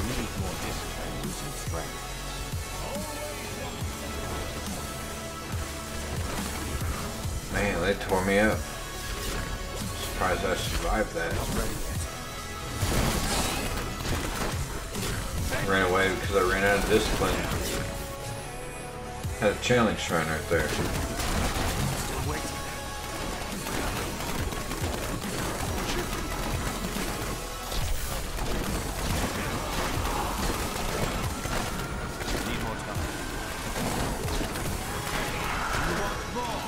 Need more discipline, losing strength. Man, they tore me up. Surprised I survived that. Not ready yet. Ran away because I ran out of discipline. Had a challenge shrine right there. Still waiting. Need more time. You want more?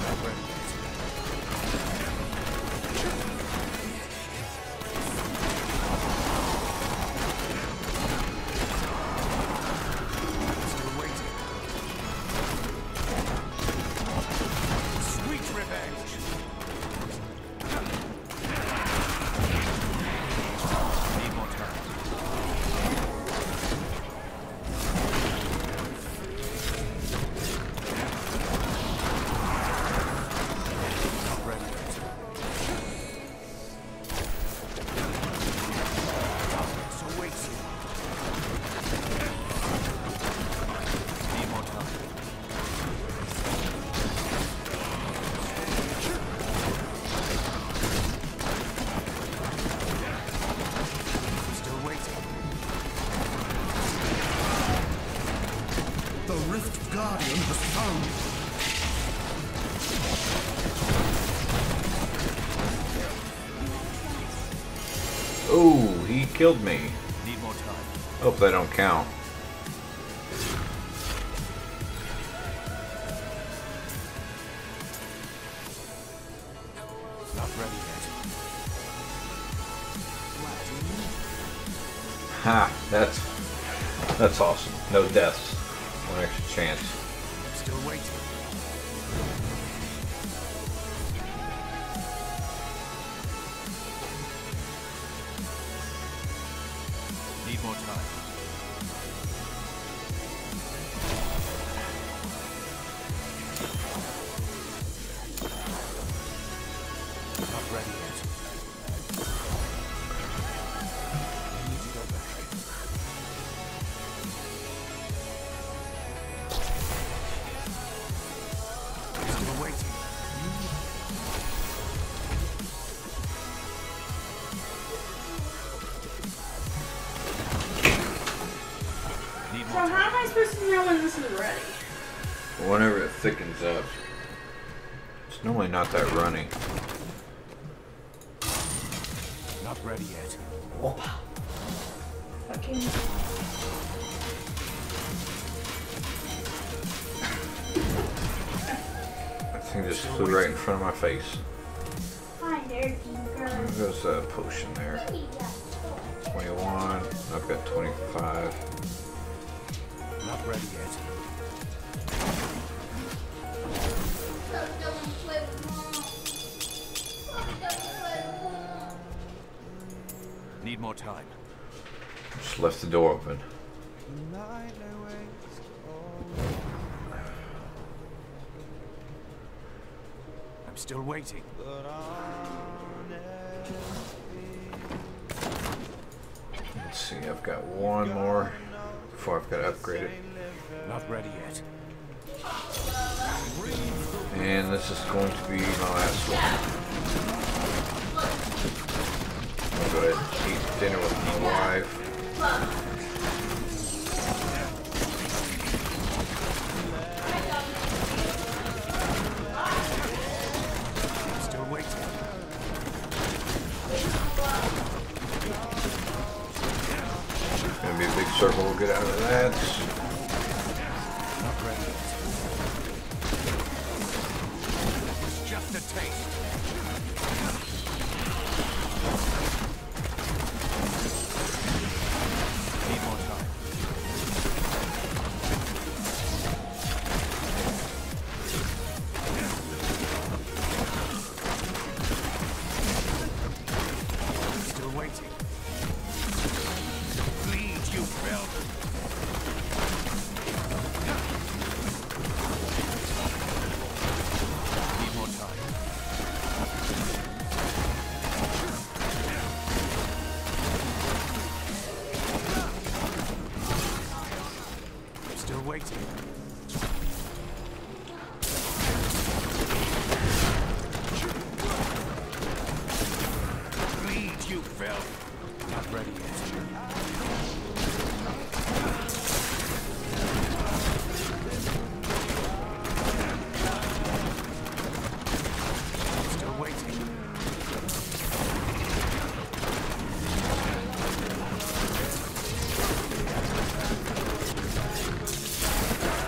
Not ready yet. Still waiting. Sweet revenge. Need more time. Not ready yet. So waiting. Need more time. Still waiting. The Rift Guardian has found you. Oh, he killed me. Need more time. Hope that don't count. Not ready yet. Ha, that's awesome. No deaths. One extra chance. Still waiting. Need more time. Not ready yet. I need to go back. Still waiting. Need So more how am I supposed to know when this is ready? Whenever it thickens up. It's normally not that runny. Not ready yet. Fucking. That thing just flew right in front of my face. Hi there, Tinker. There's a potion there. 21. I've got 25. Not ready yet. Need more time. Just left the door open. I'm still waiting. Let's see, I've got one more before I've got to upgrade it. Not ready yet. And this is going to be my last one. I'll go ahead and eat dinner with my wife. Still waiting. Gonna be a big circle what we'll get out of that. Not ready yet. It's just a taste. Need more time. Still waiting. Bleed, you filth! Need more time. I'm still waiting. Bleed, you filth! Not ready yet. Still waiting.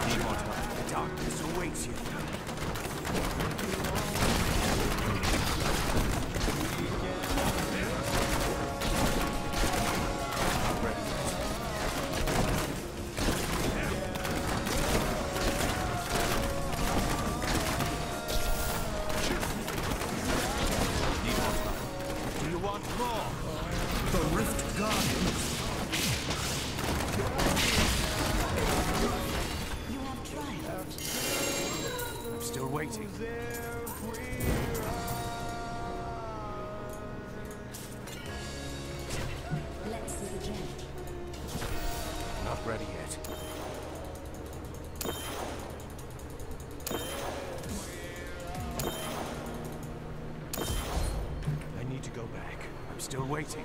Need more time. Darkness awaits you. Not ready yet. Need more time. Do you want more? The Rift Guardian. You have triumphed. I'm still waiting. Let's see the gem. Not ready yet. I need to go back. I'm still waiting.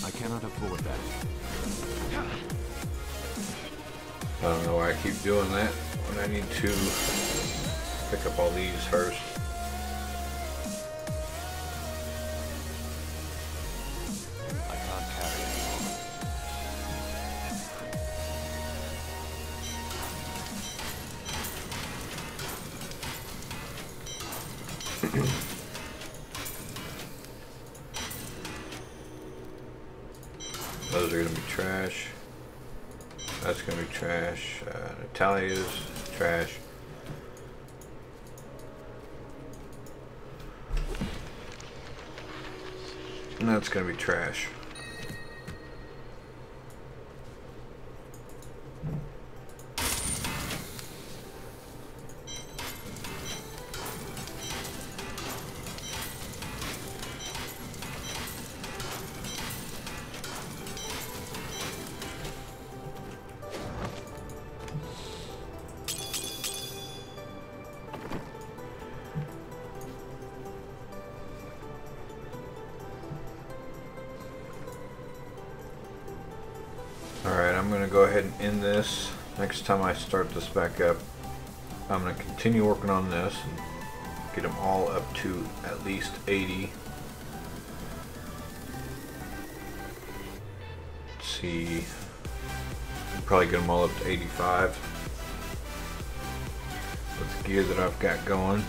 I cannot afford that. I don't know why I keep doing that when I need to pick up all these first. I can't carry it anymore. Those are going to be trash. That's going to be trash. Natalia's trash. And that's going to be trash. Alright, I'm going to go ahead and end this. Next time I start this back up, I'm going to continue working on this and get them all up to at least 80. Let's see, probably get them all up to 85 with the gear that I've got going.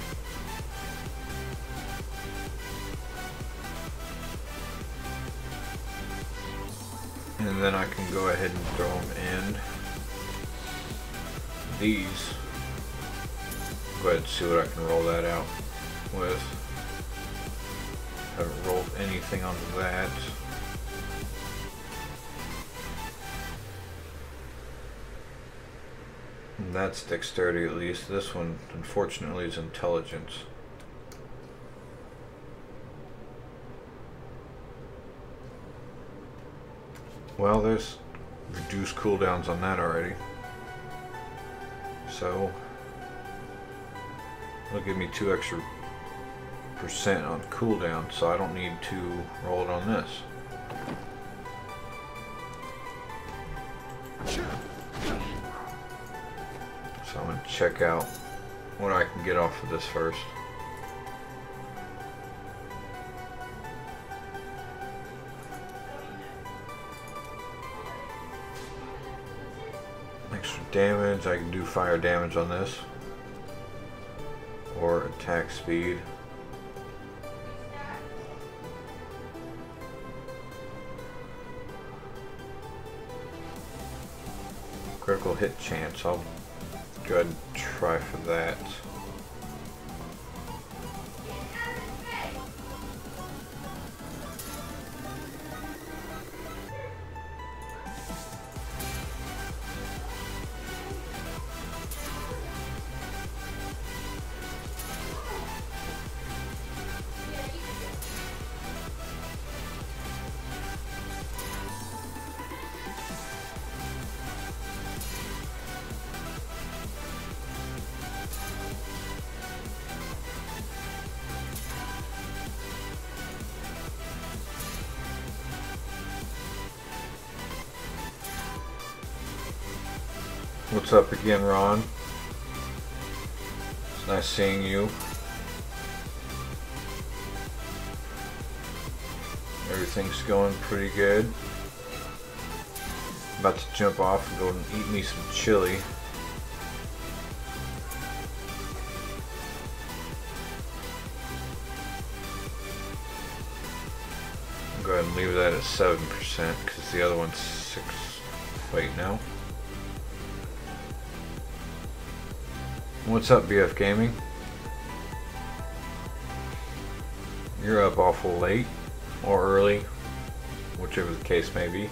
And then I can go ahead and throw them in these. Go ahead and see what I can roll that out with. Haven't rolled anything onto that. And that's dexterity at least. This one, unfortunately, is intelligence. Well, there's reduced cooldowns on that already. So, it'll give me 2 extra 7% on cooldown, so I don't need to roll it on this. So I'm going to check out what I can get off of this first. Extra damage, I can do fire damage on this. Or attack speed. Critical hit chance, I'll go ahead and try for that. What's up again, Ron? It's nice seeing you. Everything's going pretty good. About to jump off and go and eat me some chili. I'll go ahead and leave that at 7% because the other one's 6. Wait, no. What's up, BF Gaming? You're up awful late or early, whichever the case may be.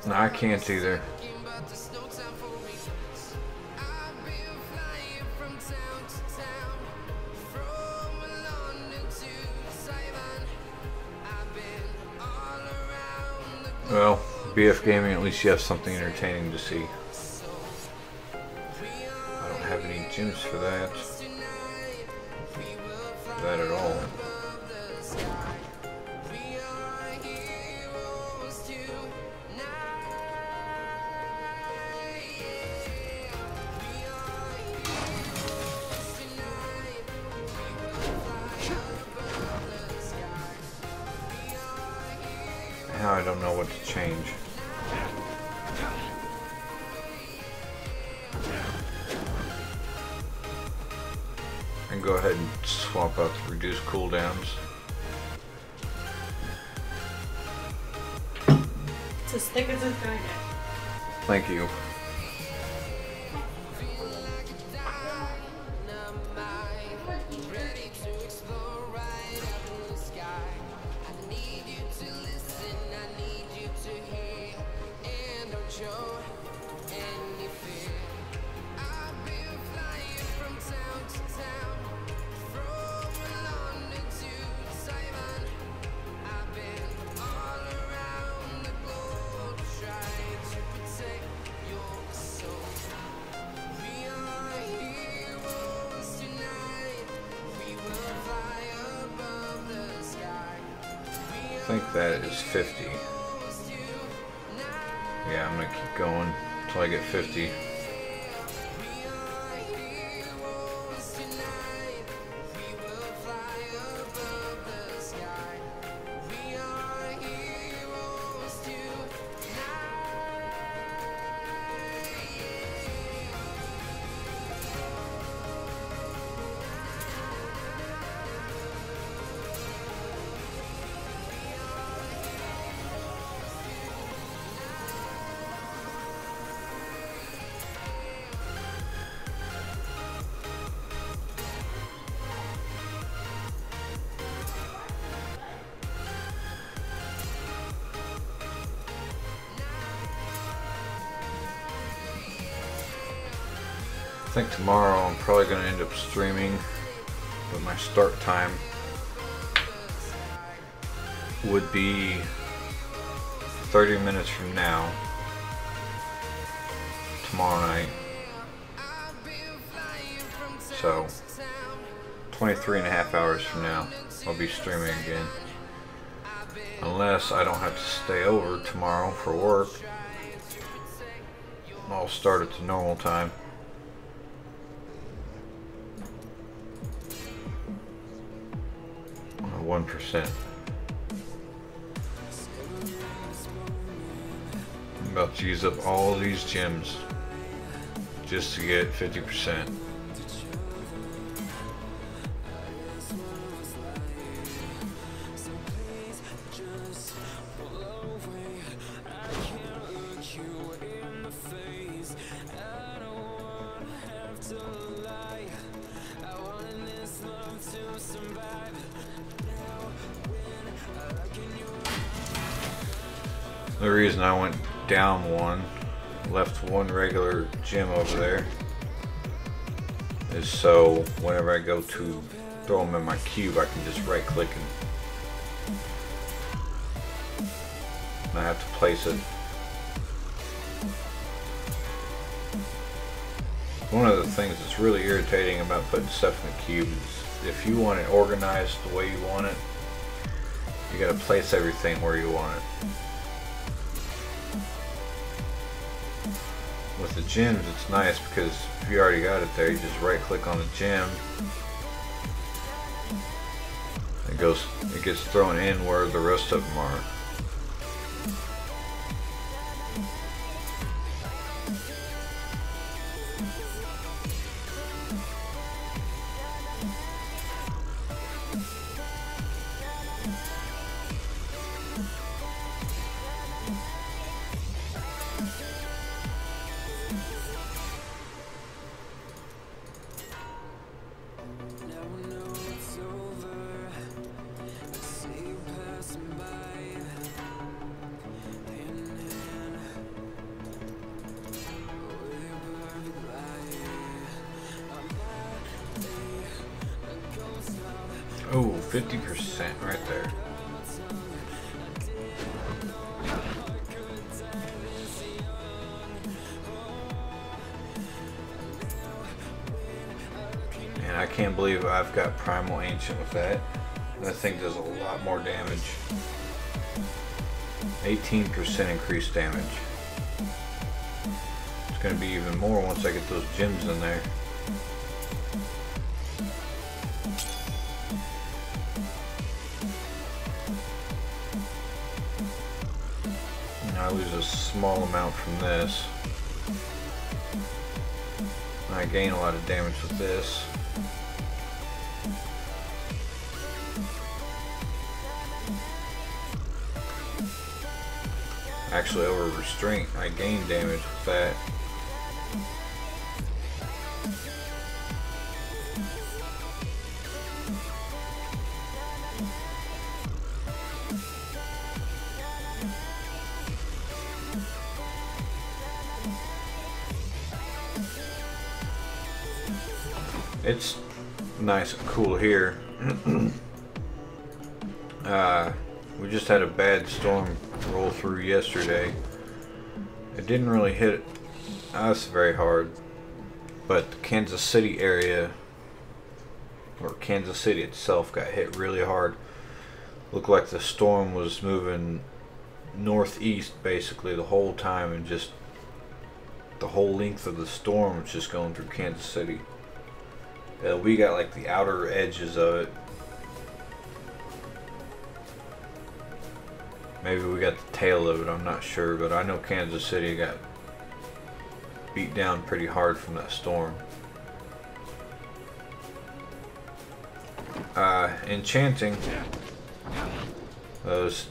No, I can't either. Well, BF Gaming, at least you have something entertaining to see. I don't have any gems for that. That at all. Now I don't know what to change. And go ahead and swap out the reduced cooldowns. It's as thick as it's gonna get. Thank you. I think that is 50. Yeah, I'm gonna keep going until I get 50. think tomorrow I'm probably going to end up streaming, but my start time would be 30 minutes from now, tomorrow night. So 23 and a half hours from now I'll be streaming again, unless I don't have to stay over tomorrow for work. I'll start at the normal time. On a 1%. I'm about to use up all these gems just to get 50%. The reason I went down one, left one regular gem over there, is so whenever I go to throw them in my cube, I can just right click and I have to place it. One of the things that's really irritating about putting stuff in the cube is if you want it organized the way you want it, you gotta place everything where you want it. With the gems, it's nice because if you already got it there, you just right click on the gem. It gets thrown in where the rest of them are. Oh, 50% right there. And I can't believe I've got Primal Ancient with that. That thing does a lot more damage. 18% increased damage. It's going to be even more once I get those gems in there. I lose a small amount from this. I gain a lot of damage with this. Actually, over restraint, I gain damage with that. It's nice and cool here. We just had a bad storm roll through yesterday. It didn't really hit us very hard, but the Kansas City area, or Kansas City itself, got hit really hard. Looked like the storm was moving northeast basically the whole time, and just the whole length of the storm was just going through Kansas City. We got like the outer edges of it. Maybe we got the tail of it, I'm not sure, but I know Kansas City got beat down pretty hard from that storm. Enchanting those,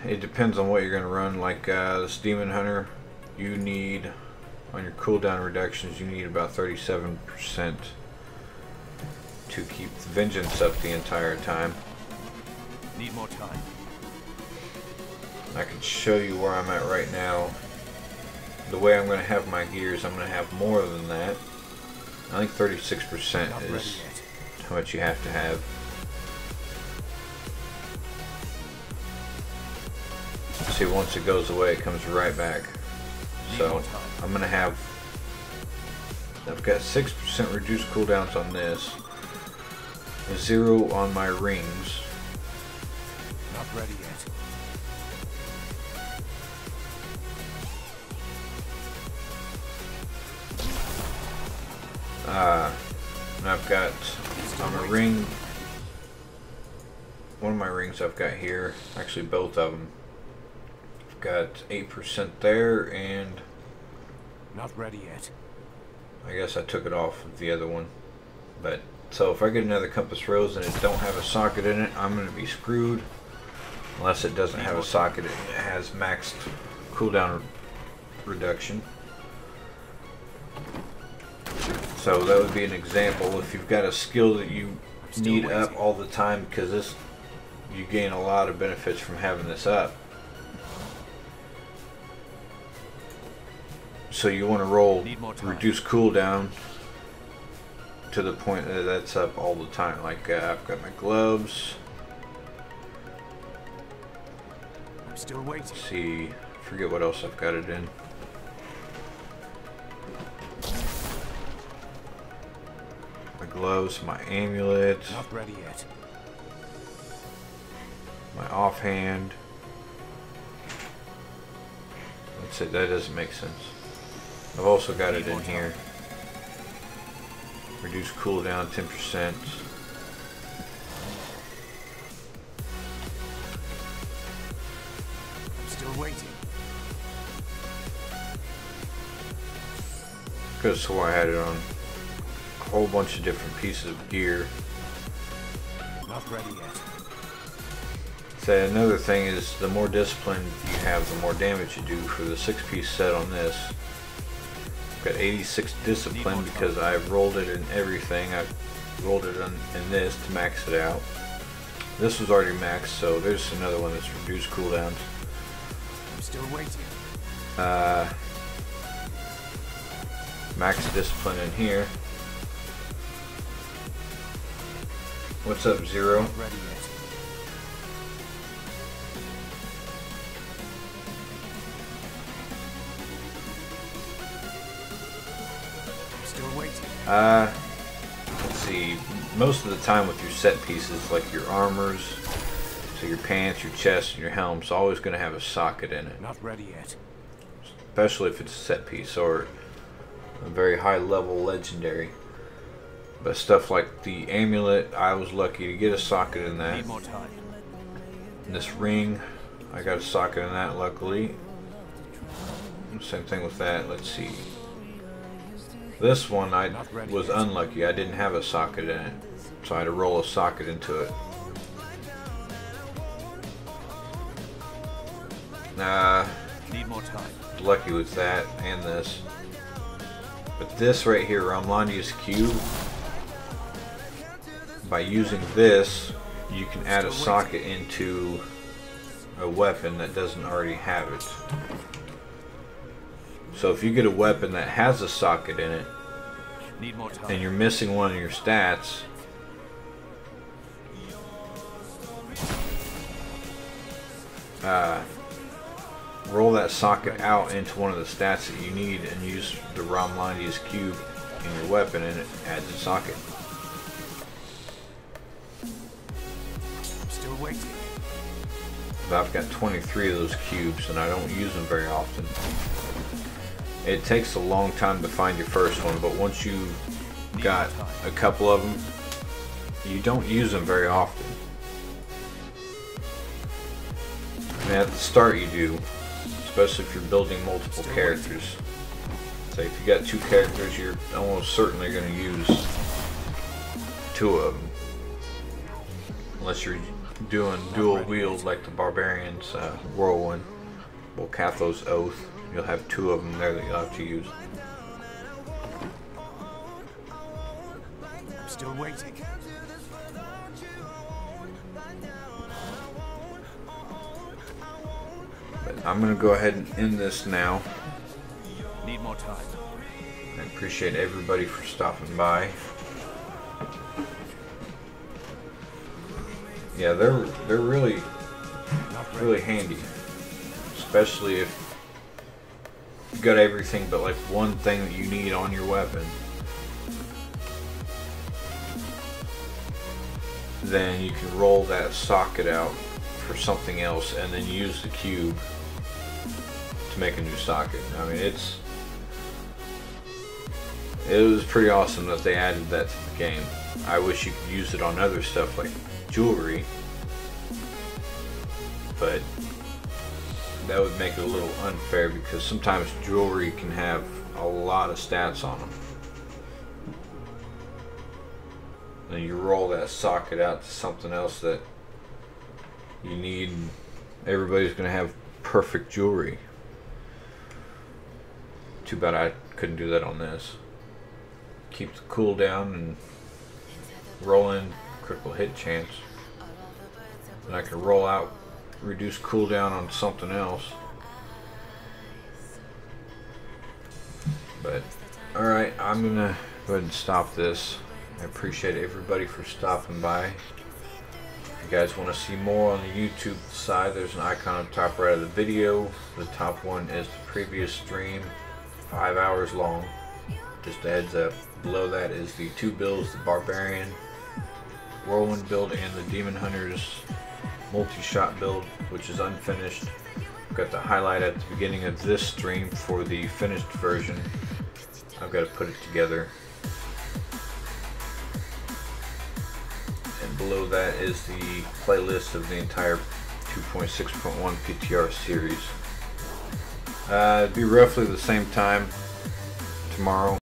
it depends on what you're going to run. Like this Demon Hunter, you need, on your cooldown reductions, you need about 37% to keep the Vengeance up the entire time. Need more time. I can show you where I'm at right now. the way I'm going to have my gears, I'm going to have more than that. I think 36% is how much you have to have. See, once it goes away, it comes right back. So I'm going to have, I've got 6% reduced cooldowns on this, 0 on my rings. Not ready yet. And I've got on a ring, one of my rings I've got here, actually both of them, I've got 8% there, and Not ready yet. I guess I took it off of the other one. But so if I get another compass rose and it don't have a socket in it, I'm going to be screwed. Unless it doesn't have a socket, it has maxed cooldown reduction. So that would be an example. If you've got a skill that you need up all the time, because this, you gain a lot of benefits from having this up. So you want to roll reduce cooldown to the point that that's up all the time. Like I've got my gloves. I'm still waiting. Let's see, forget what else I've got it in. My gloves, my amulet, Not ready yet. my offhand. That's it, that doesn't make sense. I've also got it in here. Reduce cooldown 10%. I'm still waiting. Could have swore I had it on a whole bunch of different pieces of gear. Not ready yet. So another thing is, the more discipline you have, the more damage you do. For the 6-piece set on this, I've got 86 discipline because I rolled it in everything. I rolled it in this to max it out. This was already maxed, so there's another one that's reduced cooldowns. I'm still waiting. Max discipline in here. What's up, Zero? Not ready yet. I'm still waiting. Let's see. Most of the time with your set pieces, like your armors, so your pants, your chest, and your helm's always going to have a socket in it. Not ready yet. Especially if it's a set piece or a very high level legendary. But stuff like the amulet, I was lucky to get a socket in that. Need more time. And this ring, I got a socket in that, luckily. Same thing with that. Let's see. This one I was unlucky. I didn't have a socket in it, so I had to roll a socket into it. Need more time. Lucky with that and this. But this right here, Ramlandius Cube, by using this, you can add a socket into a weapon that doesn't already have it. So if you get a weapon that has a socket in it, Need more time. and you're missing one of your stats, roll that socket out into one of the stats that you need and use the Ramlandius Cube in your weapon, and it adds a socket. I'm still waiting. But I've got 23 of those cubes and I don't use them very often. It takes a long time to find your first one, but once you've got a couple of them, you don't use them very often. And at the start you do, especially if you're building multiple characters. Say if you got 2 characters, you're almost certainly going to use 2 of them. Unless you're doing dual wield like the barbarian's whirlwind, Volcatho's oath. You'll have 2 of them there that you'll have to use. I'm still waiting. But I'm going to go ahead and end this now. need more time. I appreciate everybody for stopping by. Yeah, they're really handy, especially if you got everything but like one thing that you need on your weapon. Then you can roll that socket out for something else and then use the cube to make a new socket. I mean, it was pretty awesome that they added that to the game. I wish you could use it on other stuff like jewelry, but that would make it a little unfair because sometimes jewelry can have a lot of stats on them. Then you roll that socket out to something else that you need, and everybody's going to have perfect jewelry. Too bad I couldn't do that on this. Keep the cooldown and roll in critical hit chance. And I can roll out, reduce cooldown on something else. But alright, I'm gonna go ahead and stop this. I appreciate everybody for stopping by. If you guys want to see more on the YouTube side, there's an icon on the top right of the video. The top one is the previous stream, 5 hours long. Just a heads up. Below that is the two builds, the barbarian whirlwind build and the demon hunters multi-shot build, which is unfinished. I've got the highlight at the beginning of this stream for the finished version. I've got to put it together. And below that is the playlist of the entire 2.6.1 PTR series. It'd be roughly the same time tomorrow.